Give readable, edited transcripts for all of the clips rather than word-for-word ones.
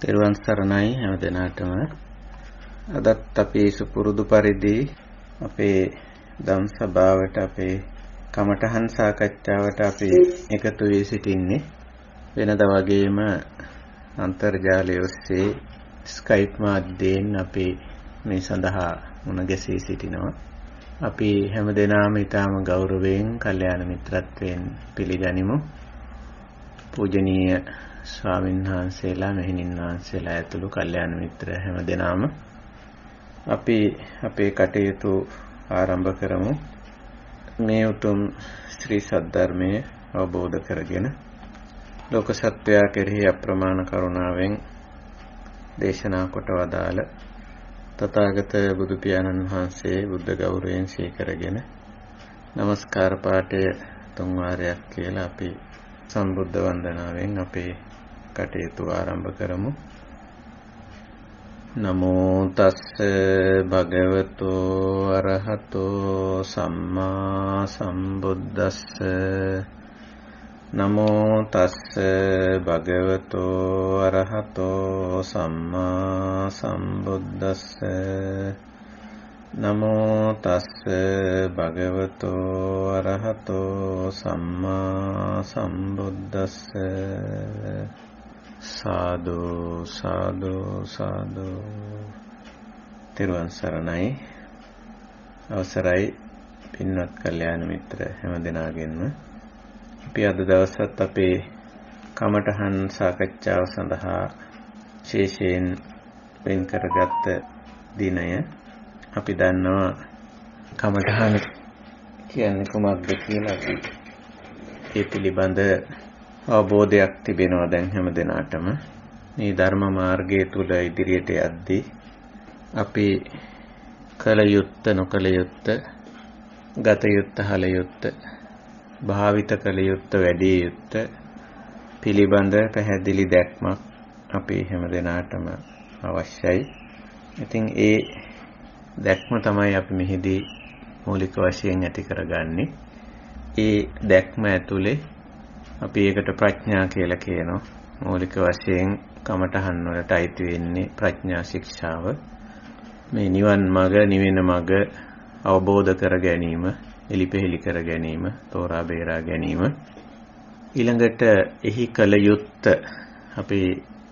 තෙරුවන් සරණයි හැම දිනාටම. අදත් අපි සුපුරුදු පරිදි අපේ ධම් සභාවට අපේ කමඨහන් සාකච්ඡාවට අපි එකතු වී සිටින්නේ. වෙනදා වගේම අන්තර්ජාලය ඔස්සේ ස්කයිප් මාධ්‍යයෙන් අපි මේ සඳහා මුණ ගැසී සිටිනවා. අපි හැම දිනම ඊටම ගෞරවයෙන් කල්යාණ මිත්‍රත්වයෙන් පිළිගනිමු. පූජනීය ස්වාමීන් වහන්සේලා මෙහෙණින් වහන්සේලා ඇතුළු කල්යාණ මිත්‍ර හැම දෙනාම අපි අපේ කටයුතු ආරම්භ කරමු. මේ උතුම් ශ්‍රී සද්ධර්මයේ අවබෝධ කරගෙන ලෝක සත්වයා කෙරෙහි අප්‍රමාණ කරුණාවෙන් දේශනා කොට වදාළ තථාගත බුදු පියාණන් වහන්සේ බුද්ධ ගෞරවයෙන් සීකරගෙන নমස්කාර පාඨය තුන් වාරයක් කියලා අපි සම්බුද්ධ වන්දනාවෙන් අපේ කටයුතු ආරම්භ කරමු. නමෝ තස්ස භගවතෝ අරහතෝ සම්මා සම්බුද්දස්ස. නමෝ තස්ස භගවතෝ අරහතෝ සම්මා සම්බුද්දස්ස. නමෝ තස්ස භගවතෝ අරහතෝ සම්මා සම්බුද්දස්ස. සාදු සාදු සාදු. තෙරුවන් සරණයි. අවසරයි පින්වත් කල්යාණ මිත්‍ර හැම දෙනාගෙන්ම අපි අද දවසත් අපේ කමඨහන් සාකච්ඡාව සඳහා විශේෂයෙන් වෙන් කරගත් දිනය. අපි දන්නවා කමඨහන් කියන්නේ කුමක්ද කියලා. අපි ඒ පිළිබඳ අවබෝධයක් තිබෙනවා දැන් හැම දිනාටම. මේ ධර්ම මාර්ගයේ තුල ඉදිරියට යද්දී අපි කල යුත්ත නොකල යුත්ත, ගත යුත්ත හල යුත්ත, භාවිත කල යුත්ත වැඩි යුත්ත පිළිබඳ පැහැදිලි දැක්මක් අපි හැම දිනාටම අවශ්‍යයි. ඉතින් ඒ දැක්ම තමයි අපි මෙහිදී මූලික වශයෙන් ඇති කරගන්නේ. ඒ දැක්ම ඇතුලේ අපි ඒකට ප්‍රඥා කියලා කියනවා. මූලික වශයෙන් කමඨහන් වලට අයිති වෙන්නේ ප්‍රඥා ශික්ෂාව. මේ නිවන් මඟ, නිවෙන මඟ අවබෝධ කර ගැනීම, එලිපෙහෙලි කර ගැනීම, තෝරා බේරා ගැනීම. ඊළඟට එහි කල යුත්ත අපි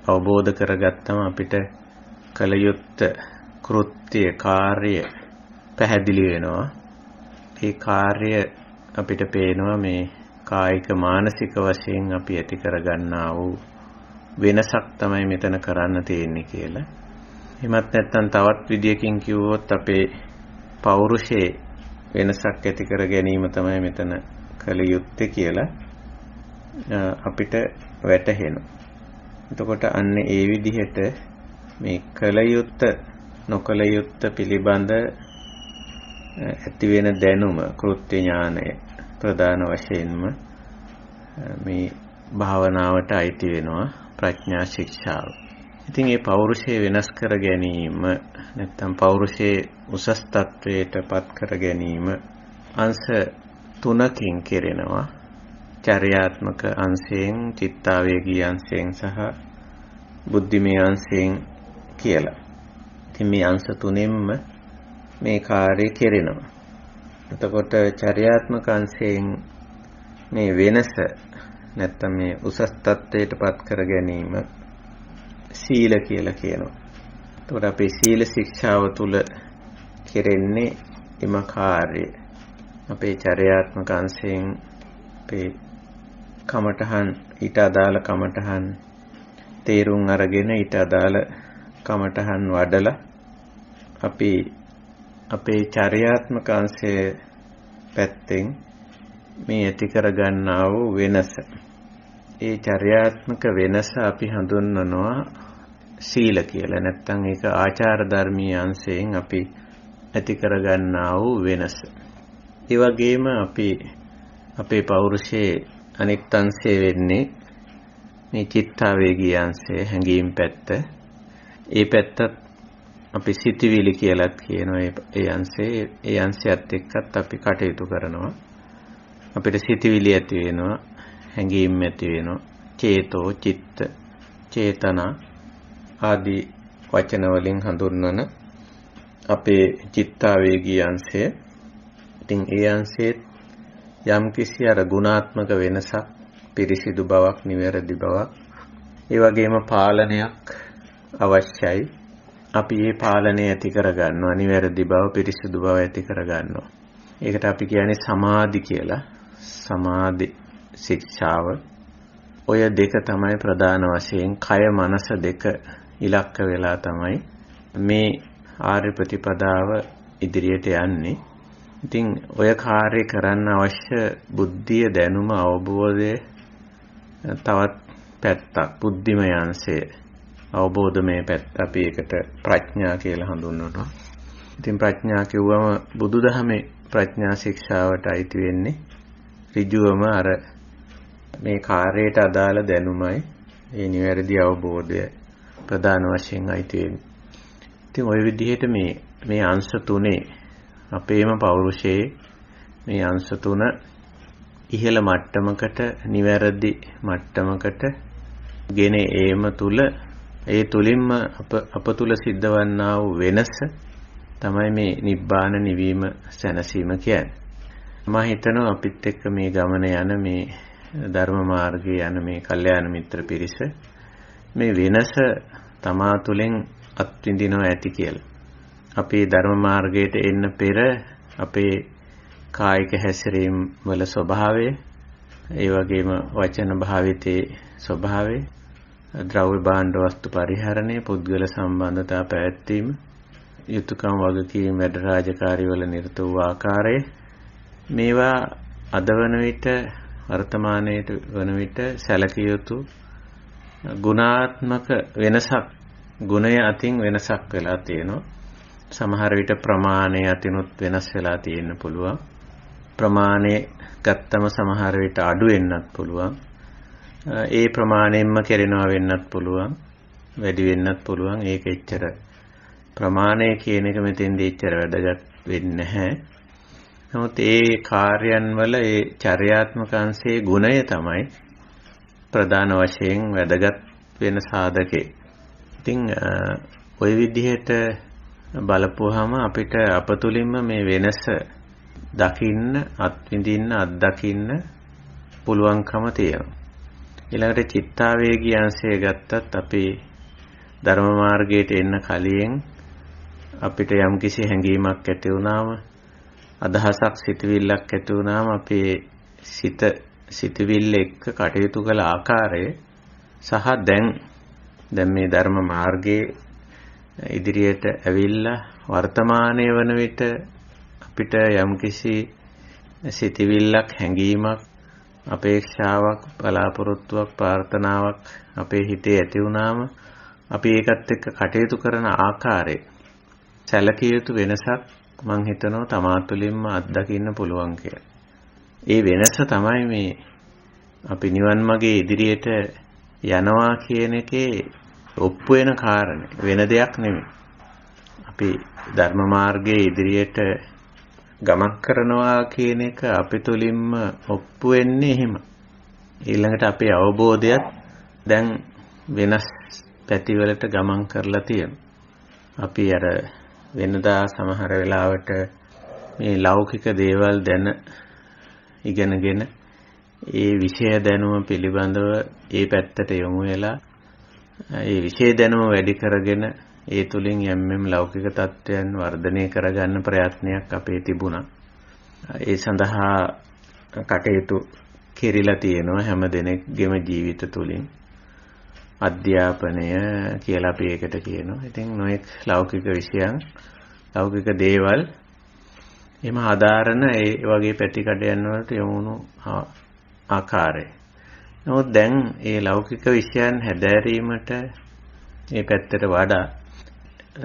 අවබෝධ කරගත්තම අපිට කල යුත්ත කෘත්‍ය කාර්ය පැහැදිලි වෙනවා. ඒ කාර්ය අපිට පේනවා මේ කායික මානසික වශයෙන් අපි ඇති කරගන්නා වූ වෙනසක් තමයි මෙතන කරන්න තියෙන්නේ කියලා. එහෙමත් නැත්නම් තවත් විදියකින් කිව්වොත් අපේ පෞරුෂයේ වෙනසක් ඇති කර ගැනීම තමයි මෙතන කළ යුත්තේ කියලා අපිට වැටහෙනවා. එතකොට අන්න ඒ විදිහට මේ කළ යුත්ත නොකළ යුත්ත පිළිබඳ ඇති වෙන දැනුම, කෘත්‍ය ඥානය ප්‍රධාන වශයෙන්ම මේ භාවනාවට අයිති වෙනවා, ප්‍රඥා ශික්ෂාව. ඉතින් මේ පෞරුෂය වෙනස් කර ගැනීම නැත්නම් පෞරුෂයේ උසස් තත්වයට පත් කර ගැනීම අංශ තුනකින් කෙරෙනවා. චර්යාත්මක අංශයෙන්, චිත්තාවේගී අංශයෙන් සහ බුද්ධිමය අංශයෙන් කියලා. ඉතින් මේ අංශ තුනෙන්ම මේ කාර්යය කෙරෙනවා. එතකොට චර්යාත්මක අංශයෙන් මේ වෙනස නැත්නම් මේ උසස් තත්ත්වයට පත් කර ගැනීම සීල කියලා කියනවා. එතකොට අපේ සීල ශික්ෂාව තුළ කෙරෙන්නේ එම කාර්යය. අපේ චර්යාත්මක අංශයෙන් අපේ කමඨහන්, ඊට අදාළ කමඨහන් තේරුම් අරගෙන ඊට අදාළ කමඨහන් වඩලා අපි අපේ චර්යාත්මක අංශයේ පැත්තෙන් මේ ඇති කරගන්නා වූ වෙනස, ඒ චර්යාත්මක වෙනස අපි හඳුන්වනවා සීල කියලා. නැත්නම් ඒක ආචාර ධර්මීය අංශයෙන් අපි ඇති කරගන්නා වූ වෙනස. ඒ වගේම අපි අපේ පෞරුෂයේ අනිත් අංශය වෙන්නේ මේ චිත්තාවේගී අංශය, හැඟීම් පැත්ත. ඒ පැත්තත් අපි සිතවිලි කියලාත් කියනවා. ඒ අංශයත් එක්කත් අපි කටයුතු කරනවා. අපිට සිතවිලි ඇති වෙනවා, හැඟීම් ඇති වෙනවා, චේතෝ, චිත්ත, චේතනා ආදී වචන වලින් හඳුන්වන අපේ චිත්තාවේගී අංශය. ඉතින් ඒ අංශයේ යම්කිසි අර ගුණාත්මක වෙනසක්, පිරිසිදු බවක්, නිවැරදි බවක්, ඒ වගේම පාලනයක් අවශ්‍යයි. අපි මේ පාලනය ඇති කරගන්නවා, නිවැරදි බව, පිරිසිදු බව ඇති කරගන්නවා. ඒකට අපි කියන්නේ සමාධි කියලා. සමාධි ශික්ෂාව. ඔය දෙක තමයි ප්‍රධාන වශයෙන් කය මනස දෙක ඉලක්ක වෙලා තමයි මේ ආර්ය ප්‍රතිපදාව ඉදිරියට යන්නේ. ඉතින් ඔය කාර්ය කරන්න අවශ්‍ය බුද්ධිය, දැනුම, අවබෝධය තවත් පැත්තක්, බුද්ධිමය අංශය, අවබෝධමය පැත්ත. අපි ඒකට ප්‍රඥා කියලා හඳුන්වනවා. ඉතින් ප්‍රඥා කිව්වම බුදුදහමේ ප්‍රඥා ශික්ෂාවට අයිති වෙන්නේ ඍජුවම අර මේ කාර්යයට අදාළ දැනුමයි, ඒ නිවැරදි අවබෝධය ප්‍රධාන වශයෙන් අයිති වෙන්නේ. ඉතින් ওই විදිහට මේ අංශ තුනේ අපේම පෞරුෂයේ මේ අංශ තුන ඉහළ මට්ටමකට, නිවැරදි මට්ටමකට ගෙන ඒම තුල, ඒ තුලින්ම අප තුල සිද්ධවන්නා වූ වෙනස තමයි මේ නිබ්බාන නිවීම, සැනසීම කියන්නේ. මම හිතනවා අපිත් එක්ක මේ ගමන යන, මේ ධර්ම මාර්ගයේ යන මේ කල්යාණ මිත්‍ර පිරිස මේ වෙනස තමා තුළින් අත්විඳිනවා ඇති කියලා. අපේ ධර්ම මාර්ගයට එන්න පෙර අපේ කායික හැසිරීම වල ස්වභාවය, ඒ වගේම වචන භාවිතයේ ස්වභාවය, ද්‍රව්‍ය භාණ්ඩ වස්තු පරිහරණය, පුද්ගල සම්බන්ධතා පැවැත්වීම, යුතුයකම් වගකීම් වැඩ රාජකාරී වල නිරත වූ ආකාරය, මේවා අද වන විට, වර්තමානයේ වන විට සැලකිය යුතු ගුණාත්මක වෙනසක්, ගුණය අතින් වෙනසක් වෙලා තියෙනවා. සමහර විට ප්‍රමාණය අතිනුත් වෙනස් වෙලා තියෙන්න පුළුවන්. ප්‍රමාණය ගත්තම සමහර විට අඩු වෙන්නත් පුළුවන්. ඒ ප්‍රමාණයෙන්ම කෙරෙනවා වෙන්නත් පුළුවන්, වැඩි වෙන්නත් පුළුවන්. ඒක එච්චර ප්‍රමාණය කියන එක මෙතෙන්දී එච්චර වැදගත් වෙන්නේ නැහැ. නමුත් ඒ කාර්යයන් වල ඒ චර්යාත්මක අංශයේ ගුණය තමයි ප්‍රධාන වශයෙන් වැදගත් වෙන සාධකේ. ඉතින් ওই විදිහට බලපුවාම අපිට අපතුලින්ම මේ වෙනස දකින්න, අත්විඳින්න, අත්දකින්න පුළුවන්කම තියෙනවා. ඊළඟට චිත්තාවේගී අංශය ගත්තත් අපි ධර්ම මාර්ගයට එන්න කලින් අපිට යම්කිසි හැඟීමක් ඇති වුණාම, අදහසක්, සිතවිල්ලක් ඇති වුණාම අපේ සිතවිල්ල එක්ක කටයුතු කළ ආකාරය සහ දැන් මේ ධර්ම මාර්ගයේ ඉදිරියට ඇවිල්ලා වර්තමානයේ වන විට අපිට යම්කිසි සිතවිල්ලක්, හැඟීමක්, අපේක්ෂාවක්, බලාපොරොත්තුවක්, ප්‍රාර්ථනාවක් අපේ හිතේ ඇති වුණාම අපි ඒකත් එක්ක කටයුතු කරන ආකාරය, සැලකිය යුතු වෙනසක් මං හිතනවා තමා තුළින්ම අත්දකින්න පුළුවන් කියලා. ඒ වෙනස තමයි මේ අපි නිවන් මාගේ ඉදිරියට යනවා කියන එකේ ඔප්පු වෙන කාරණේ, වෙන දෙයක් නෙමෙයි. අපි ධර්ම මාර්ගයේ ඉදිරියට ගමන් කරනවා කියන එක අපි තුළින්ම ඔප්පු වෙන්නේ එහෙම. ඊළඟට අපේ අවබෝධයත් දැන් වෙනස් පැතිවලට ගමන් කරලා තියෙනවා. අපි අර වෙනදා සමහර වෙලාවට මේ ලෞකික දේවල් දැන ඉගෙනගෙන ඒ විෂය දැනුම පිළිබඳව ඒ පැත්තට යොමු වෙලා ඒ විෂය දැනුම වැඩි කරගෙන ඒ තුලින් යම් ලෞකික තත්ත්වයන් වර්ධනය කරගන්න ප්‍රයත්නයක් අපේ තිබුණා. ඒ සඳහා කටයුතු කෙරිලා තියෙනවා හැම දෙනෙක්ගේම ජීවිත තුලින්. අධ්‍යාපනය කියලා අපි ඒකට කියනවා. ඉතින් නොඑක් ලෞකික විෂයන්, ලෞකික දේවල් එම ආධාරණ ඒ වගේ පැතිකඩයන් වලට යොමුණු ආකාරය. නමුත් දැන් ඒ ලෞකික විෂයන් හැදෑරීමට මේ පැත්තට වඩා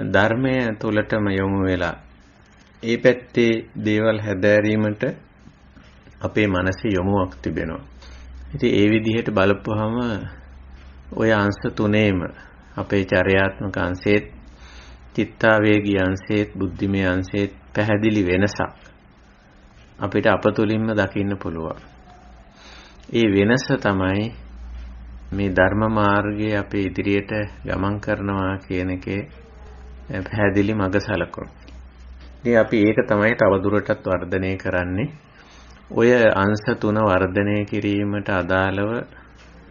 ධර්මය තුලටම යොමු වෙලා ඒ පැත්තේ දේවල් හැදෑරීමට අපේ මනසේ යොමුවක් තිබෙනවා. ඉතින් ඒ විදිහට බලපුවාම ඔය අංශ තුනේම අපේ චර්යාත්මක අංශයේත්, චිත්තාවේගී අංශයේත්, බුද්ධිමය අංශයේත් පැහැදිලි වෙනසක් අපිට අපතුලින්ම දකින්න පුළුවන්. ඒ වෙනස තමයි මේ ධර්ම මාර්ගයේ අපි ඉදිරියට ගමන් කරනවා කියන එකේ පැහැදිලි මඟ සලකුණු. ඉතින් අපි ඒක තමයි තවදුරටත් වර්ධනය කරන්නේ. ඔය අංශ 3 වර්ධනය කිරීමට අදාළව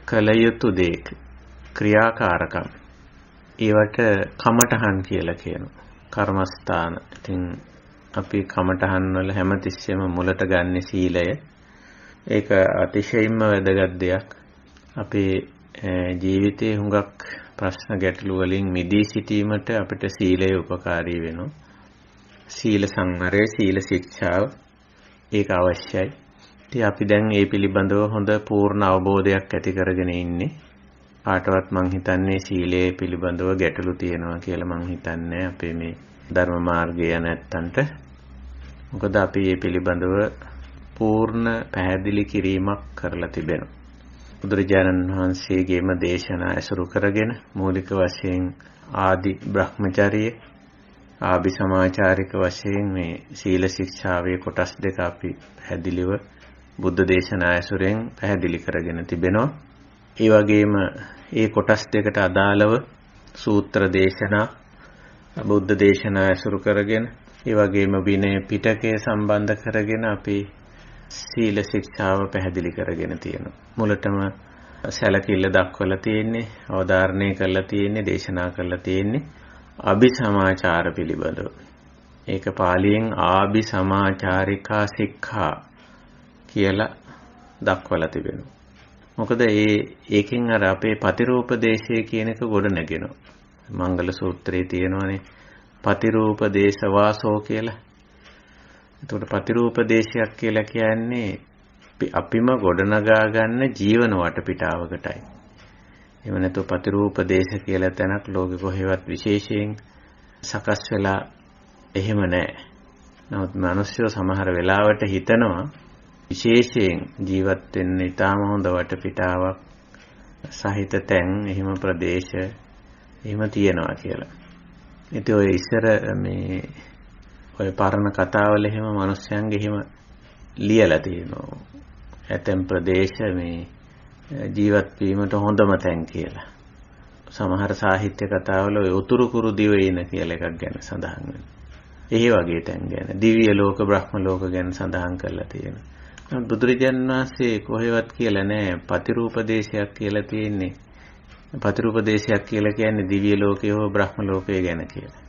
කළ යුතු දේ ක්‍රියාකාරකම්. ඒවට කමඨහන් කියලා කියනවා. කර්මස්ථාන. ඉතින් අපි කමඨහන් වල හැමතිස්සෙම මුලට ගන්න සීලය. ඒක අතිශයින්ම වැදගත් දෙයක්. අපේ ජීවිතයේ හුඟක් ප්‍රශ්න ගැටලු වලින් මිදී සිටීමට අපිට සීලය උපකාරී වෙනවා. සීල සංවරය, සීල ශික්ෂාව ඒක අවශ්‍යයි. ඉතින් අපි දැන් මේ පිළිබඳව හොඳ පූර්ණ අවබෝධයක් ඇති කරගෙන ඉන්නේ. කාටවත් මං හිතන්නේ සීලයේ පිළිබඳව ගැටලු තියෙනවා කියලා මං හිතන්නේ අපේ මේ ධර්ම මාර්ගය නැත්තන්ට. මොකද අපි මේ පිළිබඳව පූර්ණ පැහැදිලි කිරීමක් කරලා තිබෙනවා. බුදුරජාණන් වහන්සේගේම දේශනා ඇසුරු කරගෙන මූලික වශයෙන් ආදි බ්‍රහ්මචර්යය, ආභි සමාචාරික වශයෙන් මේ සීල ශික්ෂාවේ කොටස් දෙක අපි පැහැදිලිව බුද්ධ දේශනා ඇසුරෙන් පැහැදිලි කරගෙන තිබෙනවා. ඒ වගේම ඒ කොටස් දෙකට අදාළව සූත්‍ර දේශනා, බුද්ධ දේශනා ඇසුරු කරගෙන, ඒ වගේම විනය පිටකය සම්බන්ධ කරගෙන අපි සීල ශික්ෂාව පැහැදිලි කරගෙන තියෙනවා. මුලටම සැලකිල්ල දක්වලා තියෙන්නේ, අවධාරණය කරලා තියෙන්නේ, දේශනා කරලා තියෙන්නේ අභි සමාචාර පිළිබඳව. ඒක පාලියෙන් ආභි සමාචාරිකා සික්ඛා කියලා දක්වලා තිබෙනවා. මොකද ඒකෙන් අර අපේ පතිරූපදේශය කියන එක ගොඩ නැගෙනවා. මංගල සූත්‍රයේ තියෙනවානේ පතිරූපදේශ වාසෝ කියලා. එතකොට පතිරූපදේශයක් කියලා කියන්නේ අපිම ගොඩනගා ගන්න ජීවන වටපිටාවකටයි. එහෙම නැතු පතිරූපදේශ කියලා තැනක් ලෝකෙ කොහෙවත් විශේෂයෙන් සකස් වෙලා එහෙම නැහැ. නමුත් මිනිස්සු සමහර වෙලාවට හිතනවා විශේෂයෙන් ජීවත් වෙන්න ඉතාම හොඳ වටපිටාවක් සහිත තැන්, එහෙම ප්‍රදේශ එහෙම තියෙනවා කියලා. ඉතින් ඔය ඉස්සර මේ ඔය පරණ කතාවල එහෙම මිනිස්යන්ගේ එහෙම ලියලා තියෙනවා. ඇතැම් ප්‍රදේශ මේ ජීවත් වීමට හොඳම තැන් කියලා. සමහර සාහිත්‍ය කතාවල ඔය උතුරු කුරු දිවයින කියලා එකක් ගැන සඳහන් වෙනවා. ඒ වගේ තැන් ගැන දිව්‍ය ලෝක, බ්‍රහ්ම ලෝක ගැන සඳහන් කරලා තියෙනවා. බුදුරජාණන් වහන්සේ කොහෙවත් කියලා නැහැ පතිරූපදේශයක් කියලා තියෙන්නේ. පතිරූපදේශයක් කියලා කියන්නේ දිව්‍ය ලෝකය හෝ බ්‍රහ්ම ලෝකය ගැන කියලා.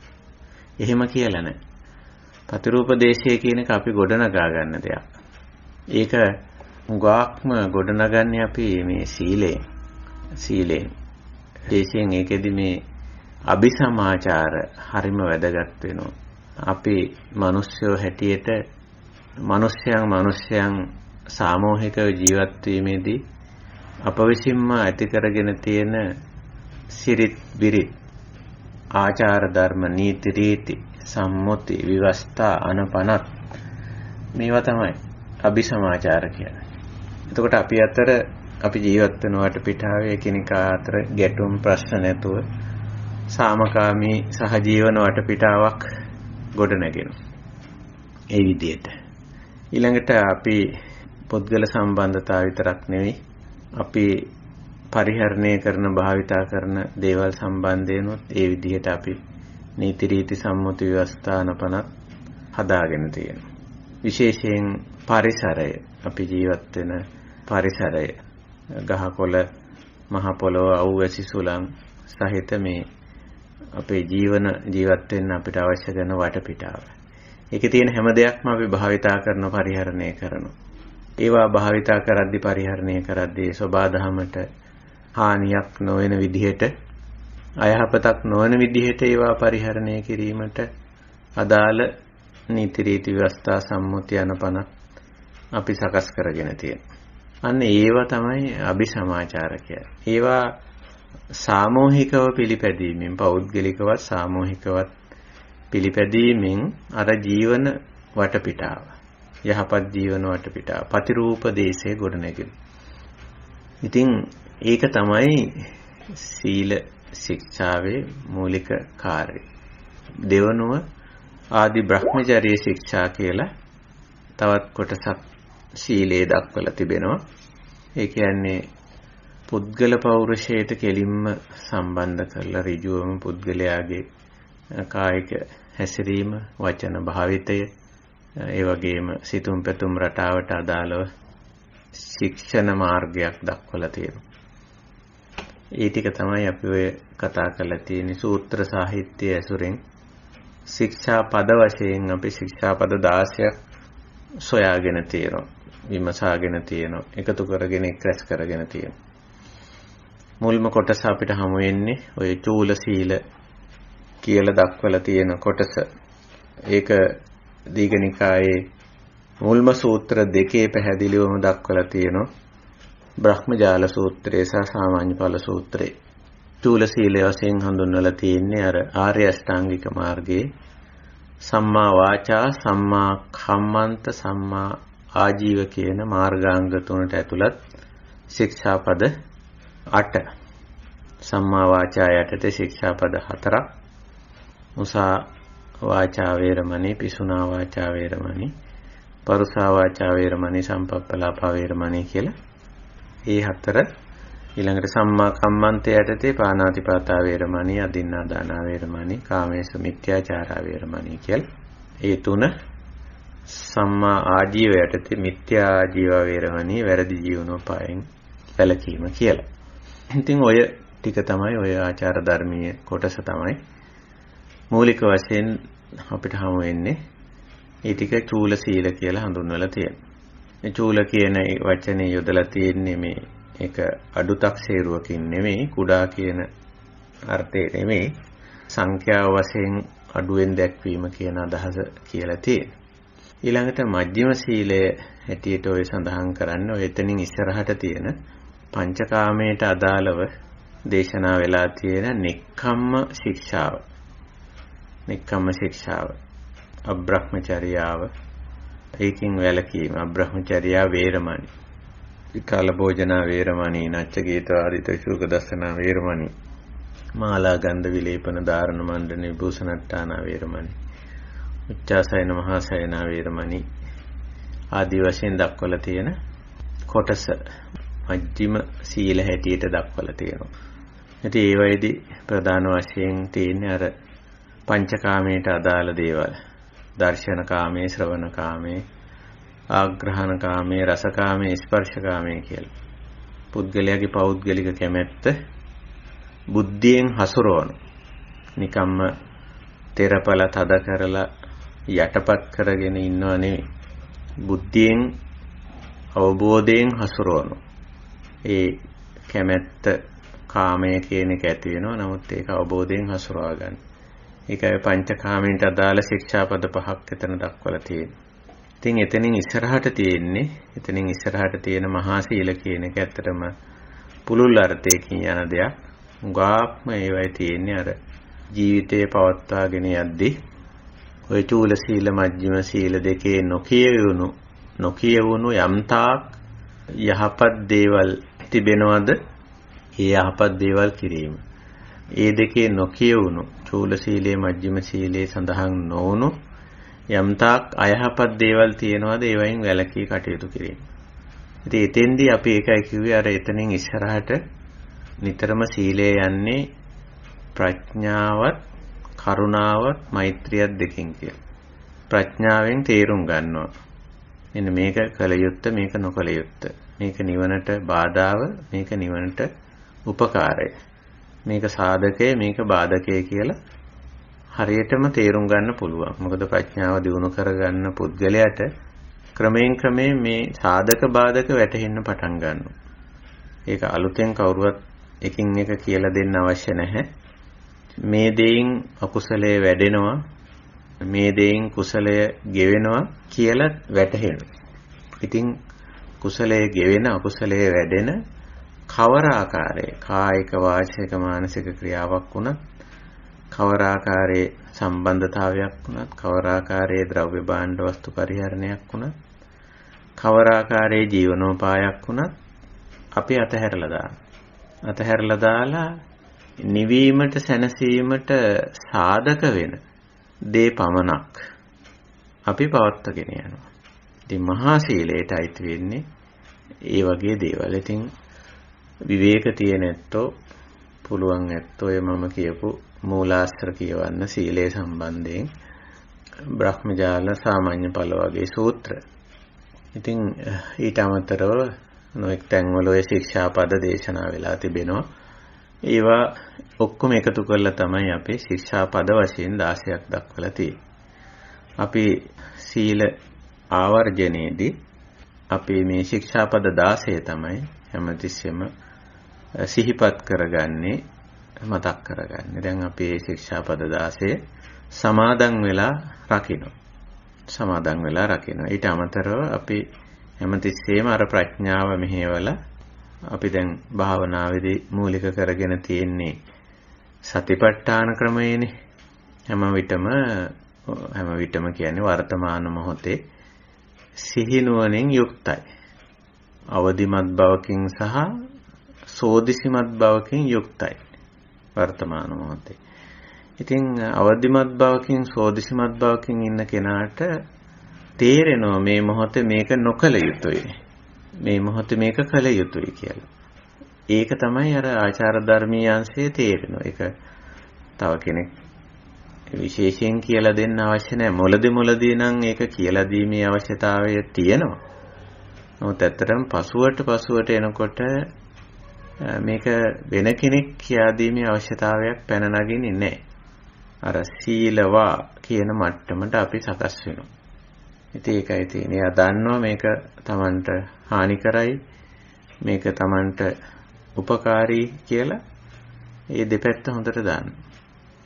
එහෙම කියලා නැහැ. පතිරූපදේශය කියන එක අපි ගොඩනගා ගන්න දෙයක්. ඒක උගාක්ම ගොඩනගන්නේ අපි මේ සීලයෙන්. දේශයෙන් ඒකෙදි මේ අபிසමාචාර හරිම වැදගත් වෙනවා. අපි මිනිස්සු හැටියට මිනිස්යන් සාමූහිකව ජීවත් වීමේදී අප විසින්ම ඇති කරගෙන තියෙන සිරිත් විරිත්, ආචාර ධර්ම, නීති රීති, සම්මුති, විවස්ථා, අනපනත් මේවා තමයි අபிසමාචාර කියන්නේ. එතකොට අපි ජීවත් වෙන වටපිටාවේ එකිනෙකා අතර ගැටුම් ප්‍රශ්න නැතුව සාමකාමී සහජීවන වටපිටාවක් ගොඩනගෙනවා. ඒ විදිහට ඊළඟට අපි පුද්ගල සම්බන්ධතාව විතරක් නෙවෙයි, අපි පරිහරණය කරන භාවිතා කරන දේවල් සම්බන්ධයෙන්වත් ඒ විදිහට අපි නීති රීති, සම්මුති, ව්‍යවස්ථානපනත් හදාගෙන තියෙනවා. විශේෂයෙන් පරිසරය, අපි ජීවත් වෙන පරිසරය, ගහකොළ, මහ පොළොව, අවුවැසි සුළං සහිත මේ අපේ ජීවත් වෙන්න අපිට අවශ්‍ය කරන වටපිටාව. ඒකේ තියෙන හැම දෙයක්ම අපි භාවිතා කරන, පරිහරණය කරනවා. ඒවා භාවිතා කරද්දී, පරිහරණය කරද්දී සබාධමයට හානියක් නොවන විදිහට, අයහපතක් නොවන විදිහට ඒවා පරිහරණය කිරීමට අදාළ නීති රීති, ව්‍යවස්ථා, සම්මුති, අනපන අපි සකස් කරගෙන තියෙනවා. අන්න ඒවා තමයි අபிසමාචාර කියන්නේ. ඒවා සාමූහිකව පිළිපැදීමෙන්, පෞද්ගලිකවත් සාමූහිකවත් පිළිපැදීමෙන් අර ජීවන වටපිටාව, යහපත් ජීවන වටපිටාව, පතිරූපදේශයේ ගොඩනැගෙන. ඉතින් ඒක තමයි සීල ශික්ෂාවේ මූලික කාර්යය. දෙවනුව ආදි බ්‍රහ්මචර්ය ශික්ෂා කියලා තවත් කොටසක් සීලේ දක්වලා තිබෙනවා. ඒ කියන්නේ පුද්ගල පෞරුෂයට කෙලින්ම සම්බන්ධ කරලා ඍජුවම පුද්ගලයාගේ කායික හැසිරීම, වචන භාවිතය, ඒ වගේම සිතුම් පැතුම් රටාවට අදාළව ශික්ෂණ මාර්ගයක් දක්වලා තියෙනවා. ඒ ටික තමයි අපි ඔය කතා කරලා තියෙන සූත්‍ර සාහිත්‍යයේ ඇසුරෙන් ශික්ෂා පද වශයෙන් අපි ශික්ෂා පද 16ක් සොයාගෙන තියෙනවා. විමසාගෙන තියෙනවා. එකතු කරගෙන එක්රැස් කරගෙන තියෙනවා. මුල්ම කොටස අපිට හමු වෙන්නේ ඔය චූල සීල කියලා දක්වලා තියෙන කොටස. ඒක දීඝනිකායේ මුල්ම සූත්‍ර දෙකේ පැහැදිලිවම දක්වලා තියෙනවා. බ්‍රහ්මජාල සූත්‍රයේ සහ සාමාන්‍ය ඵල සූත්‍රයේ. චූල සීලය වශයෙන් හඳුන්වලා තියෙන්නේ අර ආර්ය අෂ්ටාංගික මාර්ගයේ සම්මා වාචා, සම්මා කම්මන්ත, සම්මා ආජීව කියන මාර්ගාංග තුනට ඇතුළත් ශික්ෂාපද 8. සම්මා වාචා යටතේ ශික්ෂාපද 4ක්. මුසා වාචා වේරමණී, පිසුනා වාචා වේරමණී, පරුසා වාචා වේරමණී, සම්පප්පලාප වේරමණී කියලා. ඒ 4 ඊළඟට සම්මා කම්මන්ත යටතේ පාණාතිපාතා වේරමණී, අදින්නා දානා වේරමණී, කාමේසු මිත්‍යාචාරා වේරමණී කියලා. ඒ 3 සම්මා ආජීව යටතේ මිත්‍යා ආජීව වේරමණී, වැරදි ජීවනෝපායෙන් වැළකීම කියලා. ඉතින් ඔය ටික තමයි ඔය ආචාර ධර්මීය කොටස තමයි මූලික වශයෙන් අපිට හමු වෙන්නේ. ඒ ටික චූල සීල කියලා හඳුන්වලා තියෙනවා. මේ චූල කියන වචනේ යොදලා තියෙන්නේ මේ ඒක අඩුතක්සේරුවකින් නෙමෙයි, කුඩා කියන අර්ථේ නෙමෙයි, සංඛ්‍යාව වශයෙන් අඩුවෙන් දැක්වීම කියන අදහස කියලා තියෙනවා. ඊළඟට මජ්ක්‍ධිම සීලය හැටියට ඔය සඳහන් කරන්නේ ඔය එතනින් ඉස්සරහට තියෙන පංචකාමයට අදාළව දේශනා වෙලා තියෙන නෙක්ඛම්ම ශික්ෂාව. නෙක්ඛම්ම ශික්ෂාව, අබ්‍රහ්මචර්යාව, ඒකින් වැළකීම, අබ්‍රහ්මචර්යා වේරමණී, විකාල භෝජනා වේරමණී, නච්ච ගීතාදිත සුඛ දස්සනා වේරමණී, මාලා ගන්ධ විලේපන ධාරණ මණ්ඩන විභූෂණට්ටාන වේරමණී, උච්චාසයන මහාසයන වේරමණී ආදි වශයෙන් දක්වලා තියෙන කොටස මජ්ක්‍ධිම සීල හැටියට දක්වලා තියෙනවා. ඉතින් ඒ වේදී ප්‍රධාන වශයෙන් තියෙන්නේ අර පංචකාමයට අදාළ දේවල්. දර්ශන කාමයේ, ශ්‍රවණ කාමයේ, ආග්‍රහණ කාමයේ, රස කාමයේ, ස්පර්ශ කාමයේ කියලා. පුද්ගලයාගේ පෞද්ගලික කැමැත්ත බුද්ධියෙන් හසුරවන. නිකම්ම තෙරපල තද කරලා යටපත් කරගෙන ඉන්නව නෙවෙයි. බුද්ධියෙන් අවබෝධයෙන් හසුරවන. ඒ කැමැත්ත කාමය කියන එක ඇති වෙනවා. නමුත් ඒක අවබෝධයෙන් හසුරවා ගන්න. ඒකයි පංචකාමයට අදාළ ශික්ෂාපද 5ක් එතන දක්වලා තියෙන්නේ. ඉතින් එතනින් ඉස්සරහට තියෙන මහා සීල කියන එක ඇත්තටම පුළුල් අර්ථයකින් යන දෙයක්. උගාක්ම ඒවයි තියෙන්නේ අර ජීවිතේ පවත්වාගෙන යද්දී ඔය චූල සීල, මජ්ක්‍ධිම සීල දෙකේ නොකියවුණු යම්තාක් යහපත් දේවල් තිබෙනවද? ඒ යහපත් දේවල් කිරීම. ඒ දෙකේ නොකියවුණු චූල සීලයේ, මජ්ක්‍ධිම සීලයේ සඳහන් නොවුණු යම්තාක් අයහපත් දේවල් තියෙනවද? ඒවයින් වැළකී කටයුතු කිරීම. ඉතින් එතෙන්දී අපි ඒකයි කිව්වේ අර එතනින් ඉස්සරහට නිතරම සීලය යන්නේ ප්‍රඥාවත්, කරුණාවත්, මෛත්‍රියත් දෙකින් කියලා. ප්‍රඥාවෙන් තේරුම් ගන්නවා. මෙන්න මේක කල යුත්තේ, මේක නොකල යුත්තේ. මේක නිවනට බාධාව, මේක නිවනට උපකාරය. මේක සාධකය, මේක බාධකය කියලා හරියටම තේරුම් ගන්න පුළුවන්. මොකද ප්‍රඥාව දියුණු කරගන්න පුද්ගලයාට ක්‍රමයෙන් මේ සාධක බාධක වැටහෙන්න පටන් ගන්නවා. ඒක අලුතෙන් කවුරුවත් එකින් එක කියලා දෙන්න අවශ්‍ය නැහැ. මේ දෙයින් අකුසලයේ වැඩෙනවා, මේ දෙයින් කුසලය ගෙවෙනවා කියලා වැටහෙනවා. ඉතින් කුසලයේ ගෙවෙන, අකුසලයේ වැඩෙන කවර ආකාරයේ කායික, වාචික, මානසික ක්‍රියාවක් වුණත්, කවර ආකාරයේ සම්බන්ධතාවයක් වුණත්, කවර ආකාරයේ ද්‍රව්‍ය භාණ්ඩ වස්තු පරිහරණයක් වුණත්, කවර ආකාරයේ ජීවනෝපායක් වුණත් අපි අතහැරලා දාලා නිවීමට, සැනසීමට සාධක වෙන දේ පමණක් අපි පවත්වාගෙන යනවා. ඉතින් මහා සීලයට අයිති වෙන්නේ ඒ වගේ දේවල්. ඉතින් විවේක තියෙන ඇත්තෝ පුළුවන් ඇත්තෝ මම කියපු මූලාශ්‍ර කියවන්න සීලේ සම්බන්ධයෙන් බ්‍රහ්මජාල සාමාන්‍ය ඵල වගේ සූත්‍ර. ඉතින් ඊට අමතරව නොඑක් තැන්වල ඔය ශික්ෂාපද දේශනා වෙලා තිබෙනවා. ඒවා ඔක්කොම එකතු කරලා තමයි අපි ශික්ෂාපද වශයෙන් 16ක් දක්වලා තියෙන්නේ. අපි සීල ආවර්ජනයේදී අපි මේ ශික්ෂාපද 16 තමයි හැමතිස්සෙම සිහිපත් කරගන්නේ මතක් කරගන්නේ. දැන් අපි මේ ශික්ෂාපද 16 සමාදන් වෙලා රකින්න. ඊට අමතරව අපි හැමතිස්සෙම අර ප්‍රඥාව මෙහෙवला අපි දැන් භාවනාවේදී මූලික කරගෙන තියෙන්නේ සතිපට්ඨාන ක්‍රමයේනේ. හැම විටම කියන්නේ වර්තමාන මොහොතේ සිහිනුවණින් යුක්තයි. අවදිමත් බවකින් සහ සෝදිසිමත් බවකින් යුක්තයි වර්තමාන මොහොතේ. ඉතින් අවදිමත් බවකින් සෝදිසිමත් බවකින් ඉන්න කෙනාට තේරෙනවා මේ මොහොතේ මේක නොකල යුතුයි. මේ මොහොතේ මේක කළ යුතුයි කියලා. ඒක තමයි අර ආචාර ධර්මීය අංශයේ තේරෙනවා. ඒක තව කෙනෙක් විශේෂයෙන් කියලා දෙන්න අවශ්‍ය නැහැ. මුලදී නම් ඒක කියලා දීමේ අවශ්‍යතාවය තියෙනවා. නමුත් ඇත්තටම පසුවට එනකොට මේක වෙන කෙනෙක් කියා දීමේ අවශ්‍යතාවයක් පැන නගින්නේ නැහැ. අර සීලවා කියන මට්ටමට අපි සකස් වෙනවා. ඉතින් ඒකයි තියෙන්නේ. එයා දන්නවා මේක Tamanට හානි කරයි, මේක Tamanට උපකාරී කියලා. ඒ දෙපැත්ත හොඳට දාන්න.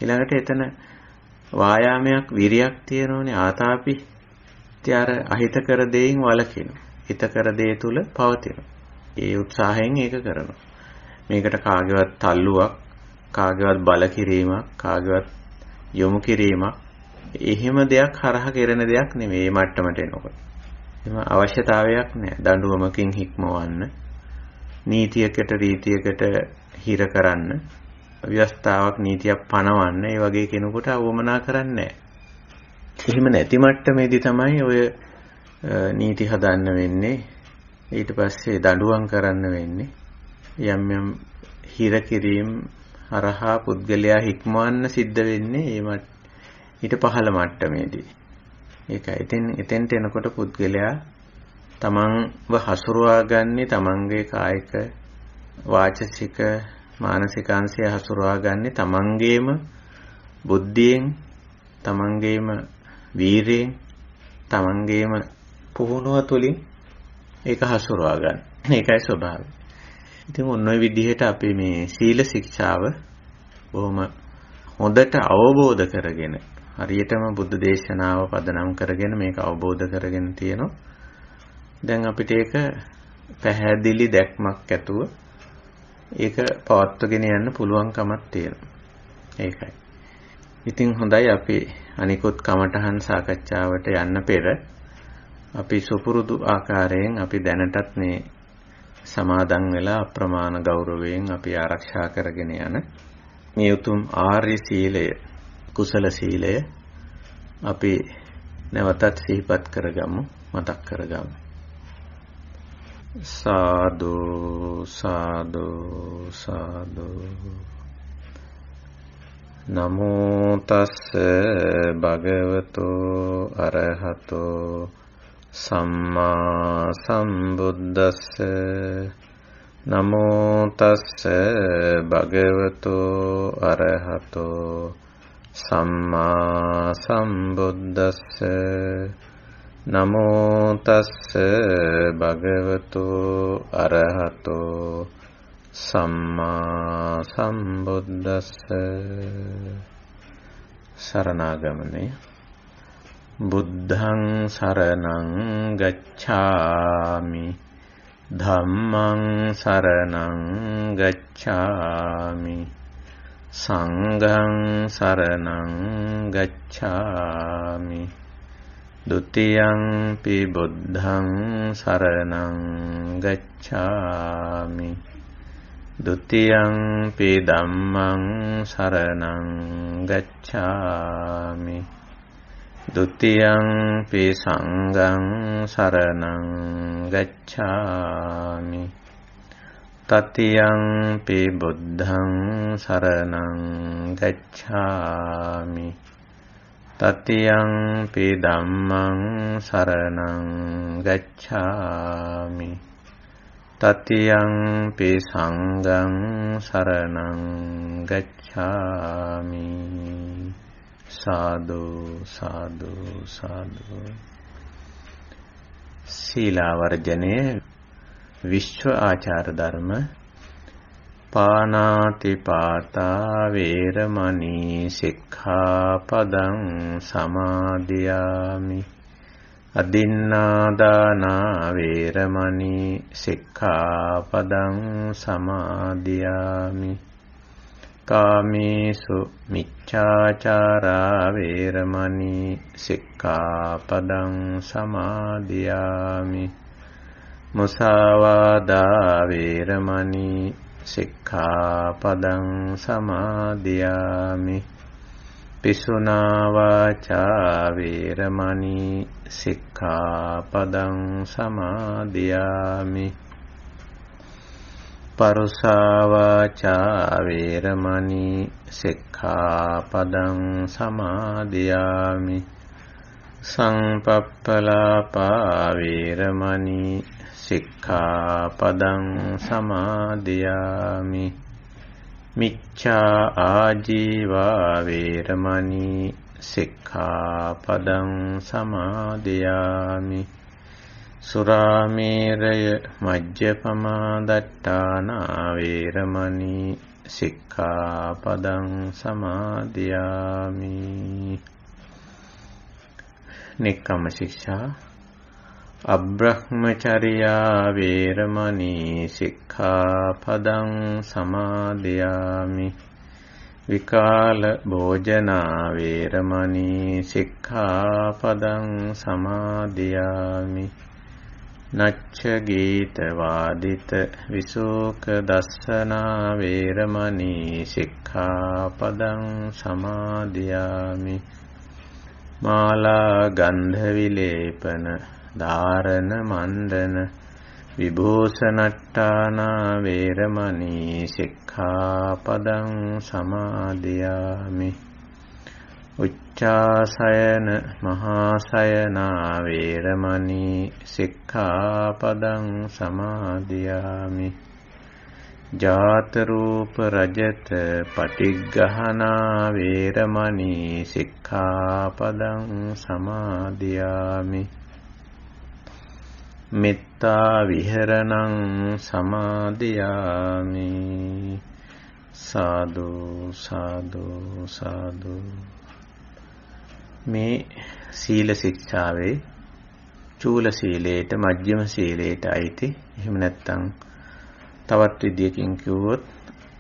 ඊළඟට එතන වායාමයක් විරියක් තියෙනෝනේ ආතාපි. ඉතින් අර අහිතකර දෙයින් වළකිනවා. හිතකර දේ තුල පවතිනවා. ඒ උත්සාහයෙන් ඒක කරනවා. මේකට කාගේවත් තල්ලුවක්, කාගේවත් බල කිරීමක්, කාගේවත් යොමු කිරීමක් එහෙම දෙයක් හරහා කෙරෙන දෙයක් නෙමෙයි මේ මට්ටමට එනකොට. එහෙම අවශ්‍යතාවයක් නැහැ. දඬුවමකින් හික්මවන්න, නීතියකට රීතියකට හිර කරන්න, ව්‍යවස්ථාවක් නීතියක් පනවන්න ඒ වගේ කෙනෙකුට අවමනා කරන්නේ නැහැ. එහෙම නැති මට්ටමේදී තමයි ඔය නීති හදන්න වෙන්නේ. ඊට පස්සේ දඬුවම් කරන්න වෙන්නේ. යම් හිර කිරීම හරහා පුද්ගලයා හික්මවන්න සිද්ධ වෙන්නේ ඊට පහළ මට්ටමේදී. ඒකයි. එතෙන්ට එනකොට පුද්ගලයා තමන්ව හසුරුවා ගන්නේ තමන්ගේ කායික වාචසික මානසික අංශය හසුරුවා ගන්නේ තමන්ගේම බුද්ධියෙන්, තමන්ගේම වීරියෙන්, තමන්ගේම පුහුණුව තුළින් ඒක හසුරුවා ගන්න. ඒකයි ස්වභාවය. ඉතින් ඔන්න ඔය විදිහට අපි මේ සීල ශික්ෂාව බොහොම හොඳට අවබෝධ කරගෙන හරියටම බුද්ධ දේශනාව පදනම් කරගෙන මේක අවබෝධ කරගෙන තියෙනවා. දැන් අපිට ඒක පැහැදිලි දැක්මක් ඇතුව ඒක පවත්වාගෙන යන්න පුළුවන්කමක් තියෙනවා. ඒකයි. ඉතින් හොඳයි අපි අනිකුත් කමඨහන් සාකච්ඡාවට යන්න පෙර අපි සුපුරුදු ආකාරයෙන් අපි දැනටත් මේ සමාදන් වෙලා අප්‍රමාණ ගෞරවයෙන් අපි ආරක්ෂා කරගෙන යන මේ උතුම් ආර්ය සීලය, කුසල සීලය අපි නැවතත් සිහිපත් කරගමු, මතක් කරගමු. සාදු සාදු සාදු. නමෝ තස්ස භගවතෝ අරහතෝ සම්මා සම්බුද්දස්ස. නමෝ තස්ස භගවතෝ අරහතෝ සම්මා සම්බුද්දස්ස. නමෝ තස්ස භගවතෝ අරහතෝ සම්මා සම්බුද්දස්ස. සරණාගමනේ. බුද්ධං සරණං ගච්ඡාමි, ධම්මං සරණං ගච්ඡාමි, සංඝං සරණං ගච්ඡාමි. ဒုတိယံ පි බුද්ධං සරණං ගච්ඡාමි, ဒုတိယံ පි ධම්මං සරණං ගච්ඡාමි, ဒုတိယံ පි සංඝං සරණං ගච්ඡාමි. තතියංපි බුද්ධං සරණං ගච්ඡාමි තතියංපි ධම්මං සරණං ගච්ඡාමි තතියංපි සංඝං සරණං ගච්ඡාමි සාදු සාදු සාදු. සීලාවර්ජනයේ විශ්ව ආචාර ධර්ම පානාති පාතා වේරමණී සික්ඛාපදං සමාදියාමි අදින්නාදානා වේරමණී සික්ඛාපදං සමාදියාමි කාමේසු මිච්ඡාචාරා වේරමණී සික්ඛාපදං සමාදියාමි මුසාවාදා වේරමණී සික්ඛාපදං සමාදියාමි පිසුනා වාචා වේරමණී සික්ඛාපදං සමාදියාමි පරුසා වාචා වේරමණී සික්ඛාපදං සමාදියාමි සංපප්පලාපා වේරමණී සික්ඛාපදං සමාදියාමි මිච්ඡා ආජීවා වේරමණී සික්ඛාපදං සමාදියාමි සුරාමේරය මජ්ජපමා දට්ඨානා වේරමණී සික්ඛාපදං සමාදියාමි. නික්කම්ම ශික්ෂා අබ්‍රහ්මචර්යා වේරමණී සික්ඛාපදං සමාදියාමි විකාල භෝජනා වේරමණී සික්ඛාපදං සමාදියාමි නච්ච ගීත වාදිත විසෝක දස්සනා වේරමණී සික්ඛාපදං සමාදියාමි මාලා ගන්ධ විලේපන ධාරණ මණ්ඩන විභූෂණට්ඨානා වේරමණී සික්ඛාපදං සමාදියාමි උච්චාසයන මහාසයනා වේරමණී සික්ඛාපදං සමාදියාමි ජාත රූප රජත පටිග්ගහනා වේරමණී සික්ඛාපදං සමාදියාමි මෙත්තා විහරණං සමාදියාමි සාදු සාදු සාදු. මේ සීල ශික්ෂාවේ චූල සීලයට මජ්ක්‍ධිම සීලයට අයිති, එහෙම නැත්නම් තවත් විදියකින් කිව්වොත්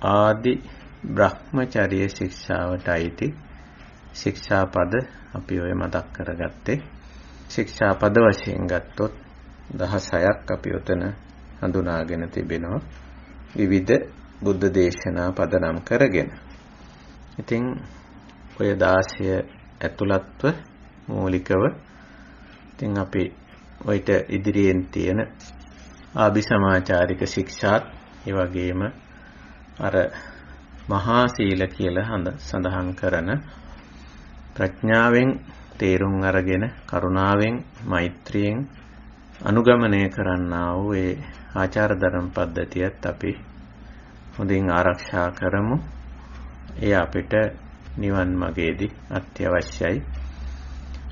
ආදි බ්‍රහ්මචර්ය ශික්ෂාවට අයිති ශික්ෂාපද අපි ඔය මතක් කරගත්තේ. ශික්ෂාපද වශයෙන් ගත්තොත් 16ක් අපි උතන හඳුනාගෙන තිබෙනවා විවිධ බුද්ධ දේශනා පදනම් කරගෙන. ඉතින් ඔය 16 ඇතුළත්ව මූලිකව ඉතින් අපි ඔයිට ඉදිරියෙන් තියෙන ආභිසමාචාරික ශික්ෂාත් ඒ වගේම අර මහා සීල කියලා සඳහන් කරන ප්‍රඥාවෙන් තේරුම් අරගෙන කරුණාවෙන් මෛත්‍රියෙන් අනුගමනය කරන්නා වූ ඒ ආචාර ධර්ම පද්ධතියත් අපි හොඳින් ආරක්ෂා කරමු. ඒ අපිට නිවන් මාර්ගයේදී අත්‍යවශ්‍යයි.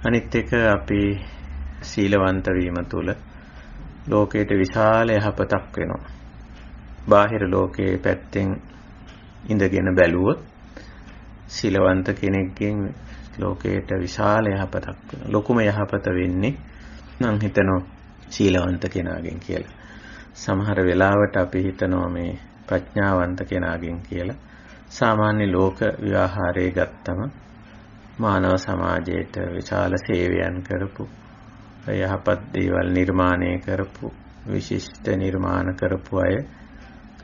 අනිත් එක අපි සීලවන්ත වීම තුළ ලෝකයට විශාල යහපතක් වෙනවා. බාහිර ලෝකයේ පැත්තෙන් ඉඳගෙන බැලුවොත් සීලවන්ත කෙනෙක්ගෙන් ලෝකයට විශාල යහපතක් වෙනවා. ලොකුම යහපත වෙන්නේ නම් හිතනවා සීලවන්ත කෙනාගෙන් කියලා. සමහර වෙලාවට අපි හිතනවා මේ ප්‍රඥාවන්ත කෙනාගෙන් කියලා. සාමාන්‍ය ලෝක ව්‍යවහාරයේ ගත්තම මානව සමාජයට විශාල සේවයන් කරපු, යහපත් දේවල් නිර්මාණය කරපු, විශිෂ්ට නිර්මාණ කරපු අය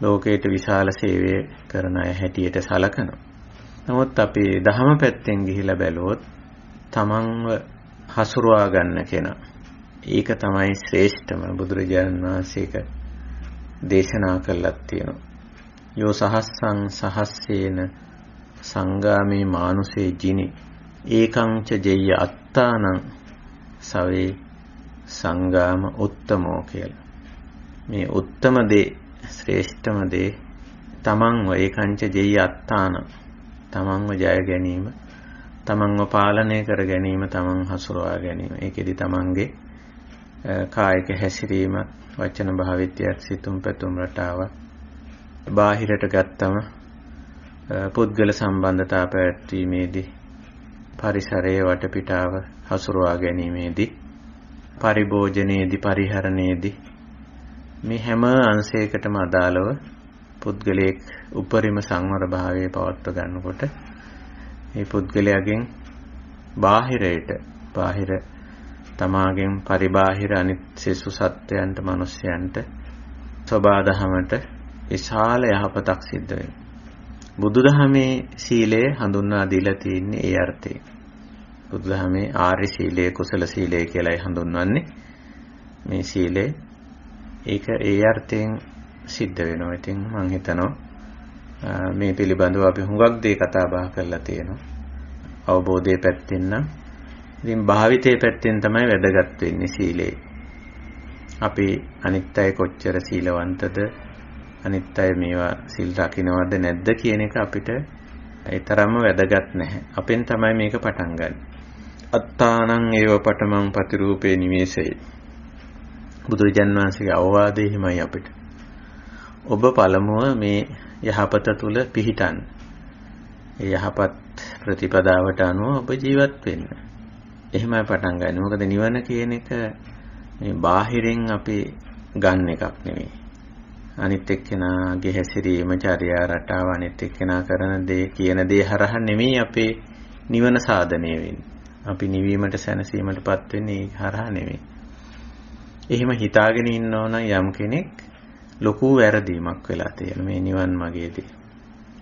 ලෝකයට විශාල සේවය කරන අය හැටියට සලකනවා. නමුත් අපි දහම පැත්තෙන් ගිහිලා බැලුවොත් තමන්ව හසුරුවා ගන්න කෙනා, ඒක තමයි ශ්‍රේෂ්ඨම. බුදුරජාණන් වහන්සේක දේශනා කළා තියෙනවා. යෝ සහස්සං සහස්සේන සංගාමේ මානුසේ ජිනි ඒකං ච ජෙය්‍ය අත්තානං සවේ සංගාම උත්තමෝ කියලා. මේ උත්තම දේ ශ්‍රේෂ්ඨම දේ තමන්ව ඒකං ච ජෙය්‍ය අත්තාන තමන්ව ජය ගැනීම, තමන්ව පාලනය කර ගැනීම, තමන් හසුරවා ගැනීම. ඒකෙදි තමන්ගේ කායික හැසිරීම, වචන භාවිතයක්, සිතුම් පැතුම් රටාවක්, බාහිරට ගත්තම පුද්ගල සම්බන්ධතා පැවැත්වීමේදී, පරිසරයේ වටපිටාව හසුරවා ගැනීමේදී, පරිභෝජනයේදී, පරිහරණයේදී මේ හැම අංශයකටම අදාළව පුද්ගලයෙක් උපරිම සංවර භාවයේ පවත්ව ගන්නකොට මේ පුද්ගලයාගෙන් බාහිර තමාගෙන් පරිබාහිර අනිත් සිසු සත්වයන්ට, මිනිස්යන්ට, සබාදහමට විශාල යහපතක් සිද්ධ වෙනවා. බුදුදහමේ සීලය හඳුන්වා දීලා තියෙන්නේ ඒ අර්ථයෙන්. බුදුදහමේ ආර්ය සීලය, කුසල සීලය කියලායි හඳුන්වන්නේ. මේ සීලය ඒක ඒ අර්ථයෙන් සිද්ධ වෙනවා. ඉතින් මම හිතනවා මේ පිළිබඳව අපි හුඟක් දේ කතා බහ කරලා තියෙනවා. අවබෝධයේ පැත්තෙන් නම් ඉතින් භාවිතයේ පැත්තෙන් තමයි වැදගත් වෙන්නේ සීලය. අපි අනිත් අය කොච්චර සීලවන්තද, අනිත් අය මේවා සිල් රකින්නවද නැද්ද කියන එක අපිට ඒ තරම්ම වැදගත් නැහැ. අපෙන් තමයි මේක පටන් ගන්න. අත්තානං ඒව පඨමං ප්‍රතිරූපේ නිවේසයි. බුදුරජාණන් වහන්සේගේ අවවාදය හිමයි අපිට. ඔබ පළමුව මේ යහපත තුල පිහිටන්න. ඒ යහපත් ප්‍රතිපදාවට අනුව ඔබ ජීවත් වෙන්න. එහෙමයි පටන් ගන්න. මොකද නිවන කියන එක මේ බාහිරින් අපි ගන්න එකක් නෙවෙයි. අනිත් එක්කෙනාගේ හැසිරීම, චර්යා රටාව, අනිත් එක්කෙනා කරන දේ, කියන දේ හරහා නෙමෙයි අපේ නිවන සාධනය වෙන්නේ. අපි නිවීමට, සැනසීමටපත් වෙන්නේ ඒ හරහා නෙමෙයි. එහෙම හිතාගෙන ඉන්නෝ නම් යම් කෙනෙක් ලොකු වැරදීමක් වෙලා තියෙනවා මේ නිවන් මාර්ගයේදී.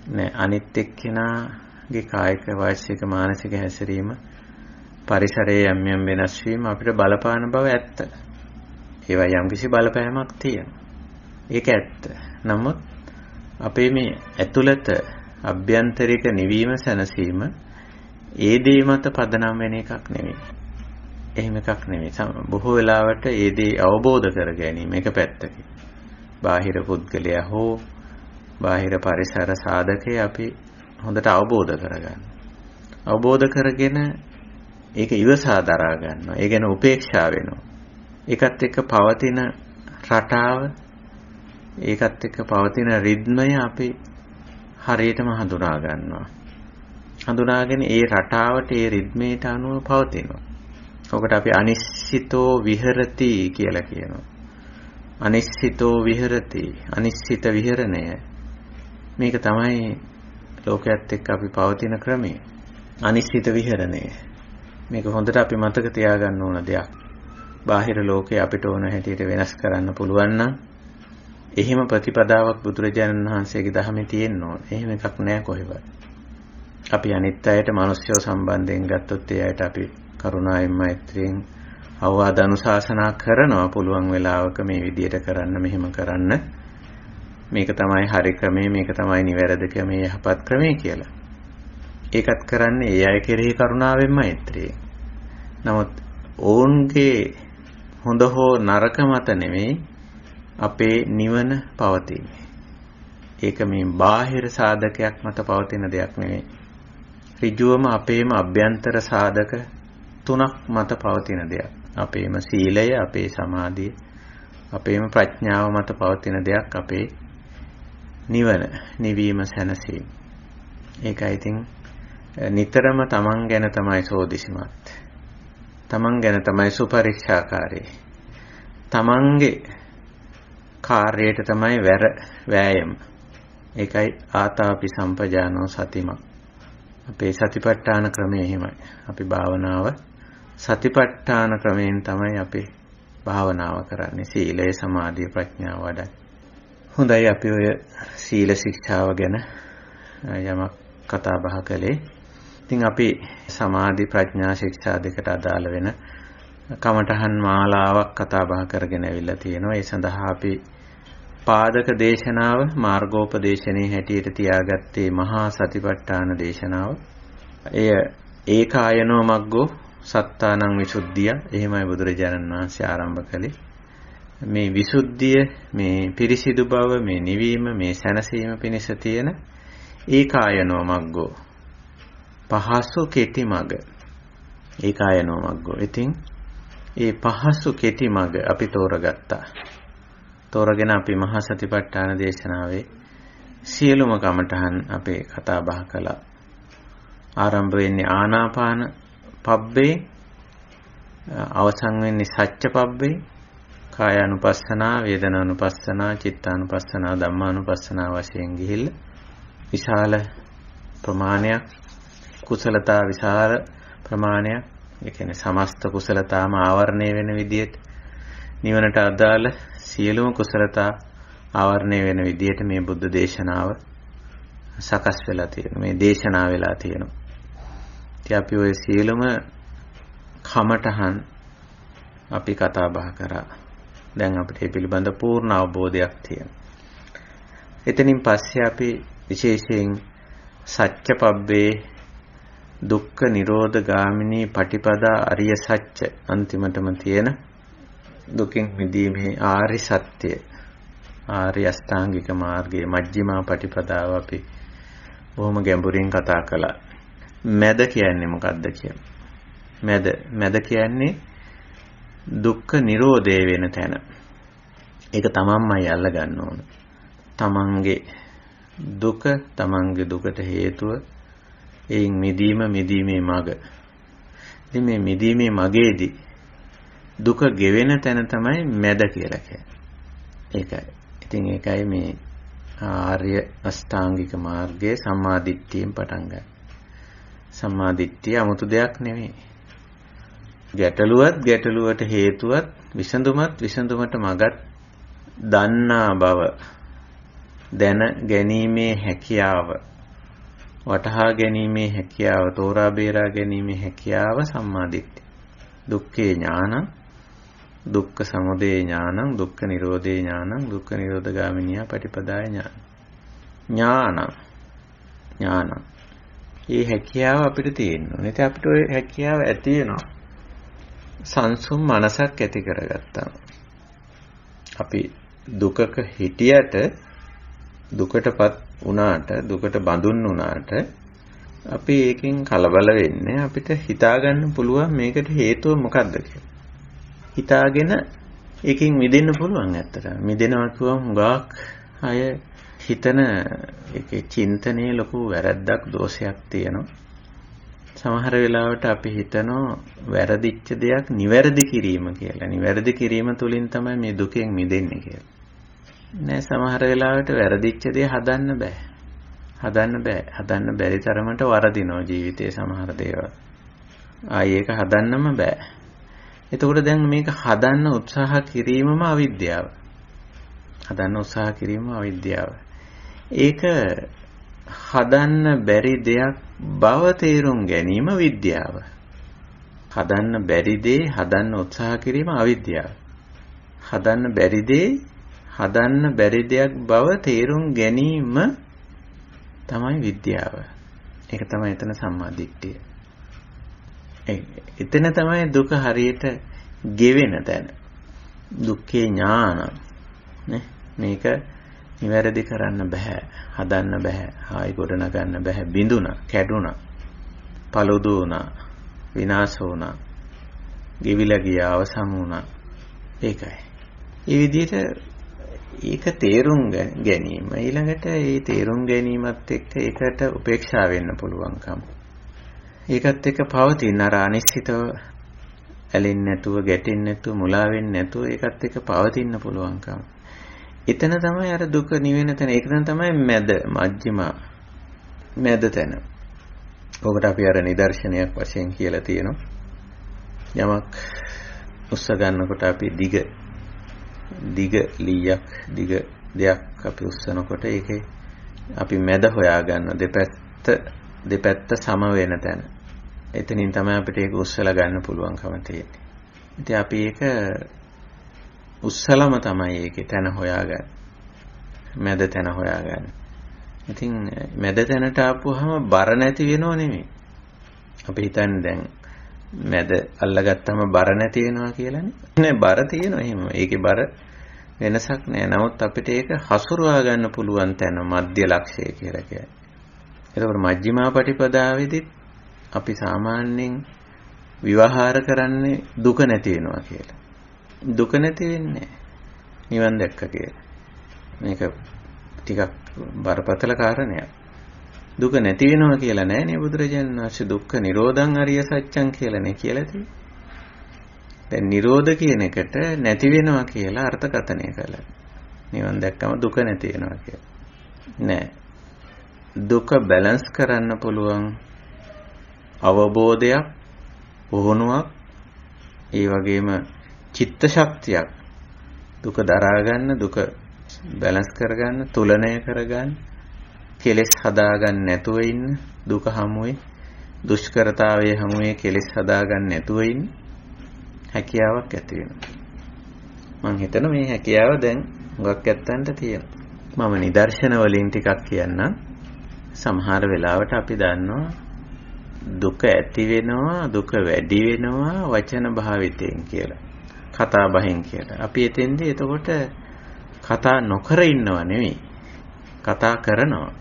නෑ, අනිත් එක්කෙනාගේ කායික, වාචික, මානසික හැසිරීම, පරිසරයේ යම් වෙනස් වීම අපිට බලපාන බව ඇත්ත. ඒවා යම්කිසි බලපෑමක් තියෙනවා. ඒක ඇත්ත. නමුත් අපේ මේ ඇතුළත අභ්‍යන්තරික නිවීම, සැනසීම ඒ දේ මත පදනම් වෙන එකක් නෙවෙයි. එහෙම එකක් නෙවෙයි. බොහෝ වෙලාවට ඒ දේ අවබෝධ කර ගැනීම එක පැත්තකින්. බාහිර පුද්ගලයා හෝ බාහිර පරිසර සාධකයේ අපි හොඳට අවබෝධ කරගන්න. අවබෝධ කරගෙන ඒක ඉවසා දරා ගන්නවා. ඒ ගැන උපේක්ෂා වෙනවා. ඒකත් එක්ක පවතින රටාව, ඒකත් එක්ක පවතින රිද්මය අපි හරියටම හඳුනා ගන්නවා. හඳුනාගෙන ඒ රටාවට, ඒ රිද්මයට අනුව පවතිනවා. ඔකට අපි අනිශ්චිතෝ විහෙරති කියලා කියනවා. අනිශ්චිතෝ විහෙරති, අනිශ්චිත විහරණය. මේක තමයි ලෝකයේත් එක්ක අපි පවතින ක්‍රමය. අනිශ්චිත විහරණය. මේක හොඳට අපි මතක තියාගන්න ඕන දෙයක්. බාහිර ලෝකේ අපිට ඕන හැටියට වෙනස් කරන්න පුළුවන් නම් එහෙම ප්‍රතිපදාවක් බුදුරජාණන් වහන්සේගේ ධර්මයේ තියෙන්න ඕන. එහෙම එකක් නෑ කොහෙවත්. අපි අනිත් අයට, මිනිස්සුව සම්බන්ධයෙන් ගත්තොත් ඒ අයට අපි කරුණාවෙන්, මෛත්‍රියෙන් අවවාද අනුශාසනා කරනවා. පුළුවන් වෙලාවක මේ විදියට කරන්න, මෙහෙම කරන්න, මේක තමයි හරි ක්‍රමය, මේක තමයි නිවැරදි ක්‍රමය, යහපත් ක්‍රමය කියලා. ඒකත් කරන්නේ ඒ අය කෙරෙහි කරුණාවෙන්, මෛත්‍රියෙන්. නමුත් ඔවුන්ගේ හොඳ හෝ නරක මත නෙමෙයි අපේ නිවන පවතින්නේ. ඒක මේ බාහිර සාධකයක් මත පවතින දෙයක් නෙමෙයි. ඍජුවම අපේම අභ්‍යන්තර සාධක තුනක් මත පවතින දෙයක්. අපේම සීලය, අපේ සමාධිය, අපේම ප්‍රඥාව මත පවතින දෙයක් අපේ නිවන, නිවීම, සැනසීම. ඒකයි ඉතින් නිතරම තමන් ගැන තමයි සෝදිසිමත්. තමන් ගැන තමයි සුපරික්ෂාකාරී. තමන්ගේ කාර්යයට තමයි වෑයම. ඒකයි ආතාපි සම්පජානෝ සතිමත්. අපේ සතිපට්ඨාන ක්‍රමය එහෙමයි. අපි භාවනාව සතිපට්ඨාන ක්‍රමයෙන් තමයි අපි භාවනාව කරන්නේ. සීලය, සමාධිය, ප්‍රඥාව වඩන්නේ. හොඳයි, අපි ඔය සීල ශික්ෂාව ගැන යමක් කතා බහ කළේ. ඉතින් අපි සමාධි, ප්‍රඥා ශික්ෂා දෙකට අදාළ වෙන කමඨහන් මාලාවක් කතා බහ කරගෙන ඇවිල්ලා තියෙනවා. ඒ සඳහා අපි පාදක දේශනාව මාර්ගෝපදේශනේ හැටියට තියාගත්තේ මහා සතිපට්ඨාන දේශනාව. එය ඒකායනෝ මග්ගෝ සත්තානං විසුද්ධිය. එහෙමයි බුදුරජාණන් වහන්සේ ආරම්භ කළේ. මේ විසුද්ධිය, මේ පිරිසිදු බව, මේ නිවීම, මේ සැනසීම පිණිස තියෙන ඒකායනෝ මග්ගෝ, පහසු කෙටි මඟ. ඒකායනෝ මග්ගෝ. ඉතින් ඒ පහසු කෙටි මඟ අපි තෝරගත්තා. තෝරගෙන අපි මහා සතිපට්ඨාන දේශනාවේ සියලුම කමඨහන් අපේ කතා බහ කළා. ආරම්භ වෙන්නේ ආනාපාන පබ්බේ, අවසන් වෙන්නේ සච්ච පබ්බේ, කායානුපස්සනා, වේදනානුපස්සනා, චිත්තානුපස්සනා, ධම්මානුපස්සනා වශයෙන් ගිහිල්ලා විශාල ප්‍රමාණයක් කුසලතා, විශාල ප්‍රමාණයක්, ඒ කියන්නේ සමස්ත කුසලතාම ආවරණය වෙන විදිහට, නිවනට අදාළ සියලුම කුසලතා ආවරණය වෙන විදිහට මේ බුද්ධ දේශනාව සකස් වෙලා තියෙනවා. මේ දේශනාව වෙලා තියෙනවා. ඉතින් අපි ওই සියලුම කමඨහන් අපි කතා බහ කරා. දැන් අපිට මේ පිළිබඳ පූර්ණ අවබෝධයක් තියෙනවා. එතනින් පස්සේ අපි විශේෂයෙන් සත්‍යපබ්බේ දුක්ඛ නිරෝධ ගාමිනී පටිපදා අරිය සත්‍ය, අන්තිමටම තියෙන දුකින් මිදීමේ ආරි සත්‍ය, ආර්ය අෂ්ටාංගික මාර්ගයේ මජ්ක්‍ධිමා පටිපදාව අපි බොහොම ගැඹුරින් කතා කළා. මැද කියන්නේ මොකක්ද කියන්නේ? මැද කියන්නේ දුක්ඛ නිරෝධය වෙන තැන. ඒක තමන්මයි අල්ල ගන්න ඕන. තමන්ගේ දුක, තමන්ගේ දුකට හේතුව, එයින් මිදීමේ මඟ. ඉතින් මේ මිදීමේ මගේදී දුක ගෙවෙන තැන තමයි මැද කියලා කියන්නේ. ඒකයි. ඉතින් ඒකයි මේ ආර්ය අෂ්ටාංගික මාර්ගයේ සම්මාදිට්ඨියෙන් පටන් ගන්න. සම්මාදිට්ඨිය 아무තු දෙයක් නෙමෙයි. ගැටලුවට හේතුවත්, විසඳුමට මගත් දන්නා බව, දැන ගැනීමේ හැකියාව, වටහා ගැනීමේ හැකියාව, තෝරා බේරා ගැනීමේ හැකියාව සම්මාදිට්ඨිය. දුක්ඛේ ඥානං, දුක්ඛ සමුදය ඥානං, දුක්ඛ නිරෝධේ ඥානං, දුක්ඛ නිරෝධගාමිනියා පටිපදාය ඥානං. මේ හැකියාව අපිට තියෙනවා. නැත්නම් අපිට ওই හැකියාව ඇති වෙනවා. සංසුම් මනසක් ඇති කරගත්තා. අපි දුකක හිටියට, දුකටපත් වුණාට, දුකට බඳුන් වුණාට අපි ඒකෙන් කලබල වෙන්නේ. අපිට හිතා ගන්න පුළුවන් මේකට හේතුව මොකක්ද කියලා. හිතාගෙන ඒකෙන් මිදෙන්න පුළුවන්. ඇත්තටම මිදෙනවා කියවම හුඟක් අය හිතන ඒකේ චින්තනයේ ලොකු වැරද්දක්, දෝෂයක් තියෙනවා. සමහර වෙලාවට අපි හිතනවා වැරදිච්ච දෙයක් නිවැරදි කිරීම කියලා. නිවැරදි කිරීම තුළින් තමයි මේ දුකෙන් මිදෙන්නේ කියලා. නෑ, සමහර වෙලාවට වැරදිච්ච දේ හදන්න බෑ. හදන්න බැරි තරමට වරදිනවා ජීවිතයේ සමහර දේවල්. ආයි ඒක හදන්නම බෑ. එතකොට දැන් මේක හදන්න උත්සාහ කිරීමම අවිද්‍යාව. ඒක හදන්න බැරි දෙයක් බව තේරුම් ගැනීම විද්‍යාව. හදන්න බැරි දේ හදන්න උත්සාහ කිරීම අවිද්‍යාව. හදන්න බැරි දෙයක් බව තේරුම් ගැනීම තමයි විද්‍යාව. ඒක තමයි එතන සම්මාදිට්ඨිය. එතන තමයි දුක හරියට ගෙවෙන තැන. දුක්ඛේ ඥාන. මේක නිවැරදි කරන්න බෑ, හදන්න බෑ, ආයි ගොඩනගන්න බෑ. බිඳුණා, කැඩුණා, පළුදු වුණා, විනාශ වුණා, ගෙවිලා ගියා, අවසන් වුණා. ඒකයි. මේ විදිහට ඒක තේරුම් ගැනීම, ඊළඟට ඒ තේරුම් ගැනීමත් එක්ක ඒකට උපේක්ෂා වෙන්න පුළුවන්කම. ඒකත් එක්ක පවතින අර අනිශ්චිතව ඇලෙන්නේ නැතුව, ගැටෙන්නේ නැතුව, මුලා වෙන්නේ නැතුව ඒකත් එක්ක පවතින්න පුළුවන්කම. එතන තමයි අර දුක නිවෙන තැන. ඒක තමයි මැද තැන. ඔකට අපි අර නිදර්ශනයක් වශයෙන් කියලා තියෙනවා. යමක් උස්ස ගන්නකොට අපි දිග ලීයක්, දිග දෙයක් අපි උස්සනකොට ඒකේ අපි මැද හොයාගන්න, දෙපැත්ත සම වෙන තැන. එතනින් තමයි අපිට ඒක උස්සලා ගන්න පුළුවන්කම තියෙන්නේ. ඉතින් අපි ඒක උස්සලම තමයි ඒකේ තැන හොයාගන්නේ. මැද තැන හොයාගන්න. ඉතින් මැද තැනට ආපුවාම බර නැති වෙනව නෙමෙයි. අපි හිතන්නේ දැන් මැද අල්ලගත්තම බර නැති වෙනවා කියලානේ. නෑ බර තියෙනවා එහෙම. ඒකේ බර වෙනසක් නෑ. නමුත් අපිට ඒක හසුරුවා ගන්න පුළුවන් තැන මධ්‍ය ලක්ෂය කියලා කියන්නේ. එතකොට මජ්ක්‍ධිමා පටිපදාවේදී අපි සාමාන්‍යයෙන් විවහාර කරන්නේ දුක නැති වෙනවා කියලා. දුක නැති වෙන්නේ නිවන් දැක්ක කියලා. මේක ටිකක් බරපතල කාරණයක්. දුක නැති වෙනවා කියලා නෑනේ බුදුරජාණන් වහන්සේ දුක්ඛ නිරෝධං අරිය සත්‍යං කියලානේ කියලා තියෙන්නේ. දැන් නිරෝධ කියන එකට නැති වෙනවා කියලා අර්ථකථනය කළා. නිවන් දැක්කම දුක නැති වෙනවා කියලා. නෑ. දුක බැලන්ස් කරන්න පුළුවන් අවබෝධයක්, පුහුණුවක්, ඒ වගේම චිත්ත ශක්තියක් දුක දරා ගන්න, දුක බැලන්ස් කරගන්න, තුලණය කරගන්න, කෙලෙස් හදාගන්න නැතුව ඉන්න, දුක හැමුවේ දුෂ්කරතාවයේ හැමුවේ කෙලෙස් හදාගන්න නැතුව ඉන්න හැකියාවක් ඇති වෙනවා. මම හිතන මේ හැකියාව දැන් හුඟක් ඇත්තන්ට තියෙනවා. මම නිදර්ශන වලින් ටිකක් කියන්නම්. සමහර වෙලාවට අපි දන්නවා දුක ඇති වෙනවා, දුක වැඩි වෙනවා වචන භාවිතයෙන් කියලා. කතා බහෙන් කියලා. අපි එතෙන්දී එතකොට කතා නොකර ඉන්නව නෙවෙයි. කතා කරනවා.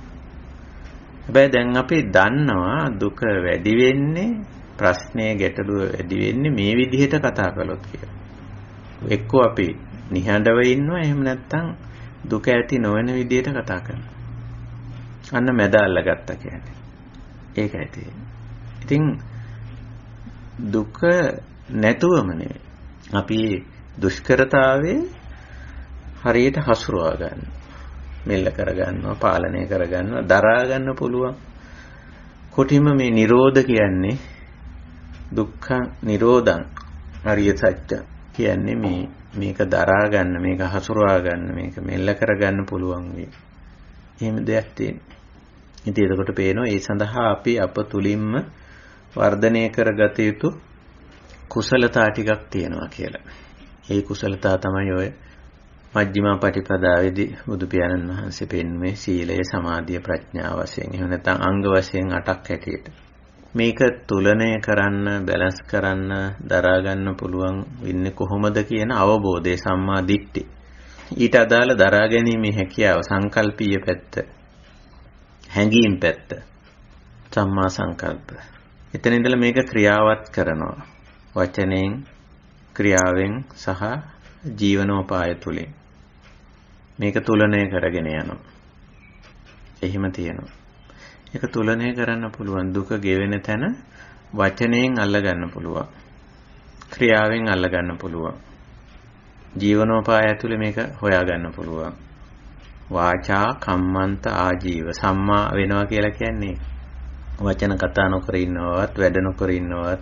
හැබැයි දැන් අපි දන්නවා දුක වැඩි වෙන්නේ, ප්‍රශ්නේ ගැටලුව වැඩි වෙන්නේ මේ විදිහට කතා කළොත් කියලා. එක්කෝ අපි නිහඬව ඉන්නවා, එහෙම නැත්නම් දුක ඇති නොවන විදිහට කතා කරනවා. අන්න මැද අල්ලගත්තා කියන්නේ. ඒකයි තියෙන්නේ. ඉතින් දුක නැතුවම නෙවෙයි. අපි දුෂ්කරතාවේ හරියට හසුරවා ගන්න. මෙල්ල කරගන්නවා, පාලනය කරගන්නවා, දරා ගන්න පුළුවන්. කොටිම මේ නිරෝධ කියන්නේ දුක්ඛ නිරෝධං අරිය සත්‍ය කියන්නේ මේක දරා ගන්න, මේක හසුරවා ගන්න, මේක මෙල්ල කරගන්න පුළුවන් වේ. එහෙම දෙයක් තියෙනවා. ඉතින් එතකොට පේනවා ඒ සඳහා අපි අප තුලින්ම වර්ධනය කරගත යුතු කුසලතා ටිකක් තියෙනවා කියලා. ඒ කුසලතා තමයි ඔය මජ්ක්‍ධිමා පටිපදාවේදී බුදු පියාණන් වහන්සේ පෙන්වන්නේ සීලය, සමාධිය, ප්‍රඥාව වශයෙන්. එහෙම නැත්නම් අංග වශයෙන් 8ක් හැටියට. මේක තුලණය කරන්න, බැලන්ස් කරන්න, දරා ගන්න පුළුවන් වෙන්නේ කොහොමද කියන අවබෝධය, සම්මා දිට්ඨි. ඊට අදාළ දරා ගැනීමේ හැකියාව, සංකල්පීය පැත්ත, හැඟීම් පැත්ත, සම්මා සංකල්ප. එතන ඉඳලා මේක ක්‍රියාවත් කරනවා. වචනයෙන්, ක්‍රියාවෙන් සහ ජීවනෝපාය තුලින්. මේක තුලණය කරගෙන යනවා. එහෙම තියෙනවා. ඒක තුලණය කරන්න පුළුවන්. දුක ගෙවෙන තැන වචනයෙන් අල්ල ගන්න පුළුවන්. ක්‍රියාවෙන් අල්ල ගන්න පුළුවන්. ජීවනෝපාය ඇතුලේ මේක හොයා ගන්න පුළුවන්. වාචා කම්මන්ත ආජීව සම්මා වෙනවා කියලා කියන්නේ වචන කතා නොකර ඉන්නවත්, වැඩ නොකර ඉන්නවත්,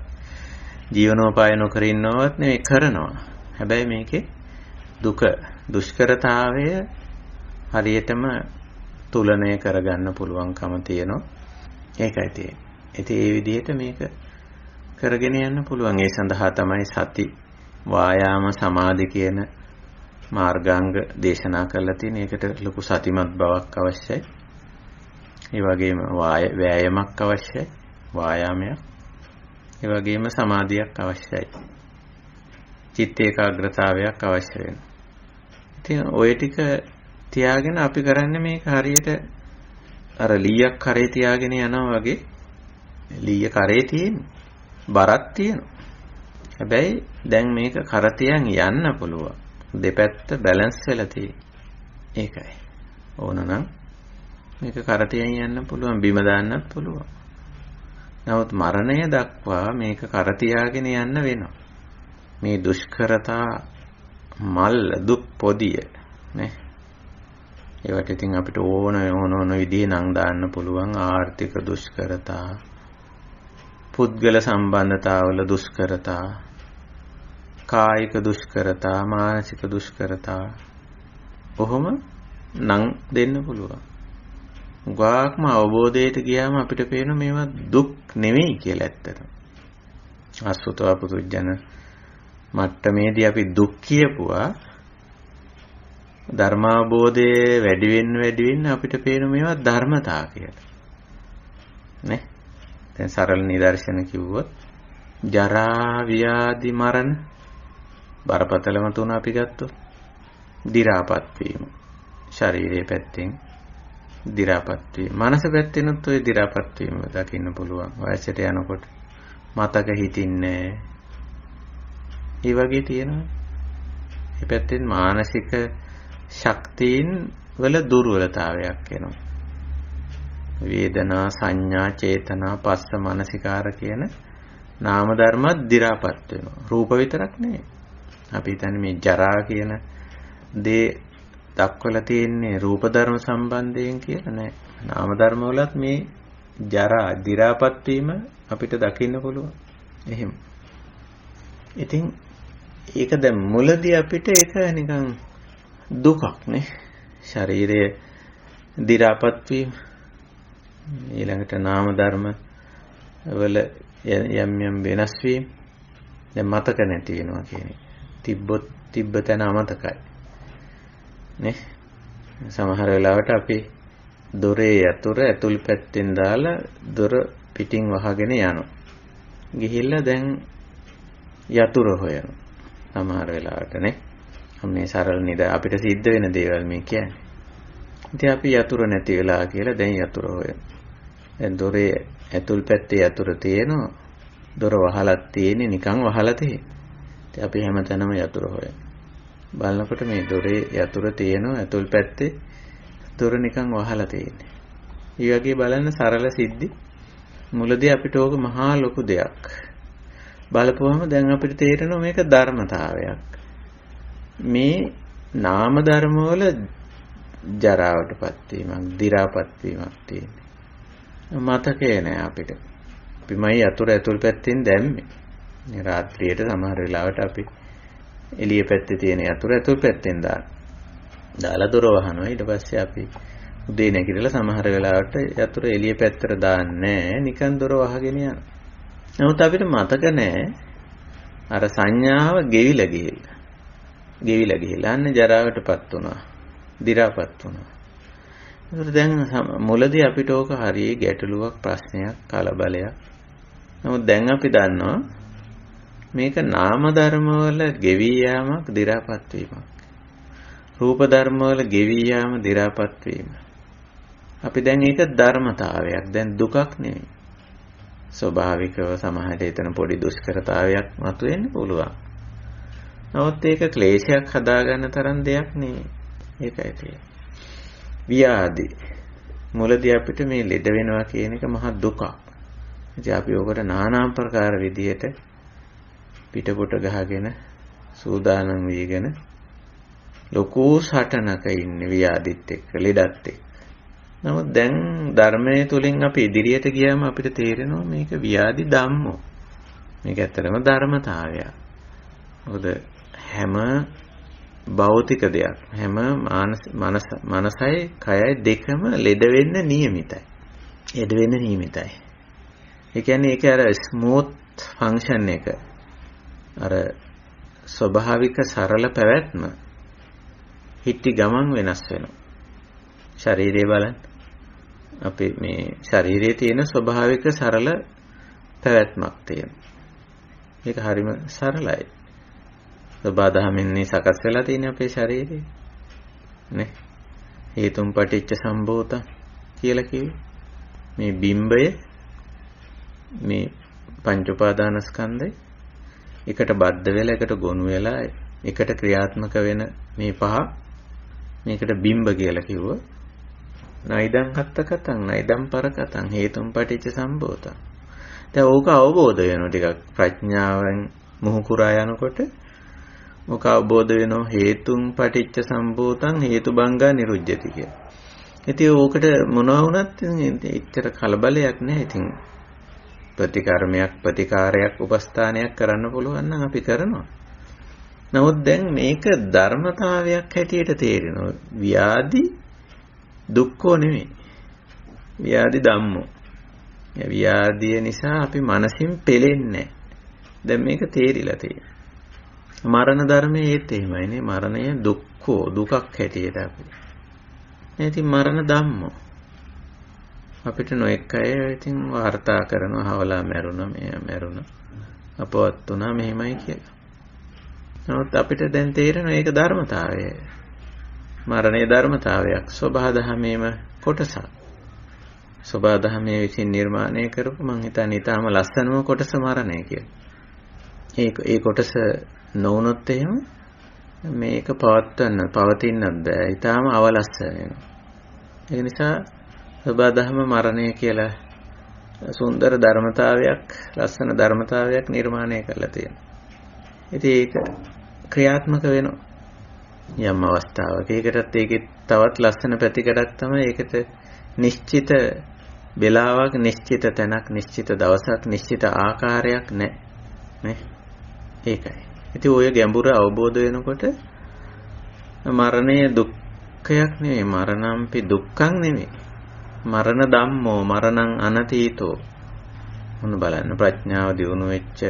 ජීවනෝපාය නොකර ඉන්නවත් නෙවෙයි, කරනවා. හැබැයි මේකේ දුක, දුෂ්කරතාවය හරියටම තුලණය කරගන්න පුළුවන්කම තියෙනවා. ඒකයි තියෙන්නේ. ඉතින් ඒ විදිහට මේක කරගෙන යන්න පුළුවන්. ඒ සඳහා තමයි සති, වායාම, සමාධි කියන මාර්ගාංග දේශනා කරලා තියෙන. ඒකට ලොකු සතිමත් බවක් අවශ්‍යයි. ඒ වගේම වෑයමක් අවශ්‍යයි. වායාමයක්. ඒ වගේම සමාධියක් අවශ්‍යයි. චිත්ත ඒකාග්‍රතාවයක් අවශ්‍ය වෙනවා. ඉතින් ඔය ටික තියාගෙන අපි කරන්නේ මේක හරියට අර ලීයක් කරේ තියාගෙන යනවා වගේ. ලීය කරේ තියෙන බරක් තියෙනවා. හැබැයි දැන් මේක කරතියන් යන්න පුළුවන්. දෙපැත්ත බැලන්ස් වෙලා තියෙන්නේ. ඒකයි. ඕනනම් මේක කරතියන් යන්න පුළුවන්, බිම දාන්නත් පුළුවන්. නමුත් මරණය දක්වා මේක කරතියාගෙන යන්න වෙනවා. මේ දුෂ්කරතා මල් දුක් පොදිය නේ. ඒවට ඉතින් අපිට ඕන විදිහේ නම් දාන්න පුළුවන්. ආර්ථික දුෂ්කරතා, පුද්ගල සම්බන්ධතාවල දුෂ්කරතා, කායික දුෂ්කරතා, මානසික දුෂ්කරතා, කොහොම නම් දෙන්න පුළුවන්. ගාක්ම අවබෝධයට ගියාම අපිට පේන මේවා දුක් නෙවෙයි කියලා ඇත්තටම. අසුතව පුදුජන මට්ටමේදී අපි දුක් කියපුවා ධර්මාබෝධයේ වැඩි වෙන්න අපිට පේන මේවා ධර්මතා කියලා. නේ? දැන් සරල නිදර්ශන කිව්වොත් ජරා ව්‍යාධි මරණ බරපතලම තුන අපි ගත්තොත් දි รา පත් වීම. ශරීරයේ පැත්තෙන් දි รา පත් වීම. මනස පැත්තෙනුත් ওই දි รา පත් වීම දකින්න පුළුවන්. වයසට යනකොට මතක හිටින්නේ ඒ වගේ තියෙනවා. මේ පැත්තෙන් මානසික ශක්තියින් වල දුර්වලතාවයක් එනවා. වේදනා සංඥා චේතනා පස්ස මනසිකාර කියන නාම ධර්මත් දි รา පත් වෙනවා. රූප විතරක් නෙවෙයි. අපි හිතන්නේ මේ ජරා කියන දේ දක්වලා තියෙන්නේ රූප ධර්ම සම්බන්ධයෙන් කියලා නෑ. නාම ධර්ම වලත් මේ ජරා දි รา පත් වීම අපිට දකින්න පුළුවන්. එහෙම. ඉතින් ඒක දැන් මුලදී අපිට ඒක නිකන් දුකක් නේ. ශරීරයේ දි รา පත් වීම ඊළඟට නාම ධර්ම වල යම් වෙනස් වීම දැන් මතක නැති වෙනවා කියන්නේ. තිබ්බ තැන අමතකයි. නේ? සමහර වෙලාවට අපි දොරේ යතුර ඇතුල් පැත්තෙන් දාලා දොර පිටින් වහගෙන යනවා. ගිහිල්ලා දැන් යතුර හොයනවා. සමහර වෙලාවට නේ. මේ සරල නේද අපිට සිද්ධ වෙන දේවල් මේ කියන්නේ. ඉතින් අපි යතුර නැති වෙලා කියලා දැන් යතුර හොයනවා. දැන් දොරේ ඇතුල් පැත්තේ යතුර තියෙනවා. දොර වහලක් තියෙන්නේ නිකන් වහලා තියෙන්නේ. ඉතින් අපි හැමතැනම යතුර හොයනවා. බලනකොට මේ දොරේ යතුර තියෙනවා ඇතුල් පැත්තේ දොර නිකන් වහලා තියෙන්නේ. ඒ වගේ බලන්න සරල සිද්ධි මුලදී අපිට ඕක මහා ලොකු දෙයක්. බලපුවම දැන් අපිට තේරෙනවා මේක ධර්මතාවයක්. මේ නාම ධර්ම වල ජරාවටපත් වීමක්, දි รา පත් වීමක් තියෙන්නේ. මතකේ නෑ අපිට. අපිමයි යතුර ඇතුල් පැත්තෙන් දැම්මේ. මේ රාත්‍රියේට සමහර වෙලාවට අපි එළිය පැත්තේ තියෙන යතුර ඇතුල් පැත්තෙන් දාලා දොර වහනවා. ඊට පස්සේ අපි උදේ නැගිටලා සමහර වෙලාවට යතුර එළිය පැත්තට දාන්නේ නිකන් දොර වහගෙන යනවා. නමුත් අපිට මතක නෑ අර සංඥාව ගෙවිලා ගිහිල්ලා අන්න ජරාවටපත් වුණා. දි รา පත් වුණා. ඒකට දැන් මුලදී අපිට ඕක හරිය ගැටලුවක් ප්‍රශ්නයක් කලබලයක්. නමුත් දැන් අපි දන්නවා මේක නාම ධර්ම වල ගෙවී යාමක් දි รา පත් වීමක්. රූප ධර්ම වල ගෙවී යාම දි รา පත් වීම. අපි දැන් ඒක ධර්මතාවයක්. දැන් දුකක් නෙවෙයි. ස්වභාවිකව සමහරට එතන පොඩි දුෂ්කරතාවයක් මතුවෙන්න පුළුවන්. නමුත් ඒක ක්ලේශයක් හදාගන්න තරම් දෙයක් නෙවෙයි. ඒකයි තියෙන්නේ. ව්‍යාධි මුලදී අපිට මේ ලෙඩ වෙනවා කියන එක මහා දුකක්. ඉතින් අපි ඔකට নানা ආකාර විදියට පිටපොට ගහගෙන සූදානම් වීගෙන ලොකු සටනක ඉන්නේ ව්‍යාධිත් එක්ක ලෙඩත් එක්ක. නමුත් දැන් ධර්මයේ තුලින් අපි ඉදිරියට ගියාම අපිට තේරෙනවා මේක ව්‍යාධි ධම්මෝ. මේක ඇත්තටම ධර්මතාවයක්. මොකද හැම භෞතික දෙයක් හැම මනසයි කයයි දෙකම ලෙඩ වෙන්න නියමිතයි. ලෙඩ වෙන්න නියමිතයි. ඒ කියන්නේ ඒක අර ස්මූත් ෆන්ක්ෂන් එක. අර ස්වභාවික සරල පැවැත්ම හිටි ගමන් වෙනස් වෙනවා. ශරීරය බලන්න. අපි මේ ශරීරයේ තියෙන ස්වභාවික සරල පැවැත්මක් තියෙනවා. ඒක හරිම සරලයි. සබදාහමින්නේ සකස් වෙලා තියෙන අපේ ශරීරේ නේ. හේතුම් පටිච්ච සම්භූත කියලා කිව්වේ. මේ බිම්බය මේ පංච උපාදානස්කන්ධය එකට බද්ධ වෙලා එකට ගොනු වෙලා එකට ක්‍රියාත්මක වෙන මේ පහ මේකට බිම්බ කියලා කිව්වා. නයිදං කත්තකතං නයිදං පරකතං හේතුම් පටිච්ච සම්භූතං. දැන් ඕක අවබෝධ වෙනවා ටිකක් ප්‍රඥාවෙන් මුහුකුරා යනකොට ඕක අවබෝධ වෙනවා හේතුම් පටිච්ච සම්භූතං හේතුබංගා නිරුජ්ජති කියලා. ඉතින් ඕකට මොනවා වුණත් එච්චර කලබලයක් නැහැ. ඉතින් ප්‍රතිකාරයක් උපස්ථානයක් කරන්න පුළුවන් නම් අපි කරනවා. නමුත් දැන් මේක ධර්මතාවයක් හැටියට තේරෙනවා. ව්‍යාධි දුක්ඛෝ නෙමෙයි. ව්‍යාධි ධම්මෝ. ව්‍යාධිය නිසා අපි මනසින් පෙලෙන්නේ නැහැ. දැන් මේක තේරිලා තියෙනවා. මරණ ධර්මයේ ඒත් එහෙමයිනේ. මරණය දුක්ඛෝ දුකක් හැටියට අපි. ඉතින් මරණ ධම්මෝ අපිට නොඑක අය ඉතින් වාර්තා කරනවා හවලා මැරුණා මෙයා මැරුණා අපවත් වුණා මෙහෙමයි කියලා. නමුත් අපිට දැන් තේරෙනවා ඒක ධර්මතාවය. මරණේ ධර්මතාවයක් ස්වභාව ධර්මයේම කොටසක්. ස්වභාව ධර්මයේ විසින් නිර්මාණය කරපු මං හිතන්නේ ඊටාම ලස්සනම කොටස මරණය කියලා. ඒ කොටස නොවුනොත් එහෙම මේක පවතින්නත් බෑ. ඊටාම අවලස්ස වෙනවා. ඒ නිසා ස්වභාව ධර්ම මරණය කියලා සුන්දර ධර්මතාවයක් ලස්සන ධර්මතාවයක් නිර්මාණය කරලා තියෙනවා. ඉතින් ඒක ක්‍රියාත්මක වෙනවා යම් අවස්ථාවක. ඒකටත් ඒකේ තවත් ලස්සන පැතිකඩක් තමයි ඒකට නිශ්චිත වේලාවක්, නිශ්චිත තැනක්, නිශ්චිත දවසක්, නිශ්චිත ආකාරයක් නැහැ. නේ? ඒකයි. ඉතින් ඔය ගැඹුර අවබෝධ වෙනකොට මරණය දුක්ඛයක් නෙවෙයි, මරණම්පි දුක්ඛං නෙවෙයි. මරණ ධම්මෝ මරණං අනතීතෝ. මොන බලන්න ප්‍රඥාව දියුණු වෙච්ච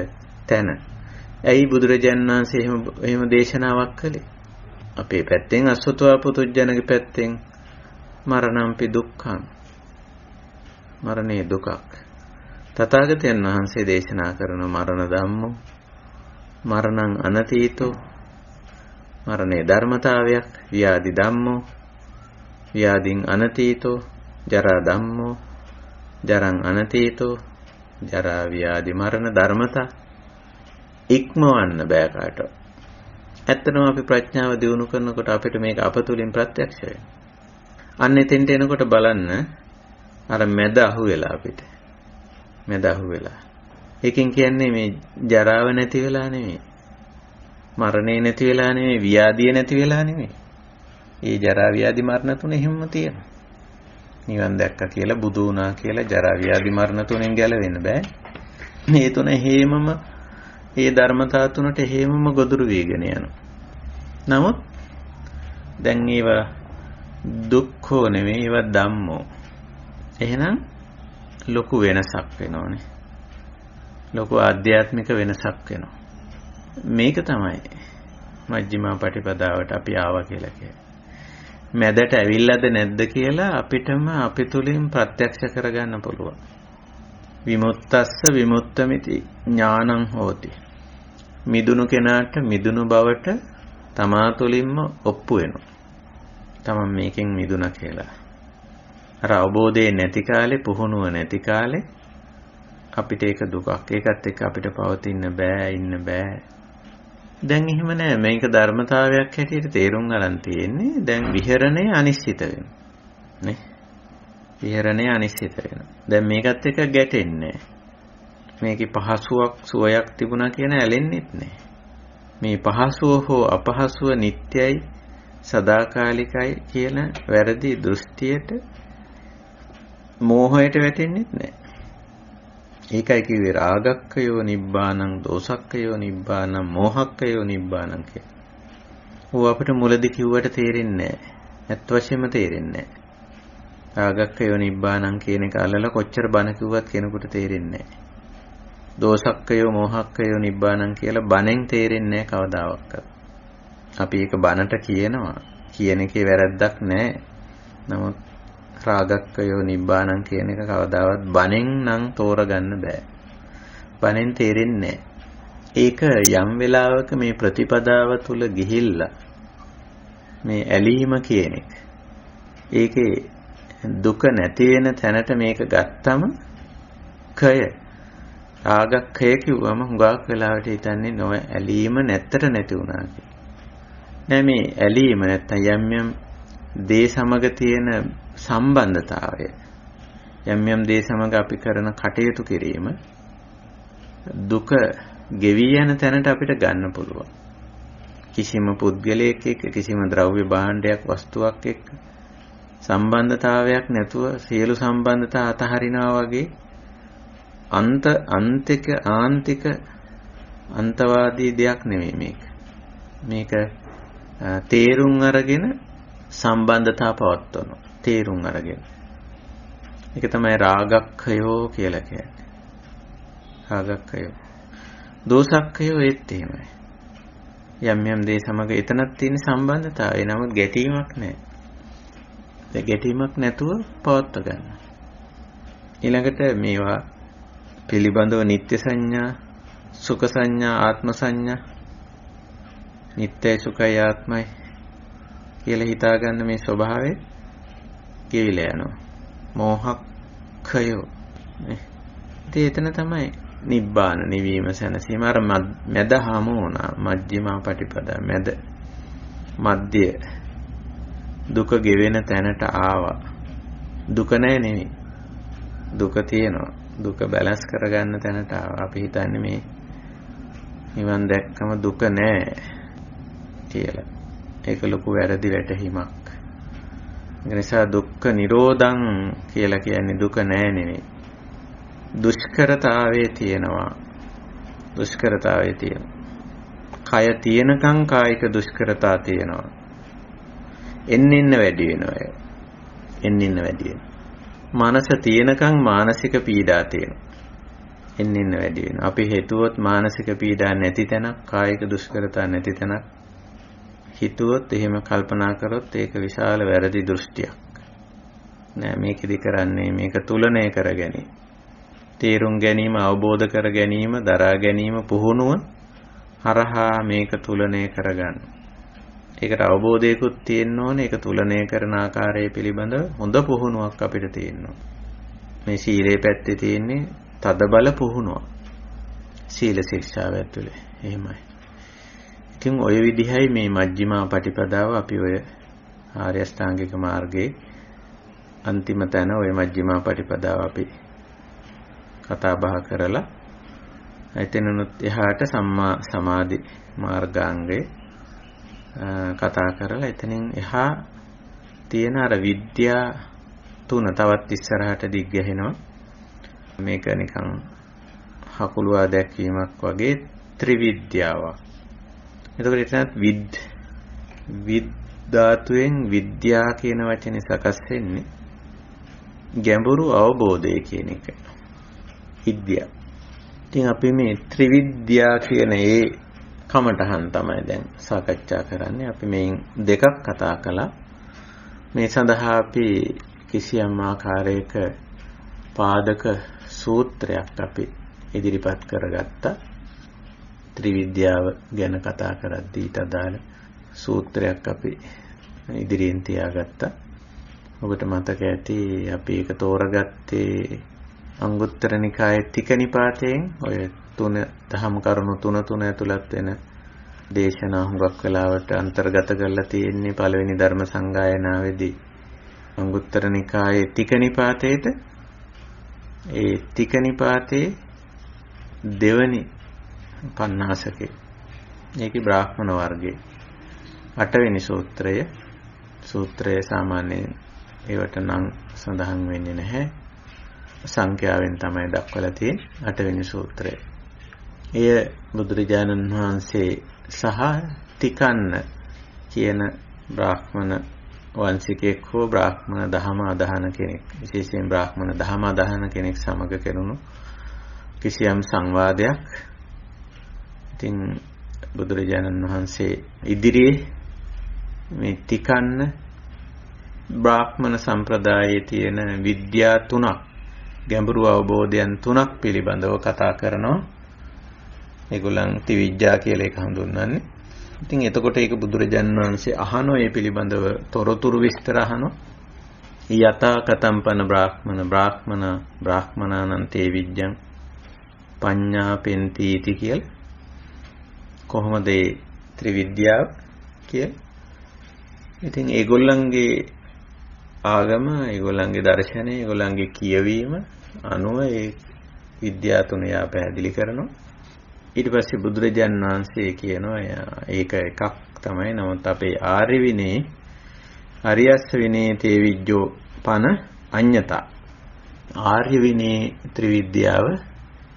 තැන. ඇයි බුදුරජාණන් වහන්සේ එහෙම දේශනාවක් කළේ? අපේ පැත්තෙන් අසුතවා පුතුජනගේ පැත්තෙන් මරණම්පි දුක්ඛං. මරණේ දුකක්. තථාගතයන් වහන්සේ දේශනා කරන මරණ ධම්මෝ මරණං අනතීතෝ. මරණේ ධර්මතාවයක්. ව්‍යාධි ධම්මෝ ව්‍යාධින් අනතීතෝ. ජරා ධම්මෝ ජරං අනතීතෝ. ජරා ව්‍යාධි මරණ ධර්මතා ඉක්මවන්න බෑ කාටවත්. ඇත්තටම අපි ප්‍රඥාව දියුණු කරනකොට අපිට මේක අපතුලින් ප්‍රත්‍යක්ෂ වෙනවා. අන්න එතෙන්ට එනකොට බලන්න අර මැද අහුවෙලා අපිට. මැද අහුවෙලා. ඒකෙන් කියන්නේ මේ ජරාව නැති වෙලා නෙමෙයි. මරණේ නැති වෙලා නෙමෙයි, ව්‍යාධිය නැති වෙලා නෙමෙයි. ඒ ජරා ව්‍යාධි මරණ තුන එහෙමම තියෙනවා. නිවන් දැක්කා කියලා බුදු වුණා කියලා ජරා ව්‍යාධි මරණ තුනෙන් ගැලවෙන්න බෑ. මේ තුන හේමම ඒ ධර්මතා තුනට හේමම ගොදුරු වීගෙන යනවා. නමුත් දැන් ඒවා දුක්ඛෝ නෙමෙයි ඒවා ධම්මෝ. එහෙනම් ලොකු වෙනසක් වෙනවනේ. ලොකු ආධ්‍යාත්මික වෙනසක් වෙනවා. මේක තමයි මජ්ක්‍ධිමා පටිපදාවට අපි ආවා කියලා කියන්නේ. මැදට ඇවිල්ලාද නැද්ද කියලා අපිටම අපි තුලින් ප්‍රත්‍යක්ෂ කරගන්න පුළුවන්. විමුක්තස්ස විමුක්තമിതി ඥානං හෝති. මිදුණු කෙනාට මිදුණු බවට තමා තුලින්ම ඔප්පු වෙනවා. තමන් මේකෙන් මිදුණා කියලා. අර අවබෝධයේ නැති කාලේ, පුහුණුව නැති කාලේ අපිට ඒක දුකක්. ඒකත් එක්ක අපිට පවතින්න බෑ, ඉන්න බෑ. දැන් එහෙම නෑ. මේක ධර්මතාවයක් හැටියට තේරුම් ගන්න තියෙන්නේ. දැන් විහරණය අනිශ්චිත වෙනවා. නේ? විහරණය අනිශ්චිත වෙනවා. දැන් මේකත් එක්ක ගැටෙන්නේ නෑ. මේකේ පහසුවක්, සුවයක් තිබුණා කියන ඇලෙන්නෙත් නෑ. මේ පහසුව හෝ අපහසුව නිට්ටයයි, සදාකාලිකයි කියන වැරදි දෘෂ්ටියට, මෝහයට වැටෙන්නෙත් නෑ. ඒකයි කිව්වේ රාගක්ඛයෝ නිබ්බානං, දෝසක්ඛයෝ නිබ්බානං, මෝහක්ඛයෝ නිබ්බානං කියලා. ඕව අපිට මුලදී කිව්වට තේරෙන්නේ නෑ. ඇත්ත වශයෙන්ම තේරෙන්නේ නෑ. රාගක්ඛයෝ නිබ්බානං කියන එක අල්ලලා කොච්චර බණ කිව්වත් කෙනෙකුට තේරෙන්නේ නෑ. දෝසක්ඛයෝ මෝහක්ඛයෝ නිබ්බානං කියලා බණෙන් තේරෙන්නේ නෑ කවදාවත්. අපි ඒක බණට කියනවා. කියන එකේ වැරද්දක් නෑ. නමුත් රාගක්ඛයෝ නිබ්බානං කියන එක කවදාවත් බණෙන් නම් තෝරගන්න බෑ. බණෙන් තේරෙන්නේ නෑ. ඒක යම් වෙලාවක මේ ප්‍රතිපදාව තුල ගිහිල්ලා මේ ඇලීම කියන එක. ඒකේ දුක නැති වෙන තැනට මේක ගත්තම කය රාගක්ඛය කිව්වම හුඟක් වෙලාවට හිතන්නේ නො ඇලීම නැත්තට නැති වුණා කියලා. නෑ මේ ඇලීම නැත්තම් යම් දේ සමග තියෙන සම්බන්ධතාවය, යම් දේ සමග අපි කරන කටයුතු කිරීම දුක ගෙවි යන තැනට අපිට ගන්න පුළුවන්. කිසිම පුද්ගලයෙක් එක්ක, කිසිම ද්‍රව්‍ය භාණ්ඩයක්, වස්තුවක් එක්ක සම්බන්ධතාවයක් නැතුව සියලු සම්බන්ධතා අතහරිනවා වගේ ආන්තික අන්තවාදී දෙයක් නෙමෙයි මේක. මේක තේරුම් අරගෙන සම්බන්ධතා පවත්වනවා. තේරුම් අරගෙන. ඒක තමයි රාගක්ඛයෝ කියලා කියන්නේ. රාගක්ඛයෝ. දෝසක්ඛයෝ ඒත් එහෙමයි. යම් දේ සමග එතනක් තියෙන සම්බන්ධතාවය. නමුත් ගැටීමක් නැහැ. ඒ ගැටීමක් නැතුව පවත්ව ගන්න. ඊළඟට මේවා පිළිබඳව නිත්‍ය සංඥා, සුඛ සංඥා, ආත්ම සංඥා, නිත්‍යයි සුඛයි ආත්මයි කියලා හිතාගන්න මේ ස්වභාවය ගෙවිලා යනවා. මෝහක්ඛයෝ. එතන තමයි නිබ්බාන නිවීම සැනසීම. අර මැද හමු වුණා. මජ්ක්‍ධිමා පටිපදා මැද මධ්‍ය දුක ගෙවෙන තැනට ආවා. දුක නැහැ නෙවෙයි. දුක තියෙනවා. දුක බැලන්ස් කරගන්න තැනට ආවා. අපි හිතන්නේ මේ නිවන් දැක්කම දුක නැහැ කියලා. ඒක ලොකු වැරදි වැටහීමක්. ඒ නිසා දුක්ඛ නිරෝධං කියලා කියන්නේ දුක නැහැ නෙවෙයි. දුෂ්කරතාවයේ තියෙනවා. දුෂ්කරතාවයේ තියෙනවා. කය තියෙනකන් කායික දුෂ්කරතා තියෙනවා. එන්න වැඩි වෙනවා. එන්න වැඩි වෙනවා. මනස තියෙනකන් මානසික පීඩා තියෙනවා. එන්න වැඩි වෙනවා. අපි හිතුවොත් මානසික පීඩා නැති තැනක්, කායික දුෂ්කරතා නැති තැනක් හිතුවොත්, එහෙම කල්පනා කරොත් ඒක විශාල වැරදි දෘෂ්ටියක්. නෑ මේකෙදි කරන්නේ මේක තුලණය කර ගැනීම. තේරුම් ගැනීම, අවබෝධ කර ගැනීම, දරා ගැනීම, පුහුණුව හරහා මේක තුලණය කරගන්න. ඒකට අවබෝධයකුත් තියෙන්න ඕනේ. ඒක තුලණය කරන ආකාරය පිළිබඳව හොඳ පුහුණුවක් අපිට තියෙන්න ඕනේ. මේ සීලේ පැත්තේ තියෙන්නේ තද බල පුහුණුව. සීල ශික්ෂාව ඇතුලේ. එහෙමයි. ඉතින් ඔය විදිහයි මේ මජ්ක්‍ධිමා පටිපදාව අපි ඔය ආර්ය අෂ්ටාංගික මාර්ගයේ අන්තිම තැන ඔය මජ්ක්‍ධිමා පටිපදාව අපි කතා බහ කරලා එතනනුත් එහාට සම්මා සමාධි මාර්ගාංගය කතා කරලා එතනින් එහා තියෙන අර විද්‍යා තුන තවත් ඉස්සරහට දිග්ගැහෙනවා. මේක නිකන් හකුලුවා දැක්වීමක් වගේ ත්‍රිවිද්‍යාවක්. එතකොට එතනත් විද් ධාතුවෙන් විද්‍යා කියන වචනේ සකස් වෙන්නේ ගැඹුරු අවබෝධය කියන එක. විද්‍යා. ඉතින් අපි මේ ත්‍රිවිද්‍යා කියන ඒ කමටහන් තමයි දැන් සාකච්ඡා කරන්නේ. අපි මේන් දෙකක් කතා කළා. මේ සඳහා අපි කිසියම් ආකාරයක පාදක සූත්‍රයක් අපි ඉදිරිපත් කරගත්තා. ත්‍රිවිද්‍යාව ගැන කතා කරද්දී ඊට අදාළ සූත්‍රයක් අපි ඉදිරියෙන් තියාගත්තා. ඔබට මතක ඇති අපි ඒක තෝරගත්තේ අංගුත්තර නිකායේ තික නිපාතයෙන්. ඔය තුන දහම් කරුණු තුන ඇතුළත් වෙන දේශනා හුඟක් වෙලාවට අන්තර්ගත කරලා තියෙන්නේ පළවෙනි ධර්ම සංගායනාවේදී අංගුත්තර නිකායේ තික නිපාතේට. ඒ තික නිපාතේ දෙවනි පඤ්ඤාසකේ. ඒකේ බ්‍රාහ්මණ වර්ගයේ 8 වෙනි සූත්‍රය සාමාන්‍යයෙන් ඒවට නම් සඳහන් වෙන්නේ නැහැ. සංඛ්‍යාවෙන් තමයි දක්වලා තියෙන්නේ 8 වෙනි සූත්‍රය. එය බුදුරජාණන් වහන්සේ සහ තිකන්න කියන බ්‍රාහ්මණ වංශිකයෙක් හෝ බ්‍රාහ්මණ දහම අදහන කෙනෙක්, විශේෂයෙන් බ්‍රාහ්මණ දහම අදහන කෙනෙක් සමග කෙරුණු කිසියම් සංවාදයක්. ඉතින් බුදුරජාණන් වහන්සේ ඉදිරියේ මේ තිකන්න බ්‍රාහ්මණ සම්ප්‍රදායේ තියෙන විද්‍යා තුනක්, ගැඹුරු අවබෝධයන් තුනක් පිළිබඳව කතා කරනවා. ඒගොල්ලන් ත්‍රිවිද්‍යා කියලා එක හඳුන්වන්නේ. ඉතින් එතකොට ඒක බුදුරජාණන් වහන්සේ අහනෝ ඒ පිළිබඳව තොරතුරු විස්තර අහනෝ. යතා කතම්පන බ්‍රාහ්මනානං තේ විද්‍යං පඤ්ඤා පෙන්තිති කියලා. කොහොමද ඒ ත්‍රිවිද්‍යාව කියලා? ඉතින් ඒගොල්ලන්ගේ ආගම, ඒගොල්ලන්ගේ දර්ශනය, ඒගොල්ලන්ගේ කියවීම අනුව ඒ විද්‍යා තුන යා පැහැදිලි කරනවා. ඊට පස්සේ බුදුරජාණන් වහන්සේ කියනවා ඒක එකක් තමයි. නමුත් අපේ ආර්ය විනේ අරියස්ස විනේ තේ විජ්ජෝ පන අඤ්ඤතා. ආර්ය විනේ ත්‍රිවිද්‍යාව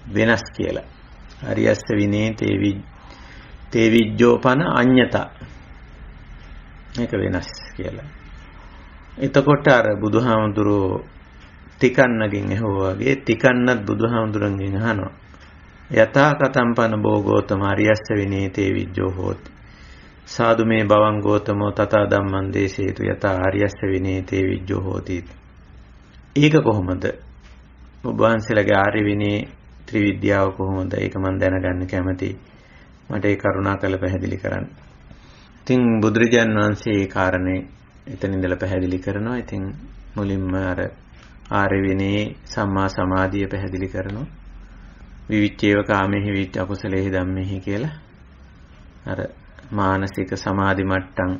වෙනස් කියලා. අරියස්ස විනේ තේ විජ්ජෝ පන අඤ්ඤතා. මේක වෙනස් කියලා. එතකොට අර බුදුහාමුදුරෝ තිකන්නගෙන් ඇහුවා වගේ තිකන්නත් බුදුහාමුදුරන්ගෙන් අහනවා. යතා කතම්පන භෝගෝතම අරියස්ස විනේ තේ විජ්ජෝ හෝති. සාදු මේ බවං ගෝතමෝ තථා ධම්මං දේශේතු යත ආර්යස්ස විනේතේ විජ්ජෝ හෝති. ඒක කොහොමද? ඔබ වහන්සේලාගේ ආර්ය විනී ත්‍රිවිද්‍යාව කොහොමද? ඒක මම දැනගන්න කැමතියි. මට ඒ කරුණා කළ පැහැදිලි කරන්න. ඉතින් බුදුරජාන් වහන්සේ ඒ කාරණේ එතන ඉඳලා පැහැදිලි කරනවා. ඉතින් මුලින්ම අර ආර්ය විනී සම්මා සමාධිය පැහැදිලි කරනවා. විවිච්ඡේව කාමේහි විච අකුසලේහි ධම්මේහි කියලා. අර මානසික සමාධි මට්ටම්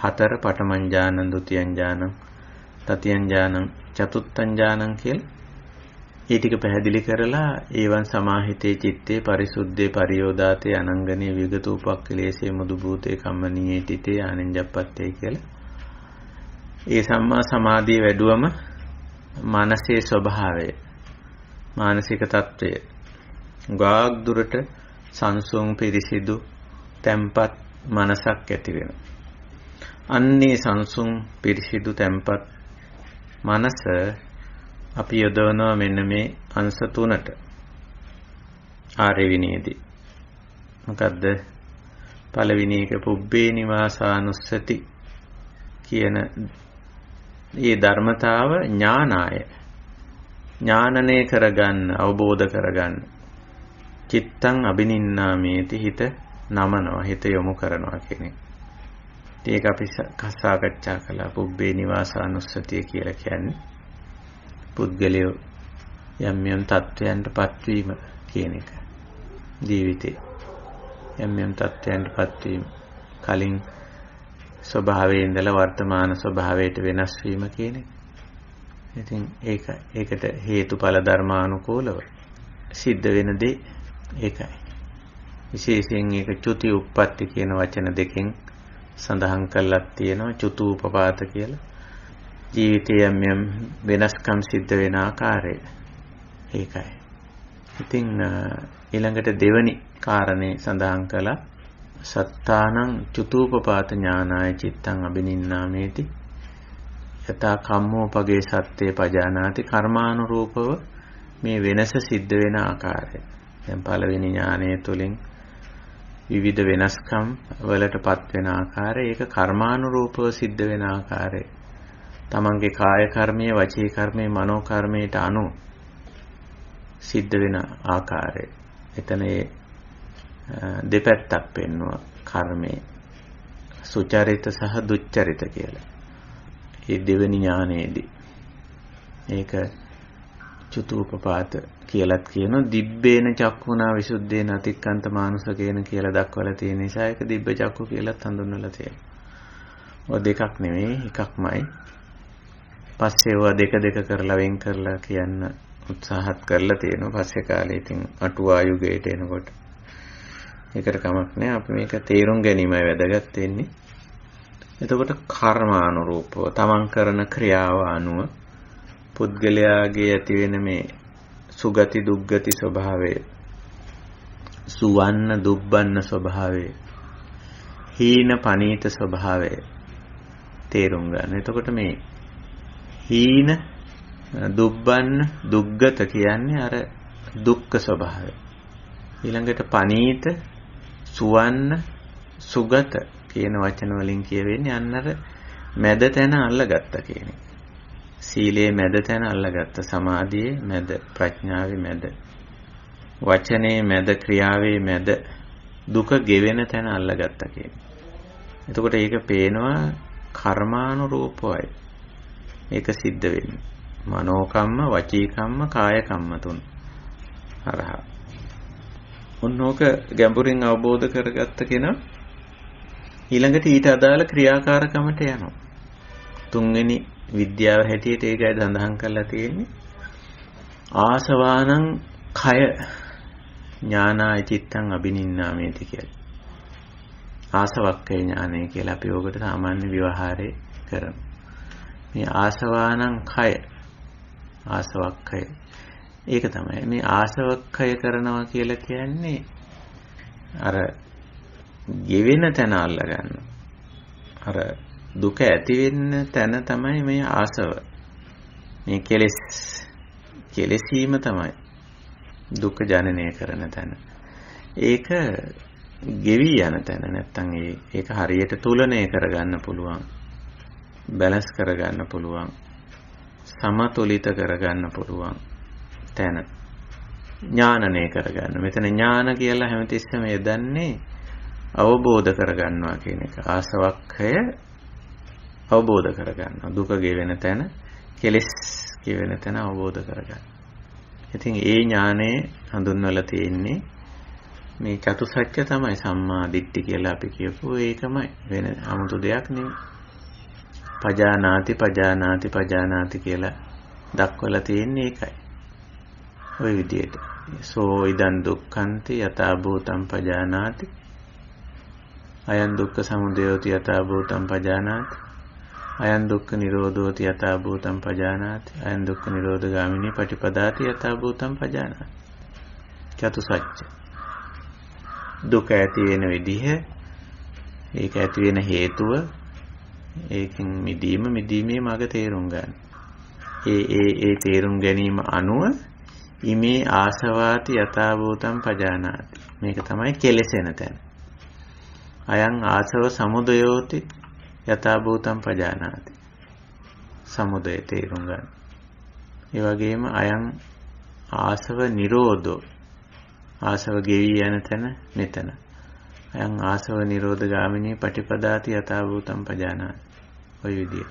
4 පඨමං ඥානං ဒုတိ යං ඥානං තතියං ඥානං චතුත්ථං ඥානං කියලා ඒ ටික පැහැදිලි කරලා ඒවන් සමාහිතේ චිත්තේ පරිසුද්ධේ පරියෝදාතේ අනංගනේ විගත උපක්ඛලේසේ මුදු භූතේ කම්මනීයේ තිතේ ආනෙන්ජප්පත්තේ කියලා ඒ සම්මා සමාධිය වැඩුවම මානසික ස්වභාවය මානසික తত্ত্বය ගාක් දුරට සංසුන් පිරිසිදු තැම්පත් මනසක් ඇති වෙනවා. අන්නේ සංසුන් පිරිසිදු තැම්පත් මනස අපි යොදවනවා මෙන්න මේ අංශ 3ට. ආර්ය විනයේදී. මොකද්ද? පළවෙනි එක පුබ්බේ නිවාසානුස්සති කියන මේ ධර්මතාව ඥානාය. ඥානනේ කරගන්න, අවබෝධ කරගන්න. චිත්තං අබිනින්නාමේති හිත නමනවා, හිත යොමු කරනවා කියන එක. ඒක අපි සාකච්ඡා කළා. පුබ්බේ නිවාසානුස්සතිය කියලා කියන්නේ පුද්ගලයෝ යම් යම් තත්වයන්ටපත් වීම කියන එක. ජීවිතේ යම් යම් තත්වයන්ටපත් වීම කලින් ස්වභාවයේ ඉඳලා වර්තමාන ස්වභාවයට වෙනස් වීම කියන එක. ඉතින් ඒකට හේතුඵල ධර්මානුකූලව සිද්ධ වෙන දේ ඒකයි. විශේෂයෙන් ඒක චුති උප්පත්ති කියන වචන දෙකෙන් සඳහන් කරලා තියෙනවා. චුතූපපාත කියලා. ජීවිතයේ යම් වෙනස්කම් සිද්ධ වෙන ආකාරය ඒකයි. ඉතින් ඊළඟට දෙවනි කාරණේ සඳහන් කළා සත්තානං චුතූපපාත ඥානාය චිත්තං අබිනින්නාමේති යතා කම්මෝපගේ සත්‍යේ පජානාති කර්මානුරූපව මේ වෙනස සිද්ධ වෙන ආකාරය. දැන් පළවෙනි ඥානය තුළින් විවිධ වෙනස්කම් වලටපත් වෙන ආකාරය ඒක කර්මානුරූපව සිද්ධ වෙන ආකාරය. තමන්ගේ කාය කර්මයේ වචී කර්මයේ මනෝ කර්මයට අනුව සිද්ධ වෙන ආකාරය. එතන දෙපැත්තක් පෙන්වුවා කර්මයේ සුචරිත සහ දුච්චරිත කියලා. මේ දෙවෙනි ඥානයේදී ඒක චුතූපපාත කියලාත් කියනවා. දිබ්බේන චක්ඛුනා විසුද්ධේන අතික්කන්ත මානුසකේන කියලා දක්වලා තියෙන නිසා ඒක දිබ්බ චක්ඛු කියලාත් හඳුන්වලා තියෙනවා. ඔය දෙකක් නෙවෙයි එකක්මයි. පස්සේ ඔය දෙක කරලා වෙන් කරලා කියන්න උත්සාහත් කරලා තියෙනවා. පස්සේ කාලේ ඉතින් අටුවා යුගයට එනකොට ඒකට කමක් නැහැ. අපි මේක තේරුම් ගැනීමයි වැදගත් වෙන්නේ. එතකොට කර්මානුරූපව තමන් කරන ක්‍රියාව අනුව පුද්ගලයාගේ ඇති වෙන මේ සුගති දුග්ගති ස්වභාවය, සුවන්න දුබ්බන්න ස්වභාවය, හීන පනීත ස්වභාවය තේරුම් ගන්න. එතකොට මේ හීන දුබ්බන්න දුග්ගත කියන්නේ අර දුක්ඛ ස්වභාවය. ඊළඟට පනීත සුවන්න සුගත කියන වචන වලින් කියවෙන්නේ අන්නර මැද තැන අල්ලගත්ත කියන එක. සීලයේ මැද තැන අල්ලගත්ත, සමාධියේ මැද, ප්‍රඥාවේ මැද, වචනේ මැද, ක්‍රියාවේ මැද දුක ගෙවෙන තැන අල්ලගත්ත කියන එක. එතකොට ඒක පේනවා කර්මානුරූපවයි. ඒක සිද්ධ වෙන්නේ. මනෝකම්ම, වචීකම්ම, කායකම්ම තුන. හරහා. උන්නෝක ගැඹුරින් අවබෝධ කරගත්ත කෙනා ඊළඟට ඊට අදාළ ක්‍රියාකාරකමට යනවා. තුන්වෙනි විද්‍යාව හැටියට ඒකයි සඳහන් කරලා තියෙන්නේ. ආසවානං කය ඥානාය චිත්තං අබිනින්නාමේති කියලා. ආසවක්ඛය ඥානය කියලා අපි ඔකට සාමාන්‍ය ව්‍යවහාරේ කරමු. මේ ආසවානං කය ආසවක්ඛය ඒක තමයි. මේ ආසවක්ඛය කරනවා කියලා කියන්නේ අර ගෙවෙන තැන අල්ල ගන්න. අර දුක ඇති වෙන්න තැන තමයි මේ ආසව. මේ කෙලෙසීම තමයි දුක ජනනය කරන තැන. ඒක ගෙවි යන තැන නැත්තම් ඒක හරියට තුලනය කරගන්න පුළුවන්. බැලන්ස් කරගන්න පුළුවන්. සමතුලිත කරගන්න පුළුවන් තැන. ඥානනය කරගන්න. මෙතන ඥාන කියලා හැමතිස්සෙම යදන්නේ අවබෝධ කරගන්නවා කියන එක. ආසවක්ඛය අවබෝධ කරගන්නවා. දුක ගෙවෙන තැන, කෙලෙස් ගෙවෙන තැන අවබෝධ කරගන්න. ඉතින් ඒ ඥානය හඳුන්වලා තියෙන්නේ මේ චතුසත්‍ය තමයි සම්මා දිට්ඨි කියලා අපි කියපුව ඒකමයි. වෙන 아무තු දෙයක් නෙවෙයි. පජානාති කියලා දක්වලා තියෙන්නේ ඒකයි. ওই විදිහට. සෝ ඉදන් දුක්ඛන්ති යථා භූතං පජානාති. අයං දුක්ඛ සමුදයෝති යථා භූතං පජානාති. අයං දුක්ඛ නිරෝධෝති යථා භූතං පජානාති. අයං දුක්ඛ නිරෝධ ගාමිනී පටිපදාති යථා භූතං පජානාති. චතුසත්‍ය. දුක ඇති වෙන විදිහ, ඒක ඇති වෙන හේතුව, ඒකෙන් මිදීමේ මඟ තේරුම් ගන්න. ඒ තේරුම් ගැනීම අනුව ඉමේ ආසවාති යථා භූතං පජානාති. මේක තමයි කෙලෙසෙන තැන. අයං ආසව සමුදයෝති යථා භූතං පජානාති. සමුදය තේරුම් ගන්න. ඒ වගේම අයං ආසව නිරෝධෝ. ආසව ගෙවි යන තැන මෙතන. අයං ආසව නිරෝධ ගාමිනී පටිපදාති යථා භූතං පජානාති. ඔය විදිය.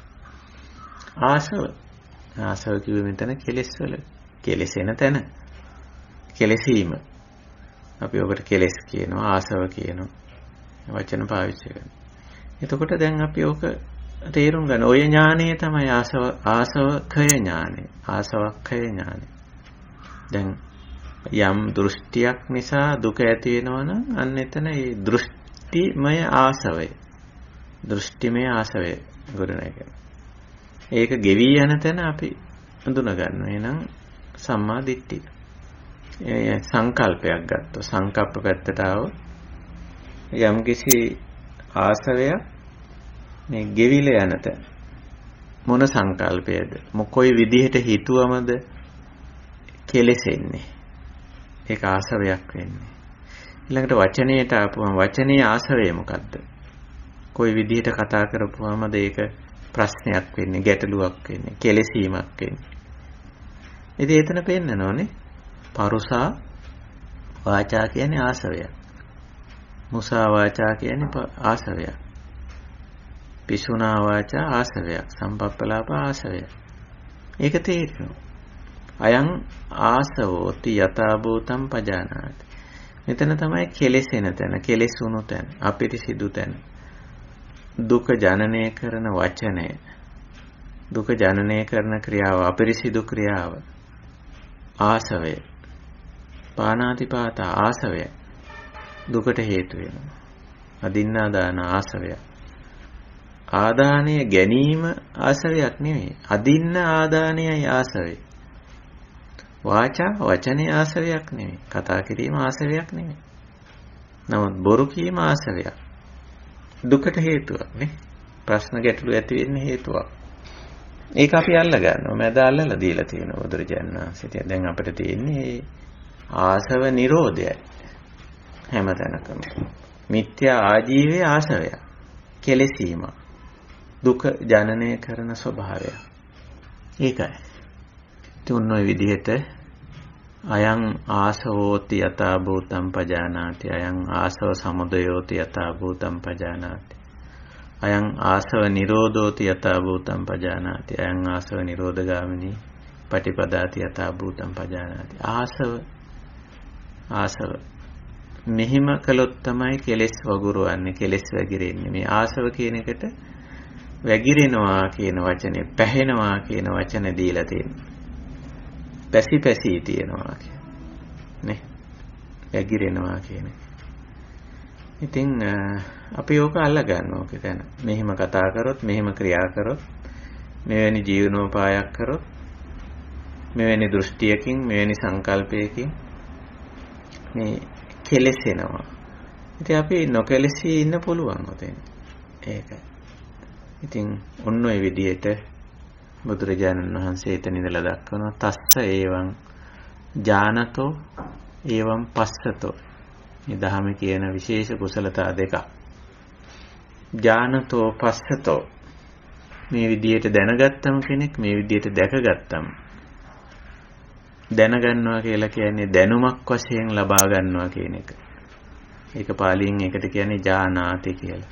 ආසව කිව්වෙ මෙතන කෙලෙස් වල කෙලෙසෙන තැන. කෙලෙසීම. අපි ඔකට කෙලෙස් කියනවා, ආසව කියනවා. වචන පාවිච්චි කරනවා. එතකොට දැන් අපි ඔක තේරුම් ගන්න. ඔය ඥානය තමයි ආසවක්ඛය ඥානය. ආසවක්ඛය ඥානය. දැන් යම් දෘෂ්ටියක් නිසා දුක ඇති වෙනවා නම් අන්න එතන ඒ දෘෂ්ටිමය ආසවය. දෘෂ්ටිමය ආසවය ගොඩනැගෙන. ඒක ගෙවි යන තැන අපි හඳුන ගන්නවා. එහෙනම් සම්මා දිට්ඨිය. සංකල්පයක් ගත්තොත් සංකප්ප පැත්තට ආව යම්කිසි ආසවයක් මේ ගෙවිල යන තැන මොන සංකල්පයද? මොකෝයි විදිහට හිතුවමද කෙලෙසෙන්නේ? ඒක ආසවයක් වෙන්නේ. ඊළඟට වචනයට ආපුවම වචනේ ආසවය මොකද්ද? කොයි විදිහට කතා කරපුවමද ඒක ප්‍රශ්නයක් වෙන්නේ, ගැටලුවක් වෙන්නේ, කෙලෙසීමක් වෙන්නේ. ඉතින් එතන පෙන්නනෝනේ පරුසා වාචා කියන්නේ ආසවයක්. මුසා වාචා කියන්නේ ආසවයක්. පිසුනා වාචා ආසවයක්. සම්පප්පලාප ආසවයක්. ඒක තේරෙනවා. අයං ආසවෝති යථා භූතං පජානාති. මෙතන තමයි කෙලෙසෙන තැන, කෙලෙසුණු තැන, අපිරිසිදු තැන. දුක ජනනය කරන වචනය, දුක ජනනය කරන ක්‍රියාව, අපිරිසිදු ක්‍රියාව ආසවය. පානාතිපාත ආසවය දුකට හේතු වෙනවා. අදින්නා දාන ආසවය. ආදානය ගැනීම ආසවයක් නෙවෙයි. අදින්න ආදානයයි ආසවය. වාචා වචනේ ආසවයක් නෙවෙයි. කතා කිරීම ආසවයක් නෙවෙයි. නමුත් බොරු කීම ආසවයක්. දුකට හේතුවක් නේ. ප්‍රශ්න ගැටලු ඇති වෙන්න හේතුවක්. ඒක අපි අල්ල ගන්නවා. මැද අල්ලලා දීලා තියෙනවා බුදුරජාණන් වහන්සේ. දැන් අපිට තියෙන්නේ ආසව නිරෝධයයි. හැමතැනකම. මිත්‍යා ආජීවයේ ආසවය. කෙලෙසීම. දුක ජනනය කරන ස්වභාවය. ඒකයි. තුන් ඔය විදිහට අයං ආසවෝති යථා භූතං පජානාති. අයං ආසව සමුදයෝති යථා භූතං පජානාති. අයං ආසව නිරෝධෝති යථා භූතං පජානාති. අයං ආසව නිරෝධගාමිනී පටිපදාති යථා භූතං පජානාති. ආසව මෙහිම කළොත් තමයි කෙලෙස් වගුරුවන්නේ, කෙලෙස් වැగిරෙන්නේ. මේ ආසව කියන එකට වැగిරෙනවා කියන වචනේ, පැහැෙනවා කියන වචන දීලා තියෙනවා. පැසි තියෙනවා නේ. වැగిරෙනවා කියන එක. ඉතින් අපි ඕක අල්ල ගන්නවා ඕක දැන. මෙහෙම කතා කරොත්, මෙහෙම ක්‍රියා කරොත්, මෙවැනි ජීවනෝපායක් කරොත්, මෙවැනි දෘෂ්ටියකින්, මෙවැනි සංකල්පයකින් මේ කෙලෙසෙනවා. ඉතින් අපි නොකැලෙසී ඉන්න පුළුවන් ඔතෙන්. ඒකයි. ඉතින් ඔන්න ඔය විදිහට බුදුරජාණන් වහන්සේ එතන ඉඳලා දක්වනවා තස්ස ඒවං ඥානතෝ ඒවං පස්සතෝ. මේ ධහම කියන විශේෂ කුසලතා දෙකක්. ඥානතෝ පස්සතෝ මේ විදියට දැනගත්තම කෙනෙක් මේ විදියට දැකගත්තම දැනගන්නවා කියලා කියන්නේ දැනුමක් වශයෙන් ලබා ගන්නවා කියන එක. ඒක පාලියෙන් ඒකට කියන්නේ ඥානාති කියලා.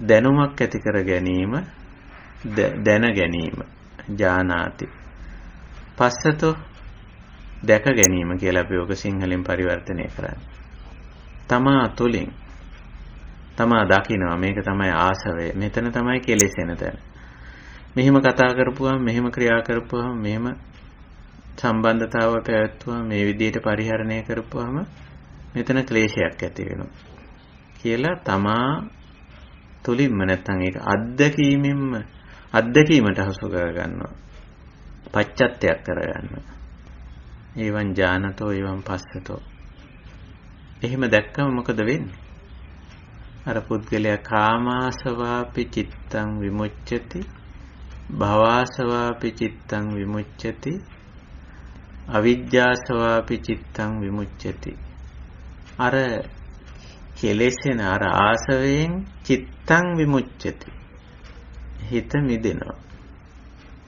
දැනුමක් ඇති කර ගැනීම දැන ගැනීම ඥානාති. පස්සතෝ දැක ගැනීම කියලා අපි ඔක සිංහලෙන් පරිවර්තනය කරන්නේ. තමා තුලින් තමා දකිනවා මේක තමයි ආසවය. මෙතන තමයි කෙලෙසෙන තැන. මෙහෙම කතා කරපුවාම මෙහෙම ක්‍රියා කරපුවාම මෙහෙම සම්බන්ධතාව පැවැත්වුවාම මේ විදිහට පරිහරණය කරපුවාම මෙතන ක්ලේශයක් ඇති වෙනවා කියලා තමා තුලින්ම නැත්තම් ඒක අත්දැකීමට හසු කරගන්නවා. පච්චත්තයක් කරගන්නවා. ඒවන් ඥානතෝ ඒවන් පස්සතෝ. එහෙම දැක්කම මොකද වෙන්නේ? අර පුද්ගලයා කාමාසවාපි චිත්තං විමුච්ඡති භවාසවාපි චිත්තං විමුච්ඡති අවිජ්ජාසවාපි චිත්තං විමුච්ඡති. අර කෙලෙසෙන අර ආසවයෙන් චිත්තං විමුච්ඡති. හිත මිදෙනවා.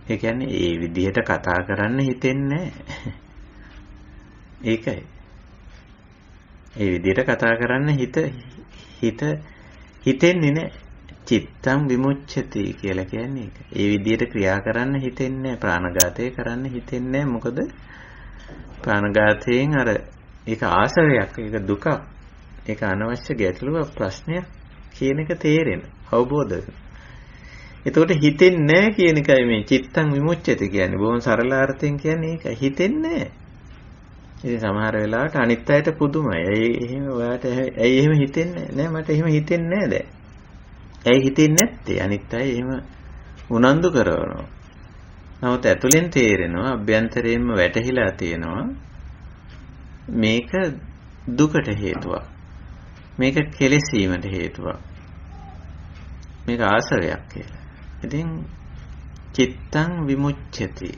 ඒ කියන්නේ ඒ විදිහට කතා කරන්න හිතෙන්නේ නැහැ. ඒකයි. ඒ විදිහට කතා කරන්න හිතෙන්නේ නැහැ. චිත්තං විමුච්ඡති කියලා කියන්නේ ඒක. ඒ විදිහට ක්‍රියා කරන්න හිතෙන්නේ නැහැ. ප්‍රාණඝාතය කරන්න හිතෙන්නේ නැහැ. මොකද ප්‍රාණඝාතයෙන් අර ඒක ආසවයක්, ඒක දුකක්, ඒක අනවශ්‍ය ගැටලුවක්, ප්‍රශ්නයක් කියන එක තේරෙන අවබෝධ වෙනවා. එතකොට හිතෙන්නේ නැහැ කියන එකයි මේ චිත්තං විමුච්ඡති කියන්නේ. බොහොම සරල අර්ථයෙන් කියන්නේ ඒකයි. හිතෙන්නේ නැහැ. ඉතින් සමහර වෙලාවට අනිත් අයට පුදුමයි. එහෙම ඔයාට ඇයි එහෙම හිතෙන්නේ නැහැ? මට එහෙම හිතෙන්නේ නැහැ දැන්. ඇයි හිතෙන්නේ නැත්තේ? අනිත් අය එහෙම උනන්දු කරනවා. නමුත් ඇතුලෙන් තේරෙනවා, අභ්‍යන්තරයෙන්ම වැටහිලා තියෙනවා මේක දුකට හේතුවක්. මේක කෙලෙසීමට හේතුවක්. මේක ආශ්‍රයයක් කියලා. ඉතින් චිත්තං විමුච්ඡති.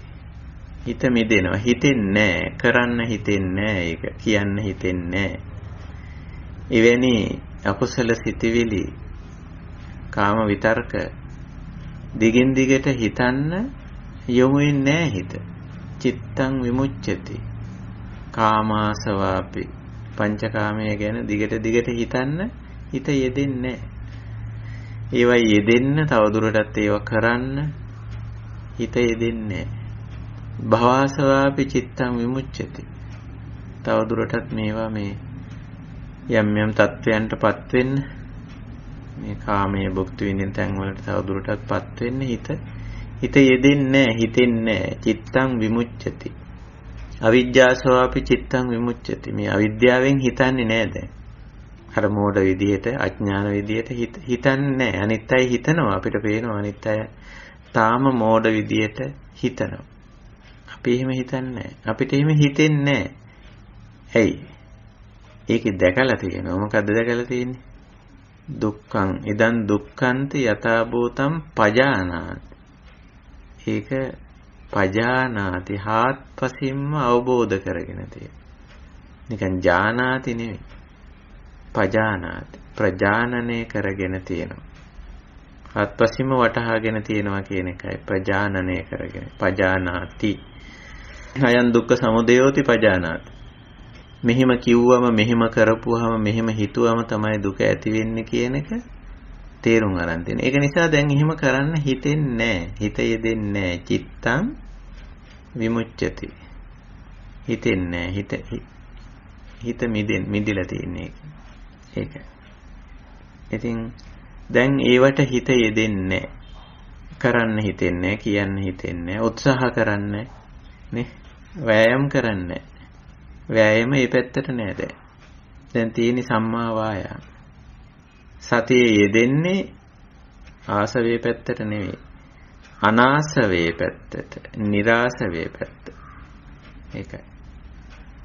හිත මිදෙනවා. හිතෙන්නේ නැහැ. කරන්න හිතෙන්නේ නැහැ. ඒක කියන්න හිතෙන්නේ නැහැ. එවැනි අකුසල සිතිවිලි කාම විතර්ක දිගින් දිගට හිතන්න යොමු වෙන්නේ නැහැ හිත. චිත්තං විමුච්ඡති. කාමාසවාපි පංචකාමයේ ගැන දිගට හිතන්න හිත යෙදෙන්නේ නැහැ. ඒවා යෙදෙන්න තවදුරටත් ඒවා කරන්න හිත යෙදෙන්නේ නැහැ. භවසවාපි චිත්තං විමුච්ඡති. තවදුරටත් මේවා මේ යම් තත්වයන්ටපත් වෙන්න මේ කාමයේ භුක්ති විඳින තැන් වලට තවදුරටත්පත් වෙන්න හිත යෙදෙන්නේ නැහැ. හිතෙන්නේ නැහැ. චිත්තං විමුච්ඡති. අවිජ්ජාසවාපි චිත්තං විමුච්ඡති. මේ අවිද්‍යාවෙන් හිතන්නේ නැහැ දැන්. අර මෝඩ විදිහට අඥාන විදිහට හිතන්නේ නැහැ. අනිත් අය හිතනවා, අපිට පේනවා අනිත් අය තාම මෝඩ විදිහට හිතනවා. අපි එහෙම හිතන්නේ නැහැ. අපිට එහෙම හිතෙන්නේ නැහැ. ඇයි? ඒකේ දැකලා තියෙනවා. මොකද්ද දැකලා තියෙන්නේ? දුක්ඛං ඉදං දුක්ඛන්ති යථා භූතං පජානාති. ඒක පජානාති හාත්පසින්ම අවබෝධ කරගෙන තියෙනවා. නිකන් ජානාති නෙවෙයි. පජානාති ප්‍රජානනය කරගෙන තියෙනවා. හාත්පසින්ම වටහාගෙන තියෙනවා කියන එකයි ප්‍රජානනය කරගෙන. පජානාති අයං දුක්ඛ සමුදයෝති පජානාති. මෙහෙම කිව්වම මෙහෙම කරපුවාම මෙහෙම හිතුවම තමයි දුක ඇති වෙන්නේ කියන එක තේරුම් අරන් තියෙනවා. ඒක නිසා දැන් එහෙම කරන්න හිතෙන්නේ නැහැ. හිත යෙදෙන්නේ නැහැ. චිත්තං විමුච්ඡති. හිතෙන්නේ නැහැ. හිත මිදිලා තියෙන්නේ ඒක. ඉතින් දැන් ඒවට හිත යෙදෙන්නේ කරන්න හිතෙන්නේ කියන්න හිතෙන්නේ උත්සාහ කරන්නේ නේ වෑයම් කරන්නේ වෑයම මේ පැත්තට නෑ දැන් තියෙන සම්මා වායාම සතියේ යෙදෙන්නේ ආසවේ පැත්තට නෙවෙයි අනාසවේ පැත්තට නිරාසවේ පැත්ත ඒකයි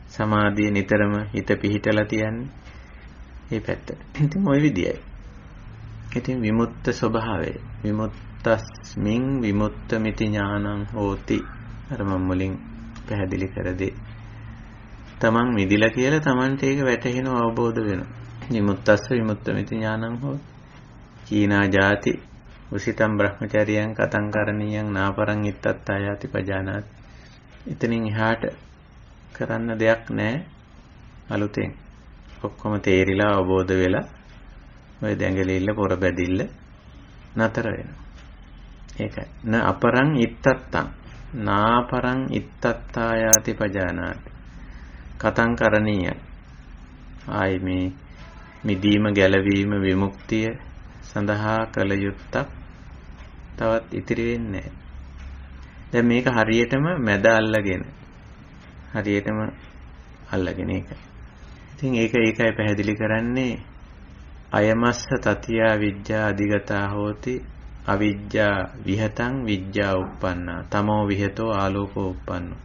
සමාධිය නිතරම හිත පිහිටලා තියන්නේ මේ පැත්තට ඉතින් ওই විදියයි ඉතින් විමුක්ත ස්වභාවය විමුක්තස්මින් විමුක්තമിതി ඥානං හෝති අර මම මුලින් පැහැදිලි කරදී තමන් මිදිලා කියලා තමන්ට ඒක වැටහෙන අවබෝධ වෙනවා. විමුක්තස්ස විමුක්තമിതി ඥානං හෝ චීනා ජාති උසිතම් බ්‍රහ්මචාරියං කතං කරණීයං නාපරං ඉත්තත්තායාති පජානාති. එතනින් එහාට කරන්න දෙයක් නැහැ. අලුතෙන් ඔක්කොම තේරිලා අවබෝධ වෙලා ඔය දැඟලිල්ල පොර බැදිල්ල නතර වෙනවා. ඒකයි. න අපරං ඉත්තත්තං නාපරං ඉත්තත්තායාති පජානාති. කතං කරණීය. ආයි මේ මිදීම ගැලවීම විමුක්තිය සඳහා කළ යුත්තක් තවත් ඉතිරි වෙන්නේ නැහැ. දැන් මේක හරියටම මැද අල්ලගෙන ඒක. ඉතින් ඒකයි පැහැදිලි කරන්නේ අයමස්ස තතියා විජ්ජා අධිගතා හෝති අවිජ්ජා විහතං විජ්ජා uppannā තමෝ විහතෝ ආලෝකෝ uppannෝ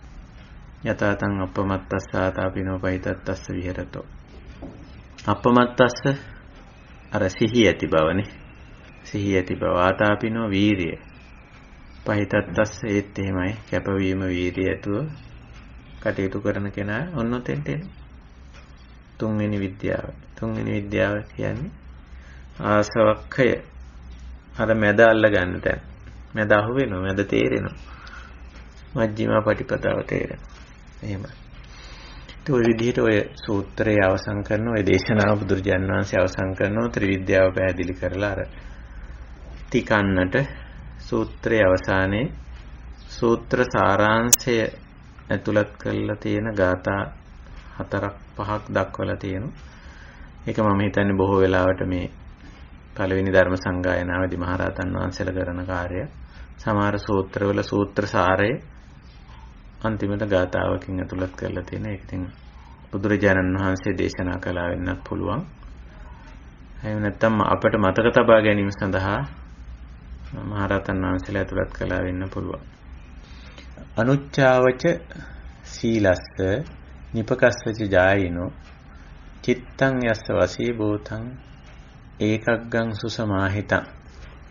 යතාතං අපමත්තස්සාතාපිනෝ පහිතත්තස්ස විහෙරතෝ. අපමත්තස්ස අර සිහි ඇති බවනේ. සිහි ඇති බව ආතාපිනෝ වීරිය. පහිතත්තස්ස ඒත් එහෙමයි කැපවීම වීරිය ඇතුව කටයුතු කරන කෙනා ඔන්නොතෙන්ට එනවා. තුන්වෙනි විද්‍යාව කියන්නේ ආසවක්ඛය. අර මැද අල්ල ගන්න තැන. මැද අහු වෙනවා, මැද තේරෙනවා. මජ්ක්‍ධිමා පටිපදාව තේරෙනවා. එහෙමයි. ඒ විදිහට ඔය සූත්‍රයේ අවසන් කරන ඔය දේශනාව බුදුරජාණන් වහන්සේ අවසන් කරනවා ත්‍රිවිද්‍යාව පැහැදිලි කරලා අර තිකන්නට සූත්‍රයේ අවසානයේ සූත්‍ර සාරාංශය ඇතුළත් කරලා තියෙන ගාථා 4-5ක් දක්වලා තියෙනවා. ඒක මම හිතන්නේ බොහෝ වෙලාවට මේ පළවෙනි ධර්ම සංගායනාවේදී මහරහතන් වහන්සේලා කරන කාර්යය. සමහර සූත්‍රවල සූත්‍ර සාරය අන්තිමට ගාථාවකින් ඇතුළත් කරලා තියෙන. ඒක ඉතින් බුදුරජාණන් වහන්සේ දේශනා කළා වෙන්නත් පුළුවන්. එහෙම නැත්නම් අපට මතක තබා ගැනීම සඳහා මහරහතන් වහන්සේලා ඇතුළත් කළා වෙන්න පුළුවන්. අනුච්චාවච සීලස්ස නිපකස්සච ජායිනෝ චිත්තං යස්ස වසී භූතං ඒකග්ගං සුසමාහිතං.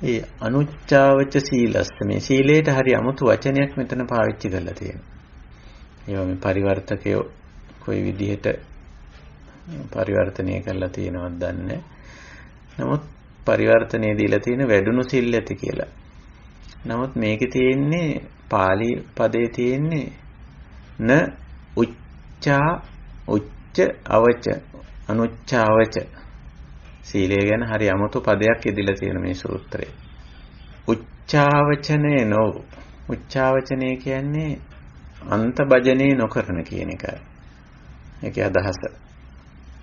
ඒ අනුච්චාවච සීලස්ස මේ සීලයට හරි 아무තු වචනයක් මෙතන පාවිච්චි කරලා තියෙනවා. ඒවා මේ පරිවර්තකයෝ කොයි විදිහට පරිවර්තනය කරලා තියෙනවද දන්නේ. නමුත් පරිවර්තනයේ දීලා තියෙන වැඩුණු සිල් ඇති කියලා. නමුත් මේකේ තියෙන්නේ පාලි පදේ තියෙන්නේ න උච්චා උච්ච අවච අනුච්චාවච. සීලය ගැන හරි 아무තු පදයක් ඉදලා තියෙන මේ සූත්‍රයේ. උච්චාවචනේ නෝ. උච්චාවචනේ කියන්නේ අන්ත භජනේ නොකරන කියන එකයි. ඒකේ අදහස.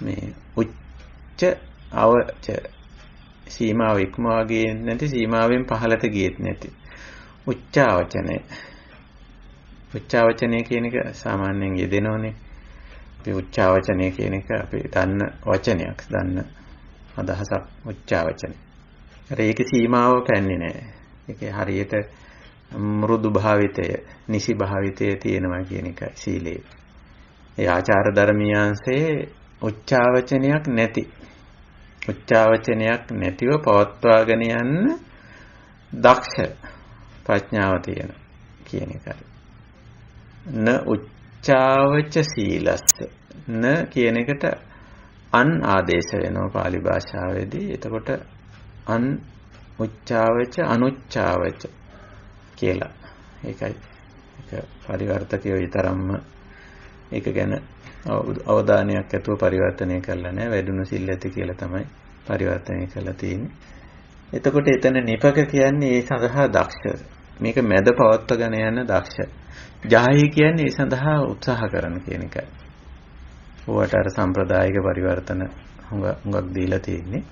මේ උච්ච අවච සීමාව ඉක්මවා ගියේ නැති, සීමාවෙන් පහළට ගියෙත් නැති. උච්චාවචනේ. උච්චාවචනේ කියන එක සාමාන්‍යයෙන් යෙදෙනෝනේ. අපි උච්චාවචනේ කියන එක අපි දන්න වචනයක්. දන්න අදහසක් උච්චාවචනේ. ඒකේ සීමාව පැන්නේ නැහැ. ඒකේ හරියට මෘදු භාවිතය, නිසි භාවිතය තියෙනවා කියන එකයි සීලේ. ඒ ආචාර ධර්මියාංශයේ උච්චාවචනයක් නැති. උච්චාවචනයක් නැතිව පවත්වාගෙන යන්න දක්ෂ ප්‍රඥාව තියෙන කියන එකයි. න උච්චාවච සීලස්ස. න කියන එකට අන් ආදේශ වෙනවා පාලි භාෂාවේදී. එතකොට අන් උච්චාවච අනුච්චාවච කියලා. ඒකයි. ඒක පරිවර්තකයෝ ඊතරම්ම ඒක ගැන අවධානයක් ඇතුව පරිවර්තනය කරලා නැහැ. වැඩුණු සිල් ඇති කියලා තමයි පරිවර්තනය කරලා තියෙන්නේ. එතකොට එතන නිපක කියන්නේ ඒ සඳහා දක්ෂ. මේක මැද පවත්වාගෙන යන දක්ෂ. ජාහි කියන්නේ ඒ සඳහා උත්සාහ කරන කියන එකයි. ඕවට අර සම්ප්‍රදායික පරිවර්තන හුඟක් දීලා තියෙන්නේ.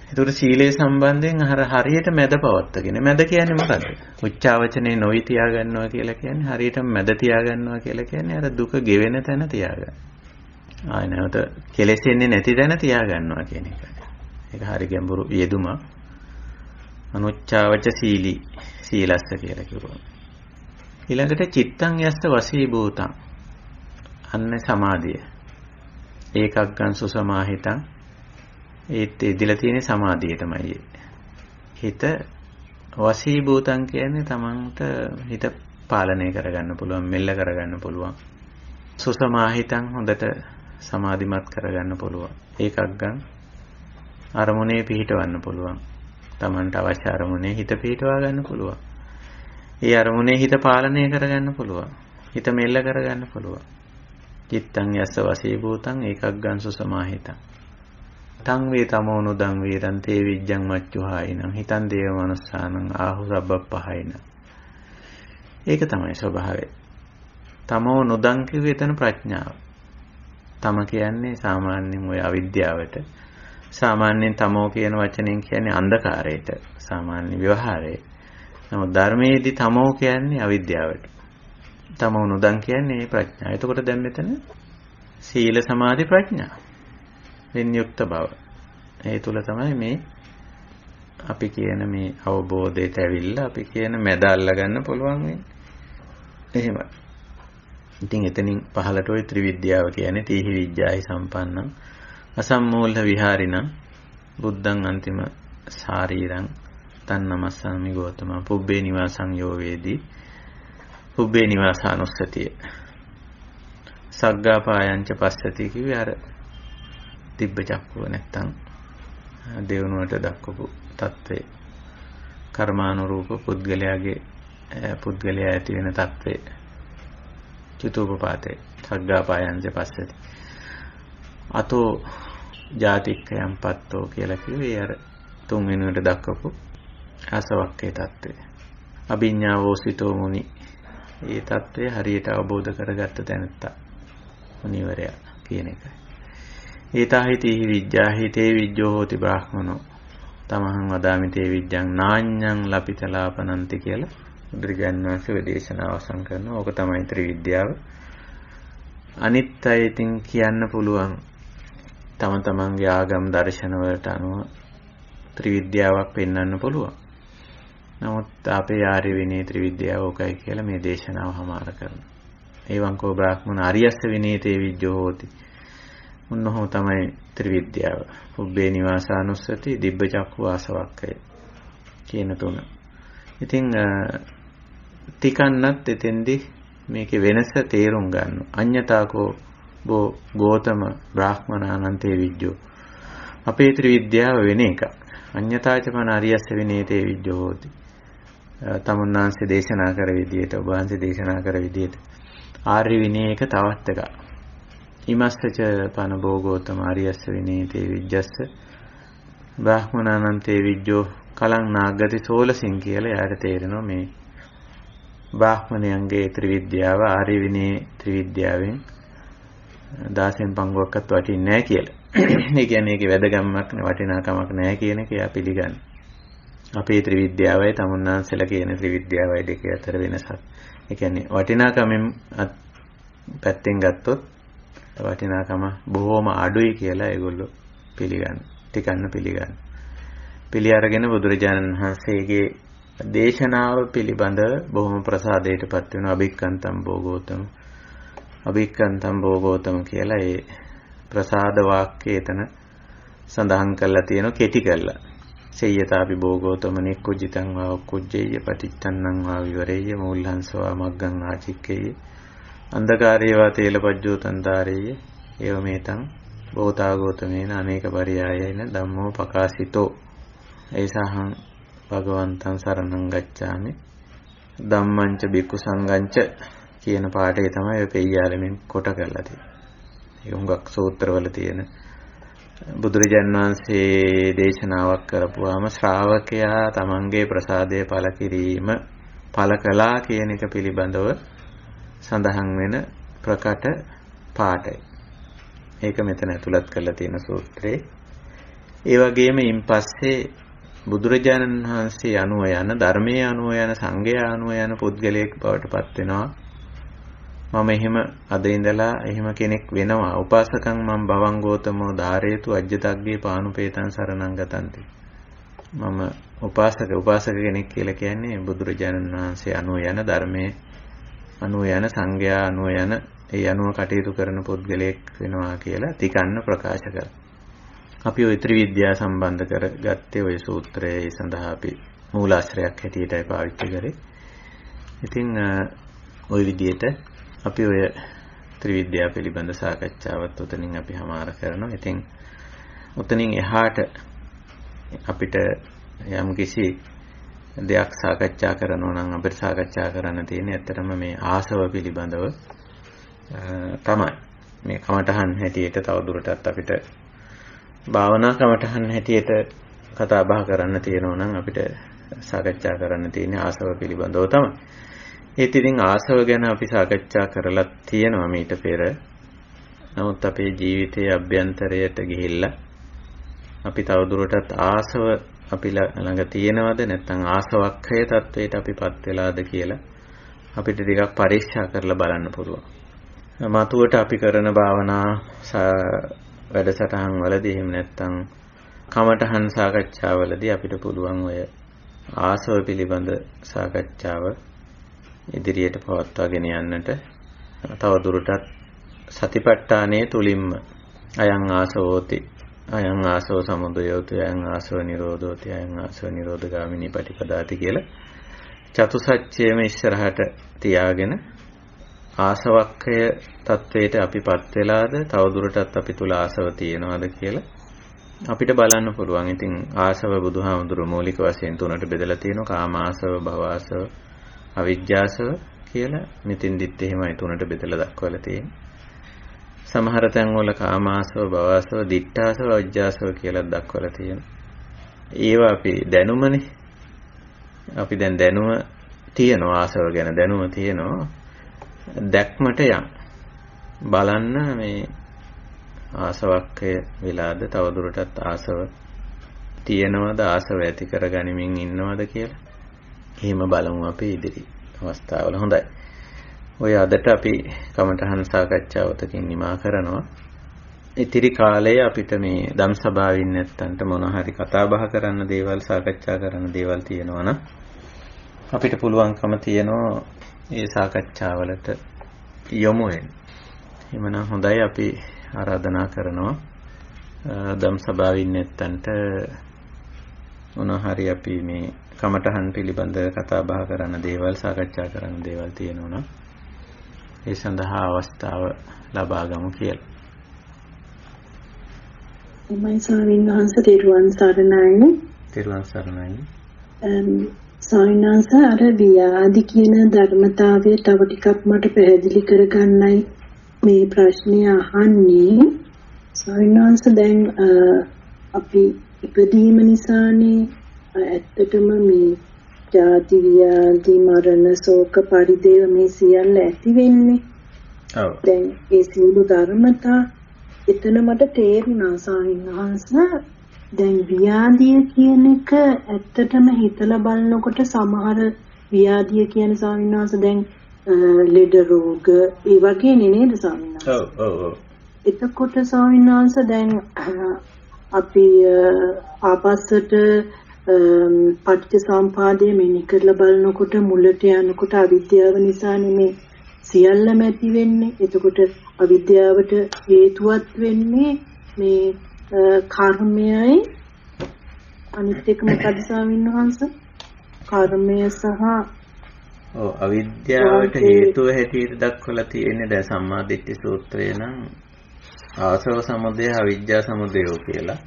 ඒතකොට සීලේ සම්බන්ධයෙන් හරියට මැද පවත්වාගෙන. මැද කියන්නේ මොකද්ද? උච්චාවචනේ නොවි තියා ගන්නවා කියලා කියන්නේ හරියට මැද තියා ගන්නවා කියලා කියන්නේ අර දුක ගෙවෙන තැන තියාගන්න. ආය නැවත කෙලෙසෙන්නේ නැති තැන තියා ගන්නවා කියන එකයි. ඒක හරි ගැඹුරු යෙදුමක්. අනුච්චාවච සීලස්ස කියලා කිව්වා. ඊළඟට චිත්තං යස්ස වසී භූතං. අන්න සමාධිය. ඒකග්ගං සුසමාහිතං. ඒත් ඉදලා තියෙන සමාධියටමයි. හිත වසී භූතං කියන්නේ තමන්ට හිත පාලනය කරගන්න පුළුවන්, මෙල්ල කරගන්න පුළුවන්. සුසමාහිතං හොඳට සමාධිමත් කරගන්න පුළුවන්. ඒකක් ගන්න අරමුණේ පිහිටවන්න පුළුවන්. Tamanට අවශ්‍ය අරමුණේ හිත පිහිටවා ගන්න පුළුවන්. ඒ අරමුණේ හිත පාලනය කරගන්න පුළුවන්. හිත මෙල්ල කරගන්න පුළුවන්. චිත්තං යස්ස වසී භූතං ඒකක් ගන්න සුසමාහිතං. තං වේ තමෝනුදං වීරං තේ විජ්ජං මච්චුහායිනං හිතං දේව මනස්සානං ආහු සබ්බප්පහයින. ඒක තමයි ස්වභාවය. තමෝ නුදං කිව්වේ එතන ප්‍රඥාව. තම කියන්නේ සාමාන්‍යයෙන් ඔය අවිද්‍යාවට. සාමාන්‍යයෙන් තමෝ කියන වචනෙන් කියන්නේ අන්ධකාරයට. සාමාන්‍ය ව්‍යවහාරයේ. නමුත් ධර්මයේදී තමෝ කියන්නේ අවිද්‍යාවට. තමෝ නුදං කියන්නේ ප්‍රඥාව. එතකොට දැන් මෙතන සීල සමාධි ප්‍රඥා විඤ්ඤුක්ත බව. ඒ තුල තමයි මේ අපි කියන මේ අවබෝධයට ඇවිල්ලා අපි කියන මැද අල්ල ගන්න පුළුවන් වෙන්නේ. එහෙමයි. ඉතින් එතනින් පහළට ওই ත්‍රිවිද්‍යාව කියන්නේ තීහි විද්‍යායි සම්පන්නං අසම්මූල විහාරිණං බුද්ධං අන්තිම ශාරීරං තන්නමස්සාමි ගෝතම පුබ්බේ නිවාසං යෝ වේදී පුබ්බේ නිවාසානුස්සතිය සග්ගාපායංච පස්සති කිව්වේ අර තිබ්බ චක්කුව නැත්තම් දෙවනුවට දක්වපු తත්වේ කර්මානුරූප පුද්ගලයා ඇති වෙන తත්වේ චතුපපාතේ සග්ගාපායංච පස්සති අතෝ ජාතික්කයන් පත්තෝ කියලා කිව්වේ අර තුන් වෙනුවට දක්වපු ආසවක්කේ తත්වේ අභිඥාවෝසිතෝ මුනි ඒ తත්වේ හරියට අවබෝධ කරගත්ත තැනත්තා මුනිවරයා කියන එකයි. ඒතාහිති විජ්ජාහි තේ විජ්ජෝ හෝති බ්‍රාහ්මනෝ තමහං වදාමි තේ විජ්ජං නාඤ්ඤං ලපිතලාපනන්ති කියලා බුදුරජාණන් වහන්සේ දේශනාව අවසන් කරනවා. ඕක තමයි ත්‍රිවිද්‍යාව. අනිත් අය ඉතින් කියන්න පුළුවන් තම තමන්ගේ ආගම් දර්ශන වලට අනුව ත්‍රිවිද්‍යාවක් පෙන්වන්න පුළුවන්. නමුත් අපේ ආර්ය විනය ත්‍රිවිද්‍යාව ඕකයි කියලා මේ දේශනාව හමාර කරනවා. ඒවංකෝ බ්‍රාහ්මණ ආර්යස්ස විනීතේ විජ්ජෝ හෝති. උන්නෝම තමයි ත්‍රිවිද්‍යාව. පුබ්බේ නිවාසානුස්සති දිබ්බ චක්ඛු ආසවක්කය කියන තුන. ඉතින් තිකන්නත් එතෙන්දී මේකේ වෙනස තේරුම් ගන්න. අඤ්ඤතාකෝ ගෝතම බ්‍රාහ්මනානන්තේ විජ්ජෝ. අපේ ත්‍රිවිද්‍යාව වෙන එකක්. අඤ්ඤතාචපන ආර්යස්ස විනීතේ විජ්ජෝ හෝති. තමුන්නාන්සේ දේශනා කර විදියට ඔබ වහන්සේ දේශනා කර විදියට ආර්ය විනය එක තවත් එකක්. ඉමස්සච පන භෝගෝතම ආර්යස්ස විනීතේ විජ්ජස්ස බ්‍රාහ්මනානන්තේ විජ්ජෝ කලං නාගති සෝලසින් කියලා යාට තේරෙනවා මේ බ්‍රාහ්මණයන්ගේ ත්‍රිවිද්‍යාව ආර්ය විනය ත්‍රිවිද්‍යාවෙන් 16 පංගුවක්වත් වටින්නේ නැහැ කියලා. ඒ කියන්නේ ඒකේ වැදගත්කමක් වටිනාකමක් නැහැ කියන එක එයා පිළිගන්නේ. අපේ ත්‍රිවිද්‍යාවයි තමුන්නාන්සලා කියන ත්‍රිවිද්‍යාවයි දෙක අතර වෙනසක්. ඒ කියන්නේ වටිනාකමෙන් පැත්තෙන් ගත්තොත් වටිනාකම බොහොම අඩුයි කියලා ඒගොල්ලෝ පිළිගන්න. ටිකන්න පිළිගන්න. පිළි අරගෙන බුදුරජාණන් වහන්සේගේ දේශනාව පිළිබඳ බොහොම ප්‍රසාදයටපත් වෙන අභික්කන්තම් භෝගෝතම අභික්කන්තම් භෝගෝතම කියලා ඒ ප්‍රසාද වාක්‍යය එතන සඳහන් කරලා තියෙනවා කෙටි කරලා. සේයතාපි භෝගෝතම නික්කුජිතං වා උක්කුජ්ජේය පටිච්චන්නං වා විවරේය මූල්හංසවා මග්ගං ආචික්කේය අන්ධකාරේවා තේලපජ්ජෝ තන්තරේය ඒව මේතං බෝධාගෝතමේන අනේක පරියායේන ධම්මෝ පකාසිතෝ ඒසහං භගවන්තං සරණං ගච්ඡාමි ධම්මංච බික්ඛු සංඝංච කියන පාඩේ තමයි ඔය පෙయ్యාලෙමින් කොට කරලා තියෙන්නේ. ඒක හුඟක් සූත්‍රවල තියෙන බුදුරජාණන් වහන්සේ දේශනාවක් කරපුවාම ශ්‍රාවකයා තමන්ගේ ප්‍රසාදය පළ කිරීම පළ කළා කියන එක පිළිබඳව සඳහන් වෙන ප්‍රකට පාඩය. ඒක මෙතන ඇතුළත් කරලා තියෙන සූත්‍රේ. ඒ වගේම ඉන්පස්සේ බුදුරජාණන් වහන්සේ අනුව යන ධර්මයේ අනුව යන සංඝයා අනුව යන පුද්ගලයෙක් බවට පත් වෙනවා. මම එහෙම අද ඉඳලා එහෙම කෙනෙක් වෙනවා. උපාසකං මම් භවං ගෝතමෝ ධාරේතු අජ්ජතග්ගේ පානුපේතං සරණං ගතන්ති. මම උපාසක කෙනෙක් කියලා කියන්නේ බුදුරජාණන් වහන්සේ අනුව යන ධර්මයේ අනුව යන සංඝයා අනුව යන ඒ අනුව කටයුතු කරන පුද්ගලයෙක් වෙනවා කියලා තිකන්න ප්‍රකාශ කරා. අපි ওই ත්‍රිවිද්‍යාව සම්බන්ධ කරගත්තේ ওই සූත්‍රයේ සඳහා අපි මූලාශ්‍රයක් හැටියටයි පාවිච්චි කරේ. ඉතින් ওই විදිහට අපි ඔය ත්‍රිවිද්‍යාව පිළිබඳ සාකච්ඡාවත් උතනින් අපි හමාර කරනවා. ඉතින් උතනින් එහාට අපිට යම් කිසි දෙයක් සාකච්ඡා කරනවා නම් අපිට සාකච්ඡා කරන්න තියෙන්නේ ඇත්තටම මේ ආසව පිළිබඳව තමයි. මේ කමඨහන් හැටියට තවදුරටත් අපිට භාවනා කමඨහන් හැටියට කතා බහ කරන්න තියෙනවා නම් අපිට සාකච්ඡා කරන්න තියෙන්නේ ආසව පිළිබඳව තමයි. ඒත් ඉතින් ආසව ගැන අපි සාකච්ඡා කරලා තියෙනවා මීට පෙර. නමුත් අපේ ජීවිතයේ අභ්‍යන්තරයට ගිහිල්ලා අපි තවදුරටත් ආසව අපි ළඟ තියෙනවද නැත්නම් ආසවක්ඛය තත්වයට අපිපත් වෙලාද කියලා අපිට ටිකක් පරීක්ෂා කරලා බලන්න පුළුවන්. මතුවට අපි කරන භාවනා වැඩසටහන් වලදී එහෙම නැත්නම් කමඨහන් සාකච්ඡාවලදී අපිට පුළුවන් ඔය ආසව පිළිබඳ සාකච්ඡාව ඉදිරියට පවත්වාගෙන යන්නට තවදුරටත් සතිපට්ඨානයේ තුලින්ම අයං ආසවෝති අයං ආසව සමුදයෝති අයං ආසව නිරෝධෝති අයං ආසව නිරෝධගාමිනී පටිපදාති කියලා චතුසත්‍යයේම ඉස්සරහට තියාගෙන ආසවක්ඛය තත්වයට අපිපත් වෙලාද තවදුරටත් අපි තුල ආසව තියෙනවද කියලා අපිට බලන්න පුළුවන්. ඉතින් ආසව බුදුහාමුදුරුවෝ මූලික වශයෙන් තුනට බෙදලා තියෙනවා. කාමාසව, භවආසව, අවිජ්ජාසව කියලා. මෙතෙන්දිත් එහෙමයි තුනට බෙදලා දක්වලා තියෙන්නේ. සමහර තැන්වල කාමාසව, භවආසව, දිට්ඨාසව, අවිජ්ජාසව කියලා දක්වලා තියෙනවා. ඒවා අපි දැනුමනේ. අපි දැන් දැනුම තියෙනවා ආසව ගැන දැනුම තියෙනවා. දැක්මට යම් බලන්න මේ ආසවක්ඛය වෙලාද තවදුරටත් ආසව තියෙනවද ආසව ඇති කරගනිමින් ඉන්නවද කියලා එහෙම බලමු අපි ඉදිරි අවස්ථාවල. හොඳයි. ඔය අදට අපි කමඨහන් සාකච්ඡාවතකින් නිමා කරනවා. ඉතිරි කාලයේ අපිට මේ ධම් සභාවින් නැත්තන්ට මොන හරි කතා බහ කරන්න දේවල් සාකච්ඡා කරන්න දේවල් තියෙනවා නම් අපිට පුළුවන්කම තියෙනවා ඒ සාකච්ඡාවලට යොමු වෙන්න. එහෙමනම් හොඳයි අපි ආරාධනා කරනවා ධම් සභාවින් නැත්තන්ට මොන හරි අපි මේ කමඨහන් පිළිබඳ කතා බහ කරන්න දේවල් සාකච්ඡා කරන්න දේවල් තියෙනවා නම් ඒ සඳහා අවස්ථාව ලබා ගමු කියලා. මම ස්වාමීන් වහන්සේ තිරුවන් සරණයි. තිරුවන් සරණයි. ස්වාමීන් වහන්සේ අර ව්‍යාධි කියන ධර්මතාවය තව ටිකක් මට පැහැදිලි කරගන්නයි මේ ප්‍රශ්නය අහන්නේ. ස්වාමීන් වහන්සේ දැන් අපි ඉපදීම නිසානේ ඇත්තටම මේ ජාති ව්‍යාධි මරණ ශෝක පරිදේව මේ සියල්ල ඇති වෙන්නේ. ඔව්. දැන් ඒ සියලු ධර්මතා එතන මට තේරුණා ස්වාමීන් වහන්සේ. දැන් ව්‍යාධිය කියන එක ඇත්තටම හිතලා බලනකොට සමහර ව්‍යාධිය කියන ස්වාමීන් වහන්සේ දැන් ලෙඩ රෝග ඒ වගේ නේද ස්වාමීන් වහන්සේ? ඔව්. එතකොට ස්වාමීන් වහන්සේ දැන් අපි ආපස්සට පටිච්චසමුපාදය මෙනි කරලා බලනකොට මුලට යනකොට අවිද්‍යාව නිසානේ මේ සියල්ලම ඇති වෙන්නේ. එතකොට අවිද්‍යාවට හේතුවත් වෙන්නේ මේ කර්මයයි. අනිත් එක මොකද ස්වාමීන් වහන්සේ? කර්මය සහ අවිද්‍යාවට හේතුව හැටියට දක්වලා තියෙන්නේ දැන් සම්මා දිට්ඨි සූත්‍රයේ නම් ආසව සමුදය අවිජ්ජා සමුදය කියලා.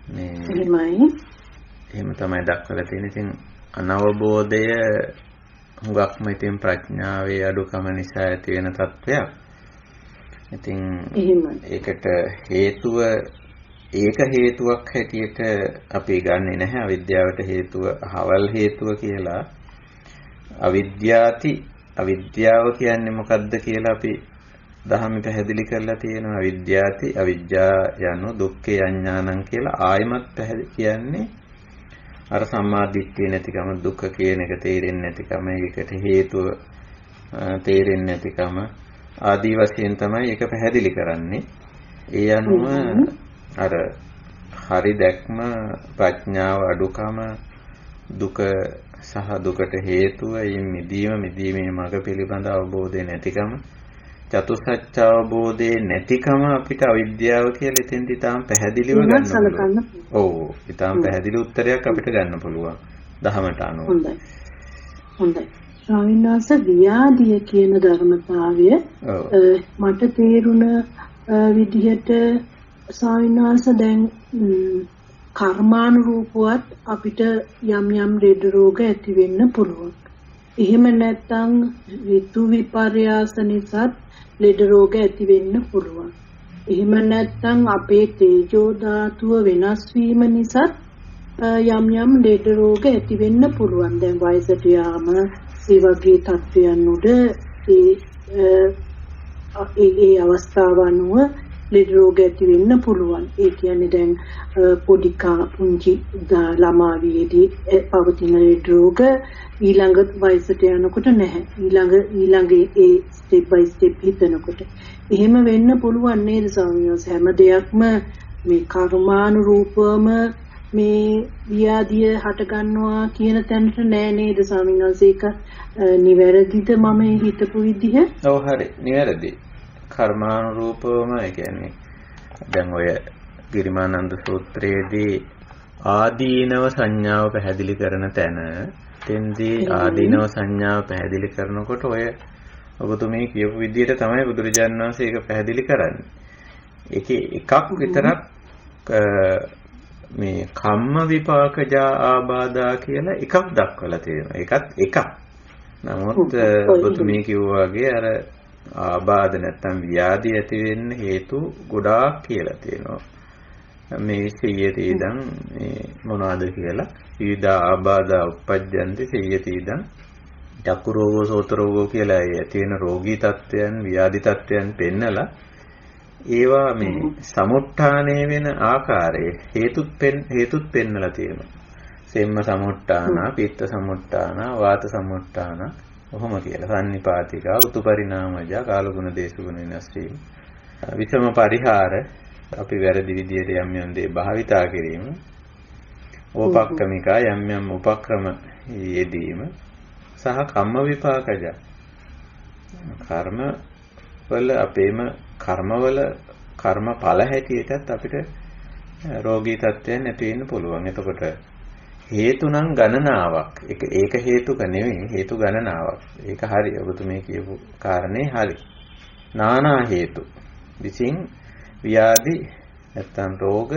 මේ එහෙම තමයි දක්වලා තියෙන්නේ. ඉතින් අනවබෝධය හුඟක්ම ඉතින් ප්‍රඥාවේ අඩුකම නිසා ඇති වෙන තත්ත්වයක්. ඉතින් ඒකට හේතුව ඒක හේතුවක් හැටියට අපි ගන්නෙ නැහැ. අවිද්‍යාවට හේතුව හවල් හේතුව කියලා. අවිද්‍යාව කියන්නේ මොකද්ද කියලා අපි දහමේ පැහැදිලි කරලා තියෙනවා. අවිජ්ජා යනු දුක්ඛේ අඥානං කියලා ආයමත් පැහැදිලි කියන්නේ අර සම්මා දිට්ඨිය නැතිකම, දුක කියන එක තේරෙන්නේ නැතිකම, ඒකට හේතුව තේරෙන්නේ නැතිකම ආදී වශයෙන් තමයි ඒක පැහැදිලි කරන්නේ. ඒ අනුව අර හරි දැක්ම, ප්‍රඥාව අඩුකම, දුක සහ දුකට හේතුව, මිදීමේ මඟ පිළිබඳ අවබෝධය නැතිකම, චතුස්සත්‍ය අවබෝධයේ නැතිකම අපිට අවිද්‍යාව කියලා එතෙන්ට ඊටාම් පැහැදිලිව ගන්න පුළුවන්. ඔව්, ඊටාම් පැහැදිලි උත්තරයක් අපිට ගන්න පුළුවන් දහමට අනුව. හොඳයි. ස්වාමීනාස ව්‍යාධිය කියන ධර්මතාවය මට තේරුණ විදිහට ස්වාමීනාස දැන් කර්මානුරූපවත් අපිට යම් යම් ලෙඩ රෝග ඇති වෙන්න පුළුවන්. එහෙම නැත්නම් ඍතු විපර්යාස නිසා ලෙඩ රෝග ඇති වෙන්න පුළුවන්. එහෙම නැත්නම් අපේ තේජෝ ධාතුව වෙනස් වීම නිසා යම් යම් ලෙඩ රෝග ඇති වෙන්න පුළුවන්. දැන් වයසට යාම ඒ වගේ තත්ත්වයන් උඩ ඒ අවස්ථාව අනුව ලෙඩ රෝග ඇති වෙන්න පුළුවන්. ඒ කියන්නේ දැන් පුංචි ළමා වියේදී පවතින ලෙඩ රෝග ඊළඟ වයසට යනකොට නැහැ. ඊළඟ ඒ ස්ටෙප් බයි ස්ටෙප් හිතනකොට එහෙම වෙන්න පුළුවන් නේද ස්වාමීන් වහන්සේ? හැම දෙයක්ම මේ කර්මානුරූපවම මේ ව්‍යාධිය හට ගන්නවා කියන තැනට නෑ නේද ස්වාමීන් වහන්සේ? ඒක නිවැරදිද මම හිතපු විදිහ? ඔව් හරි නිවැරදි. කර්මානුරූපවම ඒ කියන්නේ දැන් ඔය ගිරිමානන්ද සූත්‍රයේදී ආදීනව සංඥාව පැහැදිලි කරන තැන තෙන්දී ආදීනව සංඥාව පැහැදිලි කරනකොට ඔය ඔබතුමී කියපු විදිහට තමයි බුදුරජාණන් වහන්සේ ඒක පැහැදිලි කරන්නේ. ඒකේ එකක් විතරක් මේ කම්ම විපාකජා ආබාධා කියලා එකක් දක්වලා තියෙනවා. ඒකත් එකක්. නමුත් ඔබතුමී කිව්වා වගේ අර ආබාධ නැත්තම් ව්‍යාධි ඇති වෙන්න හේතු ගොඩාක් කියලා තියෙනවා. මේ සියයති ඉඳන් මේ මොනවාද කියලා විවිධ ආබාධ උප්පජ්ජන්ති සියයති ඉඳන් චක්කු රෝගෝ සෝත රෝගෝ කියලා ඇති වෙන රෝගී තත්ත්වයන් ව්‍යාධි තත්ත්වයන් පෙන්නලා ඒවා මේ සමුට්ඨානය වෙන ආකාරයේ හේතුත් පෙන්නලා තියෙනවා. සෙම්ම සමුට්ඨාන, පිත්ත සමුට්ඨාන, වාත සමුට්ඨාන ඔහොම කියලා. සන්නිපාතිකා, උතුපරිණාමජ, කාලගුණ දේශගුණ වෙනස් වීම. විෂම පරිහාර අපි වැරදි විදියට යම් යම් දේ භාවිතා කිරීම. ඕපක්කමිකා යම් යම් උපක්‍රම යෙදීම සහ කම්ම විපාකජ. කර්ම වල අපේම කර්මවල කර්ම ඵල හැටියටත් අපිට රෝගී තත්ත්වයන් නැති වෙන්න පුළුවන්. එතකොට හේතු නම් ගණනාවක්. ඒක හේතුක නෙවෙයි හේතු ගණනාවක්. ඒක හරි. ඔබතුමී කියපු කාරණේ හරි. නානා හේතු විසින් ව්‍යාධි නැත්තම් රෝග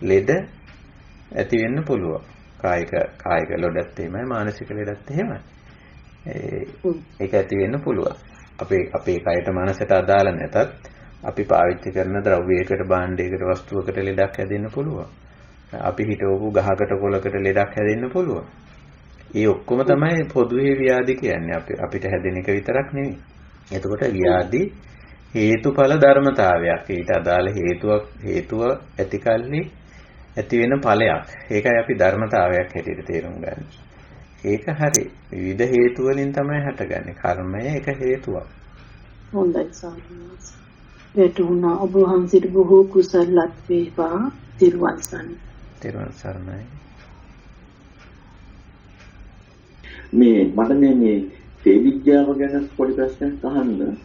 ලෙඩ ඇති වෙන්න පුළුවන්. කායික ලෙඩත් එහෙමයි මානසික ලෙඩත් එහෙමයි. ඒක ඇති වෙන්න පුළුවන්. අපේ කයට මනසට අදාළ නැතත් අපි පාවිච්චි කරන ද්‍රව්‍යයකට භාණ්ඩයකට වස්තුවකට ලෙඩක් හැදෙන්න පුළුවන්. අපි හිටවපු ගහකට කොළකට ලෙඩක් හැදෙන්න පුළුවන්. ඒ ඔක්කොම තමයි පොදුවේ ව්‍යාධි කියන්නේ. අපිට හැදෙන එක විතරක් නෙවෙයි. එතකොට ව්‍යාධි හේතුඵල ධර්මතාවයක්. ඊට අදාළ හේතුව ඇතිකල්ලි ඇති වෙන ඵලයක්. ඒකයි අපි ධර්මතාවයක් හැටියට තේරුම් ගන්න. ඒක හරි. විවිධ හේතු වලින් තමයි හටගන්නේ. කර්මය එක හේතුවක්. හොඳයි සාමිනාස්. වැටුණා ඔබ වහන්සේට බොහෝ කුසලත් වේවා. තිරුවන් සරණයි. මේ මට මේ තේ විද්‍යාව ගැන පොඩි ප්‍රශ්නයක් අහන්න.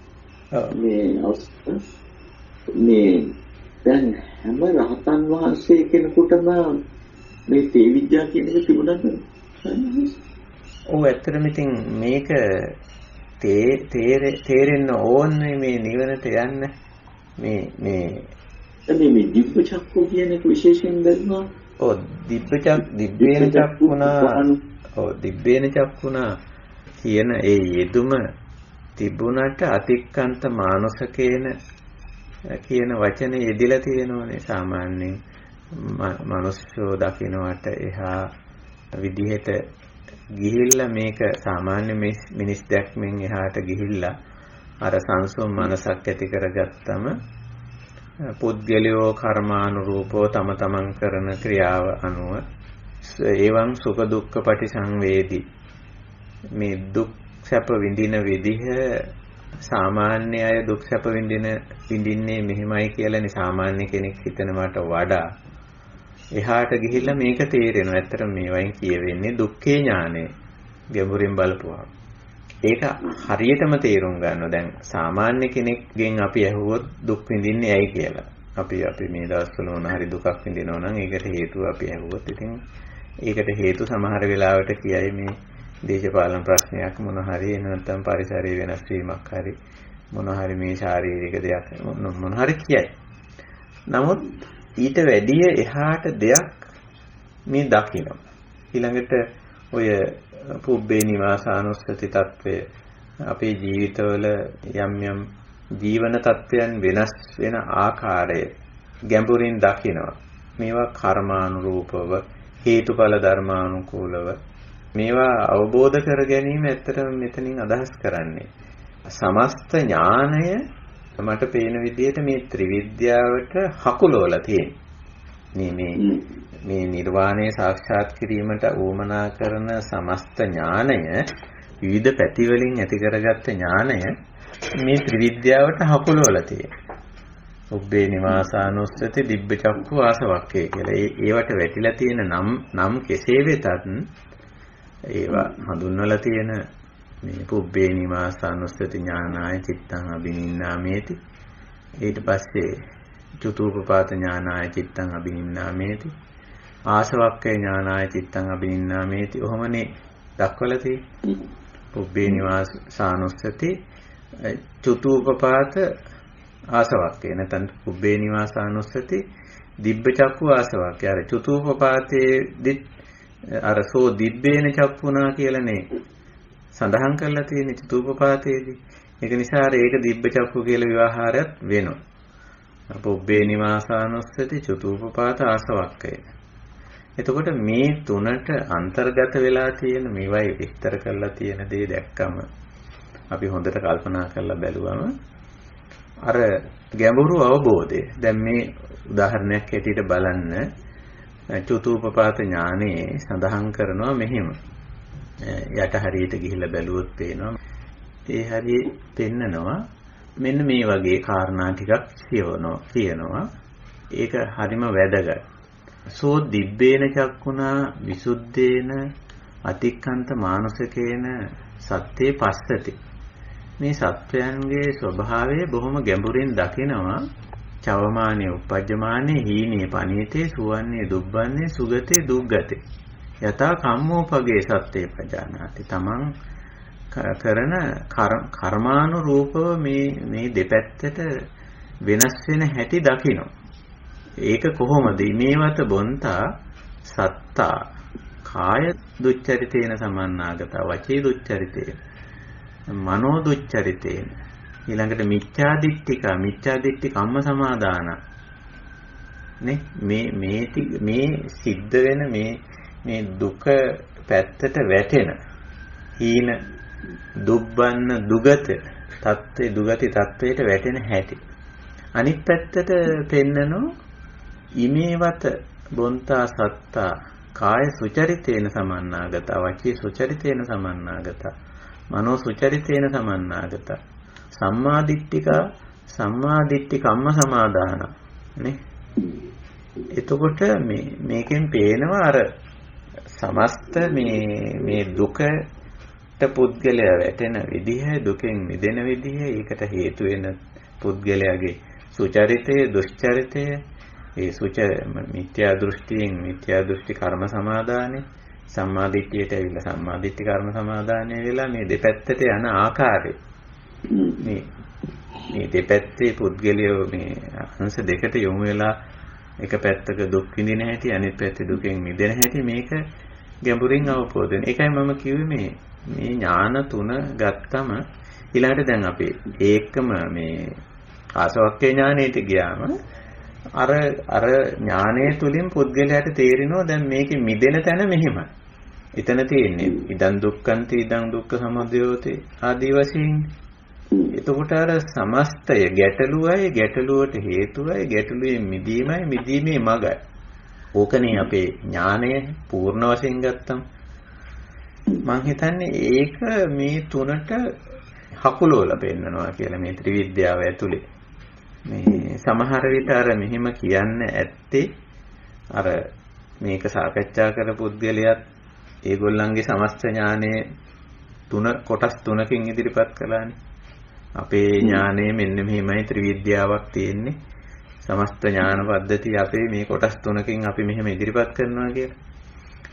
මේ දැන් හැම රහතන් වහන්සේ කෙනෙකුටම මේ තේ විද්‍යාව කියන එක තිබුණාද? ඔව් ඇත්තටම ඉතින් මේක තේරෙන්න ඕනේ මේ නිවනට යන්න මේ දිබ්බ චක්කු කියන එක විශේෂයෙන් ගන්නවා. ඔව් දිබ්බේන චක්කුණා කියන ඒ යෙදුම තිබුණට අතික්කන්ත මානසකේන කියන වචනේ යෙදিলা තියෙනවනේ. සාමාන්‍යයෙන් මනුෂ්‍යෝ දකින්නට එහා විදිහට ගිහිල්ලා මේක සාමාන්‍ය මිනිස් දැක්මෙන් එහාට ගිහිල්ලා අර සංසුම් මනසක් ඇති කරගත්තම පුද්ගලියෝ කර්මානුරූපව තම තමන් කරන ක්‍රියාව අනුව එවං සුඛ දුක්ඛ පටිසංවේදී මේ දුක් සැප විඳින විදිහ සාමාන්‍ය අය දුක් සැප විඳින්නේ මෙහෙමයි කියලානේ සාමාන්‍ය කෙනෙක් හිතනවට වඩා එහාට ගිහිල්ලා මේක තේරෙනවා. ඇත්තට මේ වයින් කියවෙන්නේ දුක්ඛේ ඥානෙ ගැඹුරින් බලපුවා. ඒක හරියටම තේරුම් ගන්නවා. දැන් සාමාන්‍ය කෙනෙක්ගෙන් අපි ඇහුවොත් දුක් විඳින්නේ ඇයි කියලා. අපි මේ දවස්වල මොන හරි දුකක් විඳිනවා නම් ඒකට හේතුව අපි ඇහුවොත් ඉතින් ඒකට හේතු සමහර වෙලාවට කියයි මේ දේශපාලන ප්‍රශ්නයක් මොන හරි නැත්නම් පරිසරයේ වෙනස් වීමක් හරි මොන හරි මේ ශාරීරික දෙයක් මොන හරි කියයි. නමුත් ඊට වැඩිය එහාට දෙයක් මේ දකින්න. ඊළඟට ඔය පුබ්බේ නිවාසානුස්සති తත්වය අපේ ජීවිතවල යම් ජීවන තත්ත්වයන් වෙනස් වෙන ආකාරය ගැඹුරින් දකිනවා. මේවා කර්මානුරූපව හේතුඵල ධර්මානුකූලව මේවා අවබෝධ කර ගැනීම ඇත්තටම මෙතනින් අදහස් කරන්නේ. සමස්ත ඥානය මට පේන විදිහට මේ ත්‍රිවිද්‍යාවට හකුලවලා තියෙන්නේ. මේ නිර්වාණය සාක්ෂාත් කිරීමට උවමනා කරන සමස්ත ඥානය විවිධ පැති වලින් ඇති කරගත්ත ඥානය මේ ත්‍රිවිද්‍යාවට හකුලවලා තියෙනවා. උබ්බේ නිවාසානුස්සති දිබ්බ චක්ඛු ආසවක්කේ කියලා. ඒවට වැටිලා තියෙන නම් කෙසේ වෙතත් ඒවා හඳුන්වලා තියෙන මේ පුබ්බේ නිවාසානුස්සති ඥානාය චිත්තං අබිනින්නාමේති. ඊට පස්සේ චතුූපපාත ඥානාය චිත්තං අබිනින්නාමේති. ආසවක්කේ ඥානාය චිත්තං අබිනින්නාමේති. ඔහොමනේ දක්වලා තියෙන්නේ. පුබ්බේ නිවාසානුස්සති චතුූපපාත ආසවක්කේ නැත්නම් පුබ්බේ නිවාසානුස්සති දිබ්බ චක්ඛු ආසවක්කේ. අර චතුූපපාතේ අර සෝ දිබ්බේන චක්ඛුනා කියලානේ සඳහන් කරලා තියෙන චතුූපපාතේදී. ඒක නිසා ඒක දිබ්බ චක්ඛු කියලා විවහාරයක් වෙනවා. පුබ්බේ නිවාසානුස්සති චතුූපපාත ආසවක්කේ. එතකොට මේ තුනට අන්තර්ගත වෙලා තියෙන මේවයි විස්තර කරලා තියෙන දේ දැක්කම අපි හොඳට කල්පනා කරලා බැලුවම අර ගැඹුරු අවබෝධය දැන් මේ උදාහරණයක් ඇටියට බලන්න චතුූපපාත ඥානයේ සඳහන් කරනවා මෙහෙම යට හරියට ගිහිල්ලා බැලුවොත් පේනවා ඒ හරිය පෙන්නනවා මෙන්න මේ වගේ කාරණා ටිකක් කියනවා ඒක හරිම වැදගත්. සෝ දිබ්බේන චක්කුණා විසුද්ධේන අතික්කන්ත මානසිකේන සත්‍යේ පස්සති. මේ සත්වයන්ගේ ස්වභාවය බොහොම ගැඹුරින් දකිනවා. චවමානේ උපජ්ජමානේ හීනේ පනීතේ සුවන්නේ දුබ්බන්නේ සුගතේ දුග්ගතේ. යතා කම්මෝපගේ සත්‍යේ පජානාති. තමන් කරන කර්මානුරූපව මේ දෙපැත්තට වෙනස් වෙන හැටි දකිනවා. ඒක කොහොමද? මේවත බොන්තා සත්තා කාය දුච්චරිතේන සමන්නාගත වචී දුච්චරිතේන මනෝ දුච්චරිතේන ඊළඟට මිච්ඡා දිට්ඨි කම්ම සමාදාන මේ සිද්ධ වෙන මේ දුක පැත්තට වැටෙන හීන දුබ්බන්න දුගත තත්ත්වයට වැටෙන හැටි අනිත් පැත්තට පෙන්නනෝ ඉමේවත බොන්තා සත්තා කාය සුචරිතේන සමන්නාගත වචී සුචරිතේන සමන්නාගත මනෝ සුචරිතේන සමන්නාගත සම්මාදිට්ඨි කම්ම සමාදාන නේ. එතකොට මේකෙන් පේනවා අර සමස්ත මේ දුකට පුද්ගලයා වැටෙන විදිහ දුකෙන් මිදෙන විදිහ ඒකට හේතු වෙන පුද්ගලයාගේ සුචරිතය දුෂ්චරිතය මිත්‍යා දෘෂ්ටි කර්ම සමාදානේ සම්මාදිට්ඨියට ඇවිල්ලා සම්මාදිට්ඨි කර්ම සමාදානය වෙලා මේ දෙපැත්තට යන ආකාරය මේ දෙපැත්තේ පුද්ගලයෝ මේ අංශ දෙකට යොමු වෙලා එක පැත්තක දුක් විඳින හැටි අනිත් පැත්තේ දුකෙන් මිදෙන හැටි මේක ගැඹුරින් අවබෝධ වෙන. ඒකයි මම කිව්වේ මේ ඥාන තුන ගත්තම ඊළඟට දැන් අපි ඒකම මේ ආසවක්ඛේ ඥානෙට ගියාම අර ඥානයේ තුලින් පුද්ගලයාට තේරෙනවා දැන් මේකේ මිදෙන තැන මෙහෙමයි. එතන තියෙන්නේ ඉදන් දුක්ඛන්ති ඉදන් දුක්ඛ සමුදයෝති ආදී වශයෙන්. එතකොට අර සමස්තය ගැටලුවට හේතුවයි ගැටලුවේ මිදීමේ මගයි. ඕකනේ අපේ ඥානය පූර්ණ වශයෙන් ගත්තම මම හිතන්නේ ඒක මේ තුනට හකුලවලා පෙන්නනවා කියලා මේ ත්‍රිවිද්‍යාව ඇතුලේ. මේ සමහර විට අර මෙහෙම කියන්න ඇත්තේ අර මේක සාකච්ඡා කර පුද්ගලයාත් ඒගොල්ලන්ගේ සමස්ත ඥානයේ කොටස් තුනකින් ඉදිරිපත් කළානේ. අපේ ඥානය මෙන්න මෙහෙමයි ත්‍රිවිද්‍යාවක් තියෙන්නේ. සමස්ත ඥාන පද්ධතිය අපේ මේ කොටස් තුනකින් අපි මෙහෙම ඉදිරිපත් කරනවා කියලා.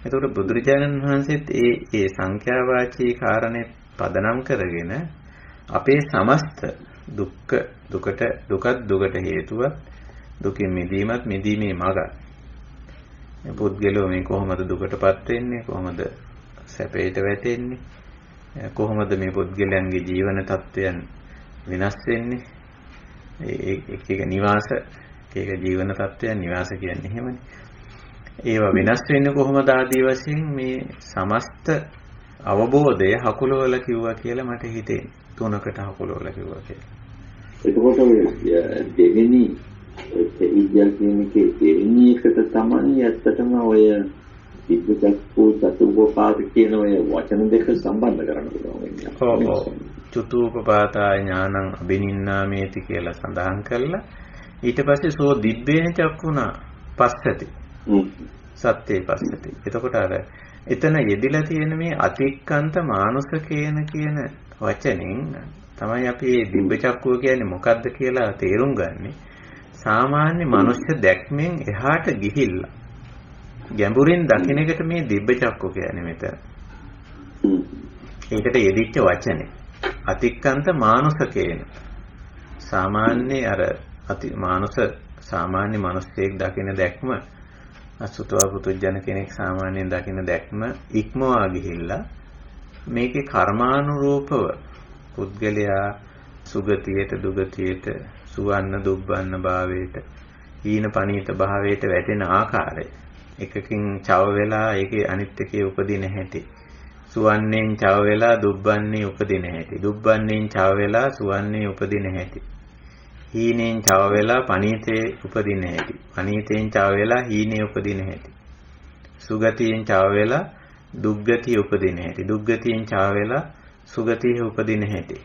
එතකොට බුදුරජාණන් වහන්සේත් ඒ සංඛ්‍යාවාචී කාරණේ පදනම් කරගෙන අපේ සමස්ත දුකට හේතුවක් දුකින් මිදීමේ මඟ. පුද්ගලෝ මේ කොහොමද දුකටපත් වෙන්නේ? කොහොමද සැපයට වැටෙන්නේ? කොහොමද මේ පුද්ගලයන්ගේ ජීවන තත්ත්වයන් වෙනස් වෙන්නේ? එක නිවාස එක ජීවන තත්ත්වයන් නිවාස කියන්නේ එහෙමනේ. ඒවා වෙනස් වෙන්නේ කොහොමද ආදී වශයෙන් මේ සමස්ත අවබෝධය හකුලවල කිව්වා කියලා මට හිතෙන්නේ. තුනකට හකුලවල කිව්වා කියලා. එතකොට දෙවෙනි විද්‍යාව කියන්නේ දෙවෙනි එකට තමයි ඇත්තටම ඔය විද්‍යුත්කෝ චතුප්පාත කියන ඔය වචන දෙක සම්බන්ධ කරන්න පුළුවන්. ඔව්. චතුප්පාතා ඥානං අබිනින්නාමේති කියලා සඳහන් කළා. ඊට පස්සේ සෝ දිබ්බේන චක්කුණා පස්සති. සත්‍යේ පස්සති. එතකොට අර එතන යෙදිලා තියෙන මේ අතික්කන්ත මානුෂකේන කියන වචනෙන් තමයි අපි මේ දිබ්බ චක්කුව කියන්නේ මොකද්ද කියලා තේරුම් ගන්නෙ. සාමාන්‍ය මනුෂ්‍ය දැක්මෙන් එහාට ගිහිල්ලා ගැඹුරින් දකින්න එකට මේ දිබ්බ චක්කුව කියන්නේ මෙතන. ඒකට යෙදිච්ච වචනේ අතික්කන්ත මානුෂකේන. සාමාන්‍ය අර සාමාන්‍ය මිනිස්සෙක් දකින දැක්ම අසුතවා පුතුජන කෙනෙක් සාමාන්‍යයෙන් දකින දැක්ම ඉක්මවා ගිහිල්ලා මේකේ කර්මානුරූපව පුද්ගලයා සුගතියට දුගතියට සුවන්න දුබ්බන්න භාවයට හීන පනීත භාවයට වැටෙන ආකාරය එකකින් චව වෙලා ඒකේ අනිත් එකේ උපදින හැටි සුවන්නේන් චව වෙලා දුබ්බන්නේ උපදින හැටි දුබ්බන්නේන් චව වෙලා සුවන්නේ උපදින හැටි හීනෙන් චව වෙලා පනීතේ උපදින හැටි පනීතෙන් චව වෙලා හීනේ උපදින හැටි සුගතියෙන් චව වෙලා දුග්ගතිය උපදින හැටි දුග්ගතියෙන් චව වෙලා සුගතිය උපදින හැටි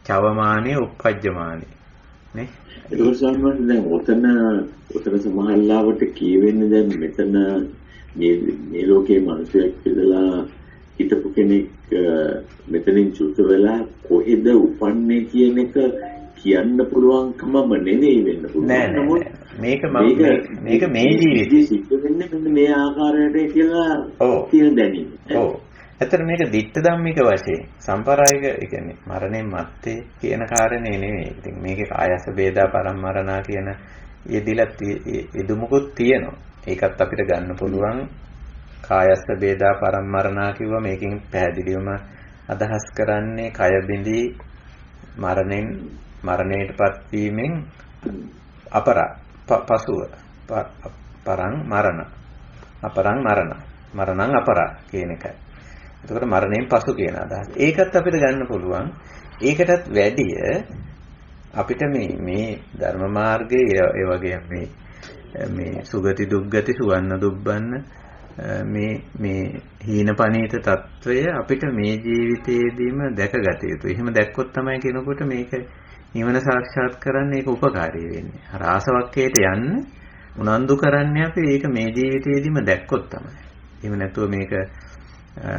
චවමානේ උප්පජ්ජමානේ නේ ඒක සම්බන්ධ දැන් උතන සමහරලාවට කියවෙන්නේ දැන් මෙතන මේ ලෝකයේ මිනිසෙක් ඉඳලා හිටපු කෙනෙක් මෙතනින් චුත වෙලා කොහෙද උපන්නේ කියන එක කියන්න පුළුවන්කමම නෙවෙයි වෙන්න පුළුවන්. නමුත් මේක මේ ජීවිතේ සිද්ධ වෙන්නේ මෙන්න මේ ආකාරයට කියලා තියෙන දැනීම. ඔව්. ඇත්තට මේක ditta ධම්මික වශයෙන් සම්ප්‍රායික ඒ කියන්නේ මරණයෙන් මත්තේ කියන කාරණේ නෙවෙයි. ඉතින් මේකේ කායස වේදා පරම්මරණා කියන යෙදිලා යෙදුමුකුත් තියෙනවා. ඒකත් අපිට ගන්න පුළුවන්. කායස වේදා පරම්මරණා කිව්වා මේකෙන් පැහැදිලිවම අදහස් කරන්නේ කය බිඳී මරණයටපත් වීමෙන් පසුව මරණං අපරා කියන එකයි. එතකොට මරණයෙන් පසු කියන අදහස. ඒකත් අපිට ගන්න පුළුවන්. ඒකටත් වැඩිය අපිට මේ ධර්ම මාර්ගයේ ඒ වගේ මේ සුගති දුග්ගති සුවන්න දුබ්බන්න මේ හීනපනීත తত্ত্বය අපිට මේ ජීවිතයේදීම දැකගත යුතුයි. එහෙම දැක්කොත් තමයි කෙනෙකුට මේක නිවන සාක්ෂාත් කරන්න ඒක උපකාරී වෙන්නේ. අර ආසවක්කයට යන්න උනන්දු කරන්නේ අපි ඒක මේ ජීවිතයේදීම දැක්කොත් තමයි. එහෙම නැතුව මේක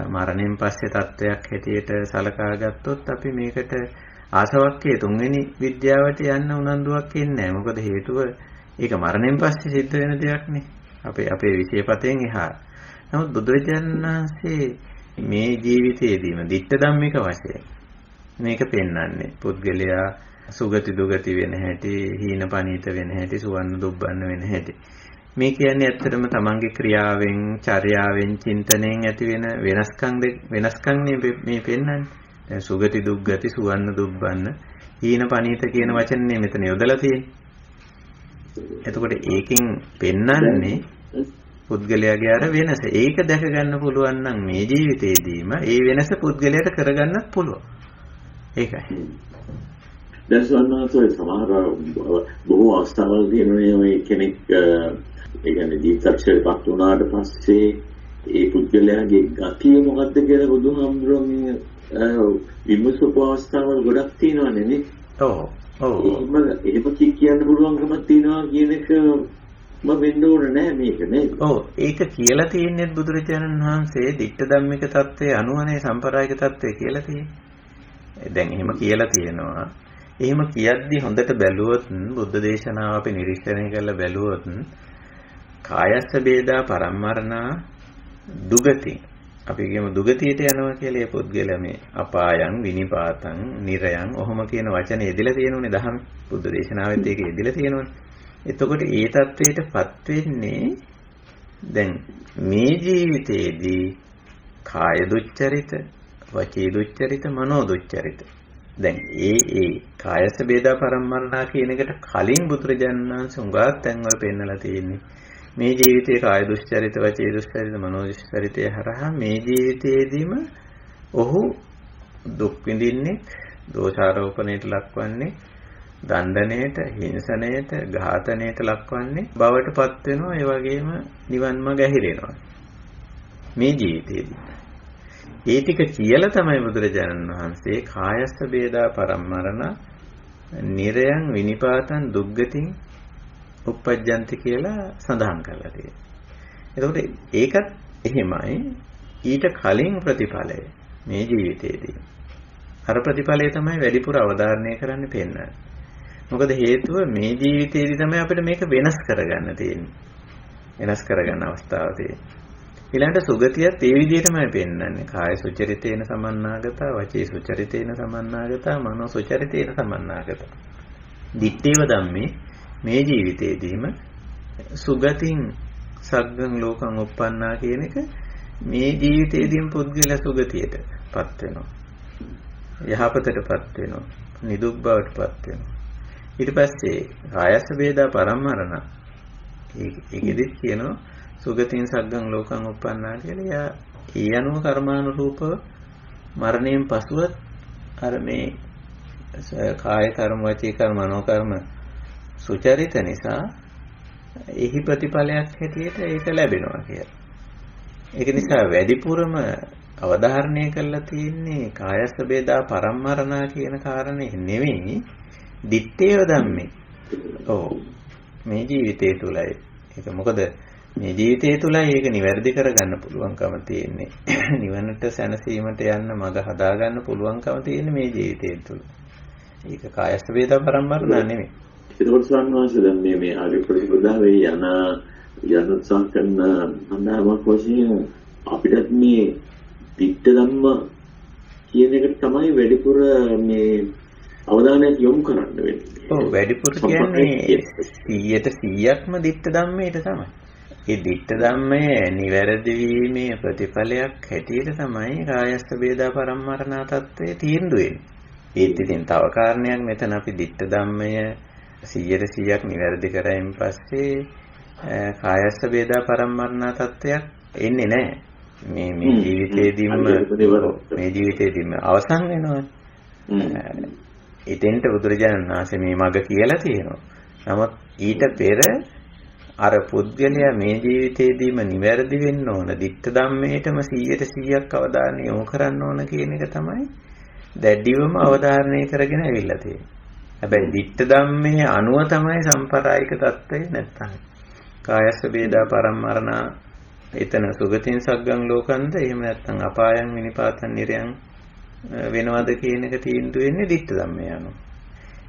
මරණයෙන් පස්සේ තත්වයක් හැටියට සලකා ගත්තොත් අපි මේකට ආසවක්කයේ තුන්වෙනි විද්‍යාවට යන්න උනන්දුවක් ඉන්නේ නැහැ. මොකද හේතුව ඒක මරණයෙන් පස්සේ සිද්ධ වෙන දෙයක් නේ. අපේ විශේෂපතෙන් එහා. නමුත් බුදුරජාණන් වහන්සේ මේ ජීවිතයේදීම ditta ධම්මික වශයෙන් මේක පෙන්වන්නේ පුද්ගලයා සුගති දුගති වෙන හැටි, හීන පනීත වෙන හැටි, සුවන්න දුබ්බන්න වෙන හැටි. මේ කියන්නේ ඇත්තටම තමන්ගේ ක්‍රියාවෙන්, චර්යාවෙන්, චින්තනයෙන් ඇති වෙන වෙනස්කම් මේ පෙන්වන්නේ. දැන් සුගති දුග්ගති, සුවන්න දුබ්බන්න, හීන පනීත කියන වචනේ මෙතන යොදලා තියෙන්නේ. එතකොට ඒකෙන් පෙන්වන්නේ පුද්ගලයාගේ අර වෙනස. ඒක දැක ගන්න පුළුවන් නම් මේ ජීවිතේදීම ඒ වෙනස පුද්ගලයාට කරගන්නත් පුළුවන්. ඒකයි. දැන් සම්මාසය සමහර බොහෝ අවස්ථාවල තියෙනවා මේ කෙනෙක් ඒ කියන්නේ ජීවිතක්ෂරපත් වුණාට පස්සේ ඒ පුද්ගලයාගේ ගතිය මොකද්ද කියලා බුදුහාමුදුරුවෝ විමසපු අවස්ථාවල් ගොඩක් තියෙනවානේ නේ. ඔව්. එහෙම කියන්න පුළුවන්කමක් තියෙනවා කියන එක වෙන්න ඕනේ නෑ මේක නේද? ඔව් ඒක කියලා තියෙන්නේ බුදුරජාණන් වහන්සේ ditta ධම්මික தත්ත්වයේ අනුවනේ සම්ප්‍රායික தත්ත්වය කියලා තියෙන්නේ. දැන් එහෙම කියලා තියෙනවා. එහෙම කියද්දි හොඳට බැලුවොත් බුද්ධ දේශනාව අපි නිරීක්ෂණය කරලා බැලුවොත් කායස්ස වේදා පරම්මරණා දුගති අපි කියමු දුගතියට යනවා කියලා ඒ පුද්ගලයා මේ අපායන් විනිපාතං නිරයන් ඔහොම කියන වචනේ එදිලා තියෙනෝනේ දහම බුද්ධ දේශනාවෙත් ඒක එදිලා තියෙනෝනේ. එතකොට ඒ தത്വයටපත් වෙන්නේ දැන් මේ ජීවිතයේදී කාය දුච්චරිත, වචී දුච්චරිත, මනෝ දුච්චරිත. දැන් ඒ කායස බේදා පරම්මරණා කියන එකට කලින් බුදුරජාණන් වහන්සේ උඟාක් තැන්වල පෙන්නලා තියෙන්නේ. මේ ජීවිතයේ කාය දුස්චරිත, වචී දුස්චරිත, මනෝ දුස්චරිතය හරහා මේ ජීවිතයේදීම ඔහු දුක් විඳින්නේ, දෝෂාරෝපණයට ලක්වන්නේ, දණ්ඩණයට, හිංසනයට, ඝාතනයට ලක්වන්නේ බවටපත් වෙනවා. ඒ වගේම නිවන් මඟ ඇහිරෙනවා මේ ජීවිතයේදී. ඒ ටික කියලා තමයි බුදුරජාණන් වහන්සේ කායස්ස බේදා පරම්මරණ නිරයන් විනිපාතං දුග්ගතින් උප්පජ්ජන්ති කියලා සඳහන් කරලා තියෙනවා. එතකොට ඒකත් එහෙමයි. ඊට කලින් ප්‍රතිඵලය මේ ජීවිතයේදී අර ප්‍රතිඵලය තමයි වැඩිපුර අවධාරණය කරන්න පෙන්නන්නේ. මොකද හේතුව මේ ජීවිතයේදී තමයි අපිට මේක වෙනස් කරගන්න තියෙන්නේ. වෙනස් කරගන්න අවස්ථාව තියෙන්නේ. ඊළඟට සුගතියත් ඒ විදිහටමයි පෙන්වන්නේ. කාය සුචරිතේන සමන්නාගතා, වචී සුචරිතේන සමන්නාගතා, මනෝ සුචරිතේන සමන්නාගතා. දිත්තේව ධම්මේ මේ ජීවිතේදීම සුගතින් සග්ගං ලෝකං උප්පන්නා කියන එක මේ ජීවිතේදීම පුද්ගල සුගතියටපත් වෙනවා. යහපතටපත් වෙනවා. නිදුක් බවටපත් වෙනවා. ඊට පස්සේ කායස්ස වේදා පරම්මරණ ඒකෙදිත් කියනවා සුගතින් සග්ගං ලෝකං උප්පන්නා කියලා. ඒ අනුව කර්මානුරූපව මරණයෙන් පසුවත් අර මේ කාය කර්ම, වචී කර්ම, මනෝ කර්ම සුචරිත නිසා එහි ප්‍රතිඵලයක් හැටියට ඒක ලැබෙනවා කියලා. ඒක නිසා වැඩිපුරම අවධාරණය කරලා තියෙන්නේ කායස්ස බේදා පරම්මරණා කියන කාරණේ නෙවෙයි, දිත්තේව ධම්මේ. ඔව් මේ ජීවිතය තුලයි. ඒක මොකද මේ ජීවිතය තුලයි ඒක නිවැරදි කරගන්න පුළුවන්කම තියෙන්නේ. නිවනට සැනසීමට යන්න මඟ හදාගන්න පුළුවන්කම තියෙන්නේ මේ ජීවිතය තුල. ඒක කායස්ස බේදා පරම්මරණා නෙවෙයි. ඒකෝට සම්මාසය දැන් මේ ආර්ය ප්‍රතිපදාවේ යන උත්සාහ කරන අන්දාමක් වශයෙන් අපිට මේ පිට ධම්ම කියන එක තමයි වැඩිපුර මේ අවධානය යොමු කරන්න වෙන්නේ. ඔව් වැඩිපුර කියන්නේ 100%ක්ම දිට්ඨ ධම්මයට තමයි. ඒ දිට්ඨ ධම්මයේ නිවැරදි වීමේ ප්‍රතිඵලයක් හැටියට තමයි කායස්ස බේදා පරම්මරණා තත්ත්වයේ තීන්දුව වෙන්නේ. ඒත් ඉතින් තව කාරණයක් මෙතන අපි දිට්ඨ ධම්මය 100%ක් නිවැරදි කරයින් පස්සේ කායස්ස බේදා පරම්මරණා තත්ත්වයක් එන්නේ නැහැ. මේ ජීවිතේදීම අවසන් වෙනවා. එතෙන්ට බුදුරජාණන් වහන්සේ මේ මඟ කියලා තියෙනවා. නමුත් ඊට පෙර අර පුද්ගලයා මේ ජීවිතේදීම නිවැරදි වෙන්න ඕන, දිට්ඨ ධම්මයටම 100%ක් අවධානය යොමු කරන්න ඕන කියන එක තමයි දැඩිවම අවධාරණය කරගෙන ඇවිල්ලා තියෙන්නේ. හැබැයි දිට්ඨ ධම්මයේ අනුව තමයි සම්ප්‍රායික தত্ত্বය නැත්තම් කායස්ස බේදා පරම්මරණා එතන සුගතින් සග්ගං ලෝකන්ද එහෙම නැත්තම් අපායන් විනිපාතන් නිරයන් වෙනවද කියන එක තීන්දුව වෙන්නේ දිට්ඨ ධම්මය අනුව.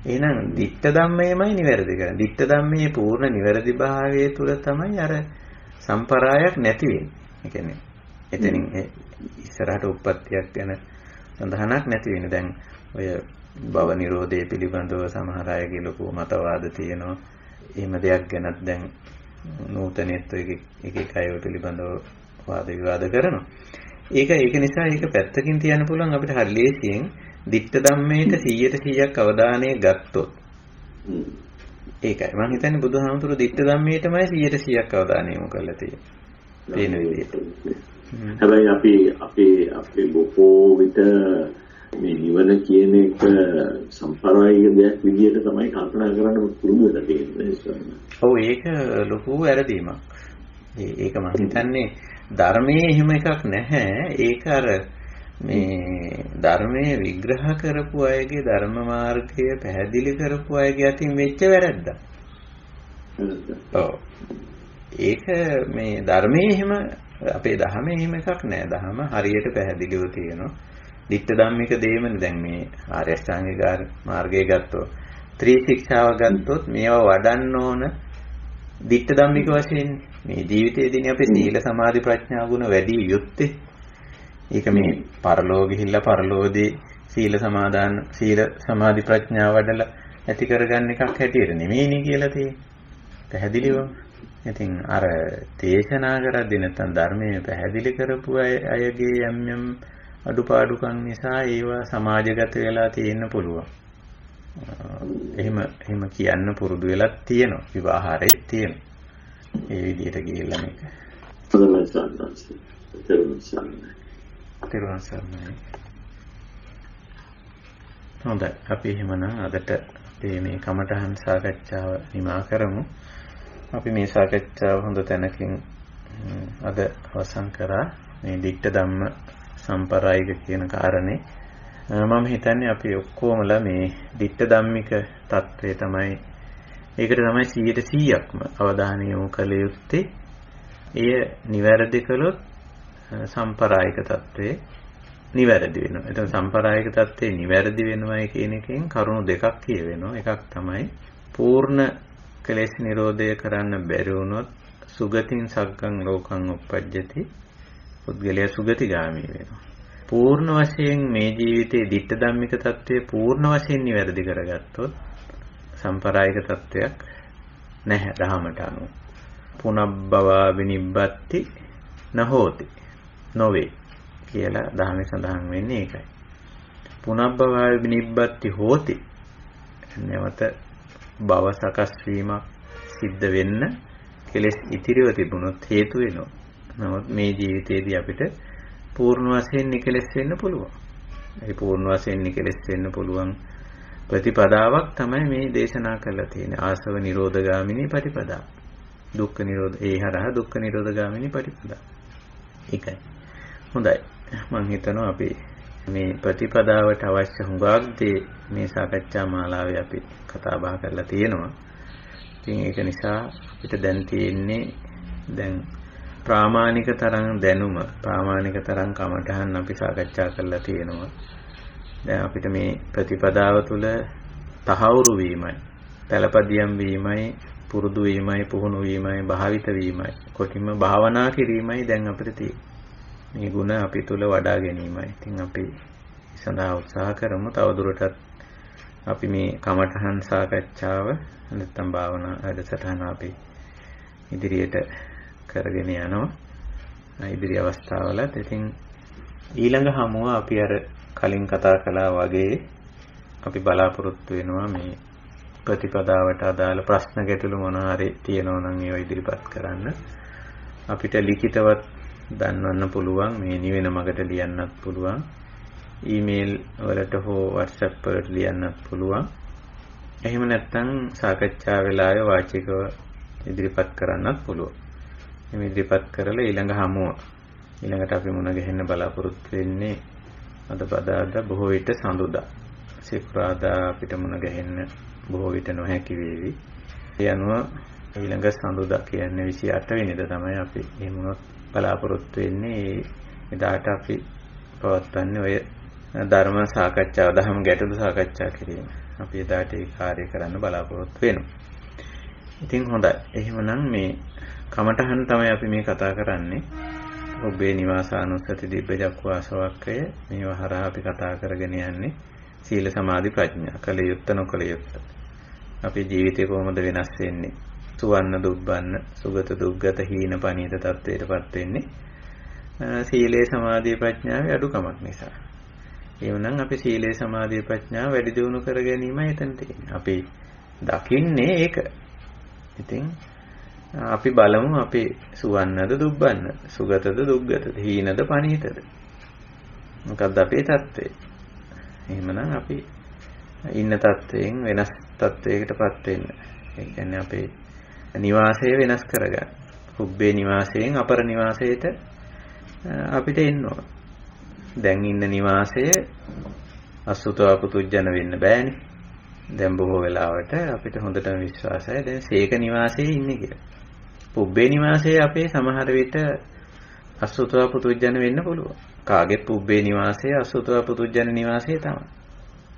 එහෙනම් දිට්ඨ ධම්මයමයි නිවැරදි කරන්නේ. දිට්ඨ ධම්මයේ පූර්ණ නිවැරදි භාවය තුල තමයි අර සම්ප්‍රායක් නැති වෙන්නේ. ඒ කියන්නේ එතනින් ඉස්සරහට උප්පත්තියක් ගැන සඳහනක් නැති වෙන්නේ. දැන් ඔය භව නිරෝධය පිළිබඳව සමහර අයගේ ලොකු මතවාද තියෙනවා. එහෙම දෙයක් ගැනත් දැන් නූතනෙත් එක අය පිළිබඳව වාද විවාද කරනවා. ඒක නිසා ඒක පැත්තකින් තියන්න පුළුවන් අපිට හරි ලේසියෙන් දිට්ඨ ධම්මයට 100%ක් අවධානය ගත්තොත්. ඒකයි මම හිතන්නේ බුදුහාමුදුරු දිට්ඨ ධම්මයටමයි 100%ක් අවධානය යොමු කරලා තියෙන්නේ. පේන විදිහට. හැබැයි අපි බොහෝ විට මේ නිවන කියන එක සම්ප්‍රායික දෙයක් විදිහට තමයි කල්පනා කරන්න පුරුදු වෙලා තියෙන්නේ. ඔව් ඒක ලොකු වැරදීමක්. ඒක මම හිතන්නේ ධර්මයේ එහෙම එකක් නැහැ. ඒක අර මේ ධර්මයේ විග්‍රහ කරපු අයගේ ධර්ම මාර්ගය පැහැදිලි කරපු අයගේ අතින් වෙච්ච වැරද්දක්. ඔව්. ඒක මේ ධර්මයේ එහෙම අපේ ධර්මයේ එහෙම එකක් නැහැ. ධර්ම හරියට පැහැදිලිව තියෙනවා. දිට්ඨ ධම්මික දේමනේ දැන් මේ ආර්ය අෂ්ටාංගික මාර්ගය ගත්තොත් ත්‍රි ශික්ෂාව ගත්තොත් මේවා වඩන්න ඕන ditta ධම්මික වශයෙන් මේ ජීවිතයේදී අපි සීල සමාධි ප්‍රඥා ගුණ වැඩි යුත්තේ. ඒක මේ පරලෝක ගිහිල්ලා පරලෝකදී සීල සමාදාන සීල සමාධි ප්‍රඥා වඩලා ඇති කරගන්න එකක් හැටියට නෙමෙයිනේ කියලා තියෙන්නේ. පැහැදිලිවම. ඉතින් අර දේශනා කරද්දී නැත්නම් ධර්මයේ පැහැදිලි කරපු අයගේ යම් අඩුපාඩුකම් නිසා ඒවා සමාජගත වෙලා තියෙන්න පුළුවන්. එහෙම කියන්න පුරුදු වෙලා තියෙනවා. විවාහාරේ තියෙනවා. ඒ විදිහට ගිහිල්ලා මේක. තෙරුවන් සරණයි. හොඳයි. අපි එහෙමනම් අදට මේ කමඨහන් සාකච්ඡාව නිමා කරමු. අපි මේ සාකච්ඡාව හොඳ තැනකින් අද අවසන් කරා. මේ ditta ධම්ම සම්ප්‍රායික කියන කාරණේ මම හිතන්නේ අපි ඔක්කොමලා මේ ditta ධම්මික தત્ත්වය තමයි ඒකට තමයි 100%ක්ම අවධානය යොමු කළ යුත්තේ. එය නිවැරදි කළොත් සම්ප්‍රායික தત્ත්වය නිවැරදි වෙනවා. එතකොට සම්ප්‍රායික தત્ත්වය නිවැරදි වෙනවයි කියන එකෙන් කරුණු දෙකක් කියවෙනවා. එකක් තමයි පූර්ණ කෙලෙස් නිරෝධය කරන්න බැරි වුණොත් සුගතින් සග්ගං ලෝකං උප්පජ්ජති. පුද්ගලයා සුගතිගාමී වෙනවා. පූර්ණ වශයෙන් මේ ජීවිතයේ ditta ධම්මික தત્ත්වය පූර්ණ වශයෙන් නිවැරදි කරගත්තොත් සම්ප්‍රායික தત્ත්වයක් නැහැ ධහමට අනුව. පුනබ්බවා විනිබ්බති නහෝති නොවේ කියලා ධහමේ සඳහන් වෙන්නේ ඒකයි. පුනබ්බවා විනිබ්බති හෝති නැවත භව සකස් වීමක් සිද්ධ වෙන්න කෙලෙස් ඉතිරිව තිබුණොත් හේතු වෙනවා. නමුත් මේ ජීවිතයේදී අපිට පූර්ණ වශයෙන් නිකලෙස් වෙන්න පුළුවන්. ඒ පූර්ණ වශයෙන් නිකලෙස් වෙන්න පුළුවන් ප්‍රතිපදාවක් තමයි මේ දේශනා කරලා තියෙන්නේ. ආසව නිරෝධගාමිනී ප්‍රතිපදාව. දුක්ඛ නිරෝධ ඒ හරහා දුක්ඛ නිරෝධගාමිනී ප්‍රතිපදාව. ඒකයි. හොඳයි. මම හිතනවා අපි මේ ප්‍රතිපදාවට අවශ්‍ය හුඟක් දේ මේ සාකච්ඡා මාලාවේ අපි කතා බහ කරලා තියෙනවා. ඉතින් ඒක නිසා අපිට දැන් තියෙන්නේ දැන් ප්‍රාමාණික තරම් දැනුම ප්‍රාමාණික තරම් කමඨහන් අපි සාකච්ඡා කරලා තියෙනවා. දැන් අපිට මේ ප්‍රතිපදාව තුළ තහවුරු වීමයි, පළපදියම් වීමයි, පුරුදු වීමයි, පුහුණු වීමයි, භාවිත වීමයි, කොටින්ම භාවනා කිරීමයි දැන් අපිට තියෙන්නේ. මේ ගුණ අපි තුල වඩා ගැනීමයි. ඉතින් අපි සඳහා උත්සාහ කරමු. තවදුරටත් අපි මේ කමඨහන් සාකච්ඡාව නැත්නම් භාවනා වැඩසටහන අපි ඉදිරියට කරගෙන යනවා. ඉදිරි අවස්ථාවලත් ඉතින් ඊළඟ හමුව අපි අර කලින් කතා කළා වගේ අපි බලාපොරොත්තු වෙනවා මේ ප්‍රතිපදාවට අදාළ ප්‍රශ්න ගැටලු මොනවා හරි තියෙනවා නම් ඒවා ඉදිරිපත් කරන්න. අපිට ලිඛිතවත් දන්වන්න පුළුවන්. මේ නිවෙන මගට ලියන්නත් පුළුවන්. ඊමේල් වලට හෝ WhatsApp වලට ලියන්නත් පුළුවන්. එහෙම නැත්නම් සාකච්ඡා වෙලාවේ වාචිකව ඉදිරිපත් කරන්නත් පුළුවන්. මේ ඉදිරිපත් කරලා ඊළඟ හමුව ඊළඟට අපි මුණ ගැහෙන්න බලාපොරොත්තු වෙන්නේ අද බදාදා බොහෝ විට සඳුදා. සිකුරාදා අපිට මුණ ගැහෙන්න බොහෝ විට නොහැකි වේවි. ඒ අනුව ඊළඟ සඳුදා කියන්නේ 28 වෙනිදා තමයි අපි එහෙම වුණොත් බලාපොරොත්තු වෙන්නේ. එදාට අපි පවත්වන්නේ ඔය ධර්ම සාකච්ඡාව, දහම් ගැටළු සාකච්ඡා කිරීම. අපි එදාට ඒ කාර්ය කරන්න බලාපොරොත්තු වෙනවා. ඉතින් හොඳයි. එහෙමනම් මේ කමඨහන් තමයි අපි මේ කතා කරන්නේ. ඔබේ නිවාසානුස්සති දිබ්බ චක්ඛු ආසවක්කය මේව හරහා අපි කතා කරගෙන යන්නේ සීල සමාධි ප්‍රඥා. කල යුත්ත නොකල යුත්ත. අපේ ජීවිතේ කොහොමද වෙනස් වෙන්නේ? සුවන්න දුබ්බන්න සුගත දුග්ගත හීන පනීත තත්ත්වයටපත් වෙන්නේ සීලේ සමාධිය ප්‍රඥාවේ අඩුකමක් නිසා. එවනම් අපි සීලේ සමාධිය ප්‍රඥාව වැඩි දියුණු කර ගැනීමයි එතන තියෙන්නේ. අපි දකින්නේ ඒක. ඉතින් අපි බලමු අපි සුවන්නද දුබ්බන්න සුගතද දුග්ගතද හීනද පනීතද මොකක්ද අපේ තත්ත්වය. එහෙමනම් අපි ඉන්න තත්ත්වයෙන් වෙනස් තත්ත්වයකටපත් වෙන්න. ඒ කියන්නේ අපේ නිවාසය වෙනස් කරගන්න. උබ්බේ නිවාසයෙන් අපර නිවාසයට අපිට එන්න ඕන. දැන් ඉන්න නිවාසය අසුතව පුතුජන වෙන්න බෑනේ. දැන් බොහෝ වෙලාවට අපිට හොඳටම විශ්වාසයි දැන් සීක නිවාසයේ ඉන්නේ කියලා. පුබ්බේ නිවාසයේ අපේ සමහර විට අසුතව පුතුජන වෙන්න පුළුවන්. කාගේ පුබ්බේ නිවාසයේ අසුතව පුතුජන නිවාසයේ තමයි.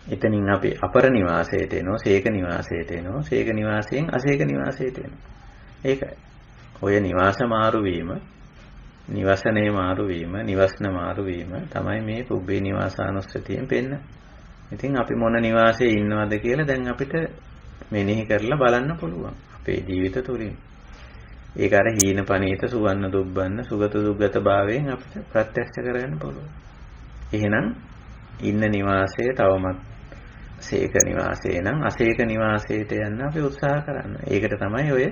එතනින් අපි අපර නිවාසයට එනවා, සීක නිවාසයට එනවා, සීක නිවාසයෙන් අසීක නිවාසයට එනවා. ඒකයි. ඔය නිවාස මාරු වීම, නිවසනේ මාරු වීම, නිවස්න මාරු වීම තමයි මේ පුබ්බේ නිවාසානුස්සතියෙන් පෙන්න. ඉතින් අපි මොන නිවාසයේ ඉන්නවද කියලා දැන් අපිට මෙනෙහි කරලා බලන්න පුළුවන් අපේ ජීවිත තුළින්. ඒක අර හීන පනීත සුවන්න දුබ්බන්න සුගත දුග්ගත භාවයෙන් අපිට ප්‍රත්‍යක්ෂ කරගන්න පුළුවන්. එහෙනම් ඉන්න නිවාසයේ තවමත් සේක නිවාසයේ නම් අසේක නිවාසයට යන්න අපි උත්සාහ කරන්න. ඒකට තමයි ඔය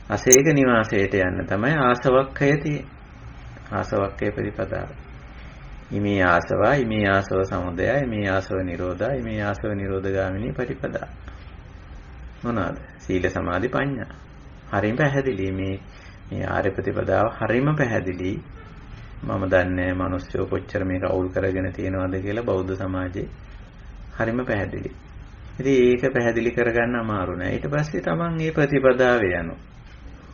අසේක නිවාසයට යන්න තමයි ආසවක්ඛය තියෙන්නේ. ආසවක්ඛය ප්‍රතිපදාව. ඉමේ ආසවා, ඉමේ ආසව සමුදය, ඉමේ ආසව නිරෝධා, ඉමේ ආසව නිරෝධගාමිනී ප්‍රතිපදා. මොනවාද? සීල සමාධි ප්‍රඥා. හරිම පැහැදිලි මේ ආර්ය ප්‍රතිපදාව හරිම පැහැදිලි. මම දන්නේ මිනිස්සු කොච්චර මේක අවුල් කරගෙන තියෙනවද කියලා බෞද්ධ සමාජයේ හරිම පැහැදිලි. ඉතින් ඒක පැහැදිලි කරගන්න අමාරු නෑ. ඊට පස්සේ තමන් මේ ප්‍රතිපදාවේ යනවා.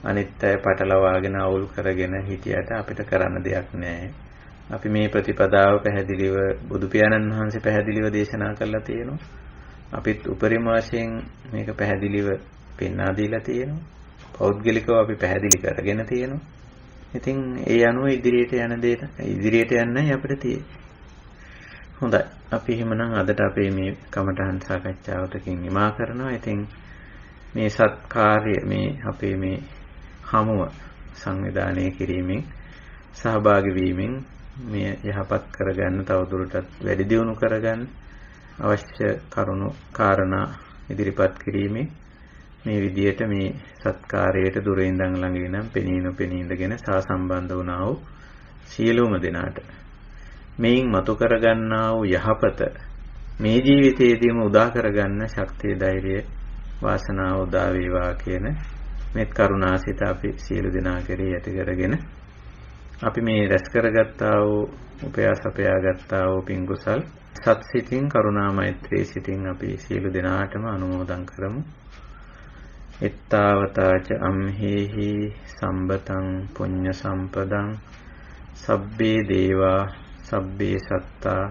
අනිත් අය පටලවාගෙන අවුල් කරගෙන හිටියට අපිට කරන්න දෙයක් නෑ. අපි මේ ප්‍රතිපදාව පැහැදිලිව බුදු පියාණන් වහන්සේ පැහැදිලිව දේශනා කරලා තියෙනවා. අපිත් උපරිම වශයෙන් මේක පැහැදිලිව පෙන්වා දීලා තියෙනවා. පෞද්ගලිකව අපි පැහැදිලි කරගෙන තියෙනවා. ඉතින් ඒ අනුව ඉදිරියට යන්නයි අපිට තියෙන්නේ. හොඳයි. අපි එහෙමනම් අදට අපේ මේ කමඨහන් සාකච්ඡාවටකින් නිමා කරනවා. ඉතින් මේ සත්කාර්ය මේ අපේ මේ හමුව සංවිධානය කිරීමෙන් සහභාගී වීමෙන් මේ යහපත් කරගන්න තවදුරටත් වැඩි දියුණු කරගන්න අවශ්‍ය කරුණු කාරණා ඉදිරිපත් කිරීමෙන් මේ විදියට මේ සත්කාරයට දුරින් ඉඳන් ළඟ ඉඳන් පෙනී නොපෙනී ඉඳගෙන සාසම්බන්ධ වුණා වූ සියලුම දෙනාට මේන් මතු කරගන්නා වූ යහපත මේ ජීවිතයේදීම උදා කරගන්න ශක්තිය ධෛර්යය වාසනාව උදා වේවා කියන මෙත් කරුණාසිත අපි සියලු දෙනා කෙරෙහි ඇති කරගෙන අපි මේ රැස් කරගත්තා වූ උපයාසපයාගත්තා වූ පින් කුසල් සත් සිතින් කරුණා මෛත්‍රී සිතින් අපි සියලු දෙනාටම අනුමෝදන් කරමු. එත්තාවතාච අම්හෙහි සම්බතං පුඤ්ඤ සම්පදං සබ්බේ දේවා සබ්බේ සත්තා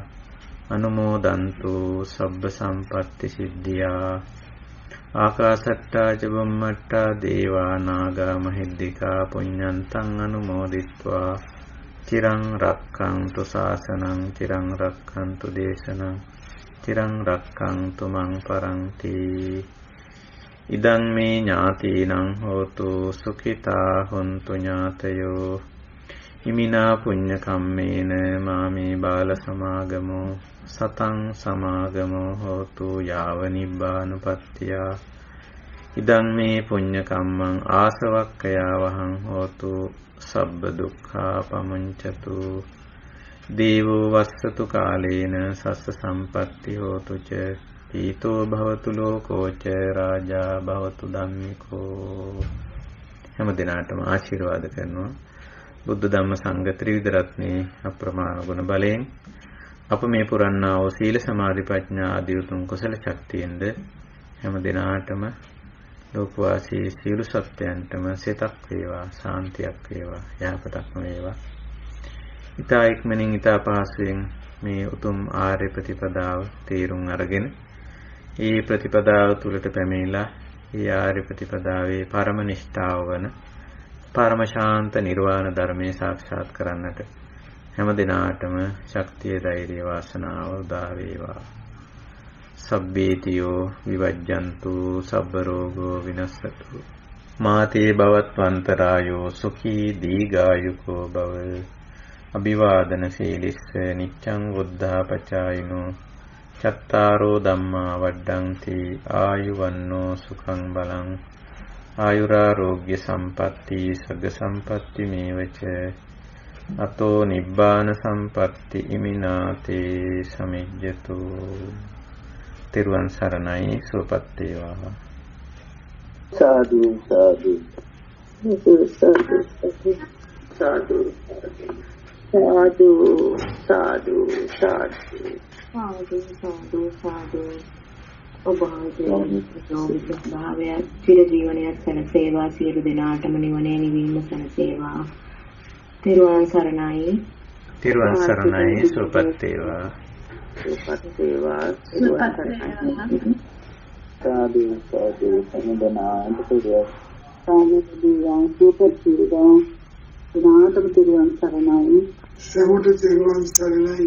අනුමෝදන්තු සබ්බ සම්පත්ති සිද්ධියා ආකාසට්ටා ච බුම්මට්ටා දේවා නාග මහිද්దికා පුඤ්ඤන්තං අනුමෝදිත්වා චිරං රක්ඛන්තු ශාසනං චිරං රක්ඛන්තු දේශනං චිරං රක්ඛන්තු මං පරන්ති ඉදං මේ ඥාතීනං හෝතු සුඛිතා හොන්තු ඥාතයෝ ඉමිනා පුඤ්ඤ කම්මේන මාමේ බාල සමාගමෝ සතං සමාගමෝ හෝතු යාව නිබ්බානුපත්තියා ඉදං මේ පුඤ්ඤ කම්මං ආසවක්ඛයා වහං හෝතු සබ්බ දුක්ඛා පමුඤ්චතු දේවෝ වස්සතු කාලේන සස්ස සම්පatti හෝතු ච පීතෝ භවතු ලෝකෝ ච රාජා භවතු ධම්මිකෝ. හැම දිනාටම ආශිර්වාද කරනවා බුද්ධ ධම්ම සංඝ ත්‍රිවිධ රත්නේ අප්‍රමාණ ගුණ බලයෙන් අප මේ පුරන්නා වූ සීල සමාධි ප්‍රඥා ආදී උතුම් කුසල ශක්තියෙන්ද හැම දිනාටම ලෝකවාසී සියලු සත්‍යයන්ටම සිතක් වේවා, ශාන්තියක් වේවා, යහපතක්ම වේවා. ඊතා ඉක්මනින් ඊතා පහසුවෙන් මේ උතුම් ආර්ය ප්‍රතිපදාව තේරුම් අරගෙන ඒ ප්‍රතිපදාව තුළට පැමිණලා ඒ ආර්ය ප්‍රතිපදාවේ පරම නිෂ්ඨාව වන පරම ශාන්ත නිර්වාණ ධර්මයේ සාක්ෂාත් කරන්නට හැම දිනාටම ශක්තිය ධෛර්ය වාසනාව උදා වේවා. සබ්බේතියෝ විවජ්ජන්තු සබ්බ රෝගෝ විනස්සතු මාතේ භවත්වන්තරායෝ සුඛී දීඝායුකෝ භව. අභිවාදන සීලිස්ස නිච්ඡං වුද්ධාපචායිනෝ චත්තාරෝ ධම්මා වඩ්ඩಂತಿ ආයුවන්නෝ සුඛං බලං ආයුරාෝග්‍ය සම්පatti සග්ග සම්පatti මේවච අතෝ නිබ්බාන සම්පatti ඉමිනාතේ සමිජ්ජතු. තෙරුවන් සරණයි. සුවපත් වේවා. සාදු සාදු සාදු සාදු සාදු සාදු සාදු සාදු ඔබගේ භාවය චිර ජීවනයේ සැනසේවා. සියලු දෙනාටම නිවනේ නිවීම සැනසේවා. තෙරුවන් සරණයි. තෙරුවන් සරණයි. සුවපත් වේවා. සුවපත් වේවා. සාදු සාදු සම්දනාන්ත සාගතදීවා සුපත්තිවා නාතම තිරුවන් සරණයි සමුට තිරුවන් සරණයි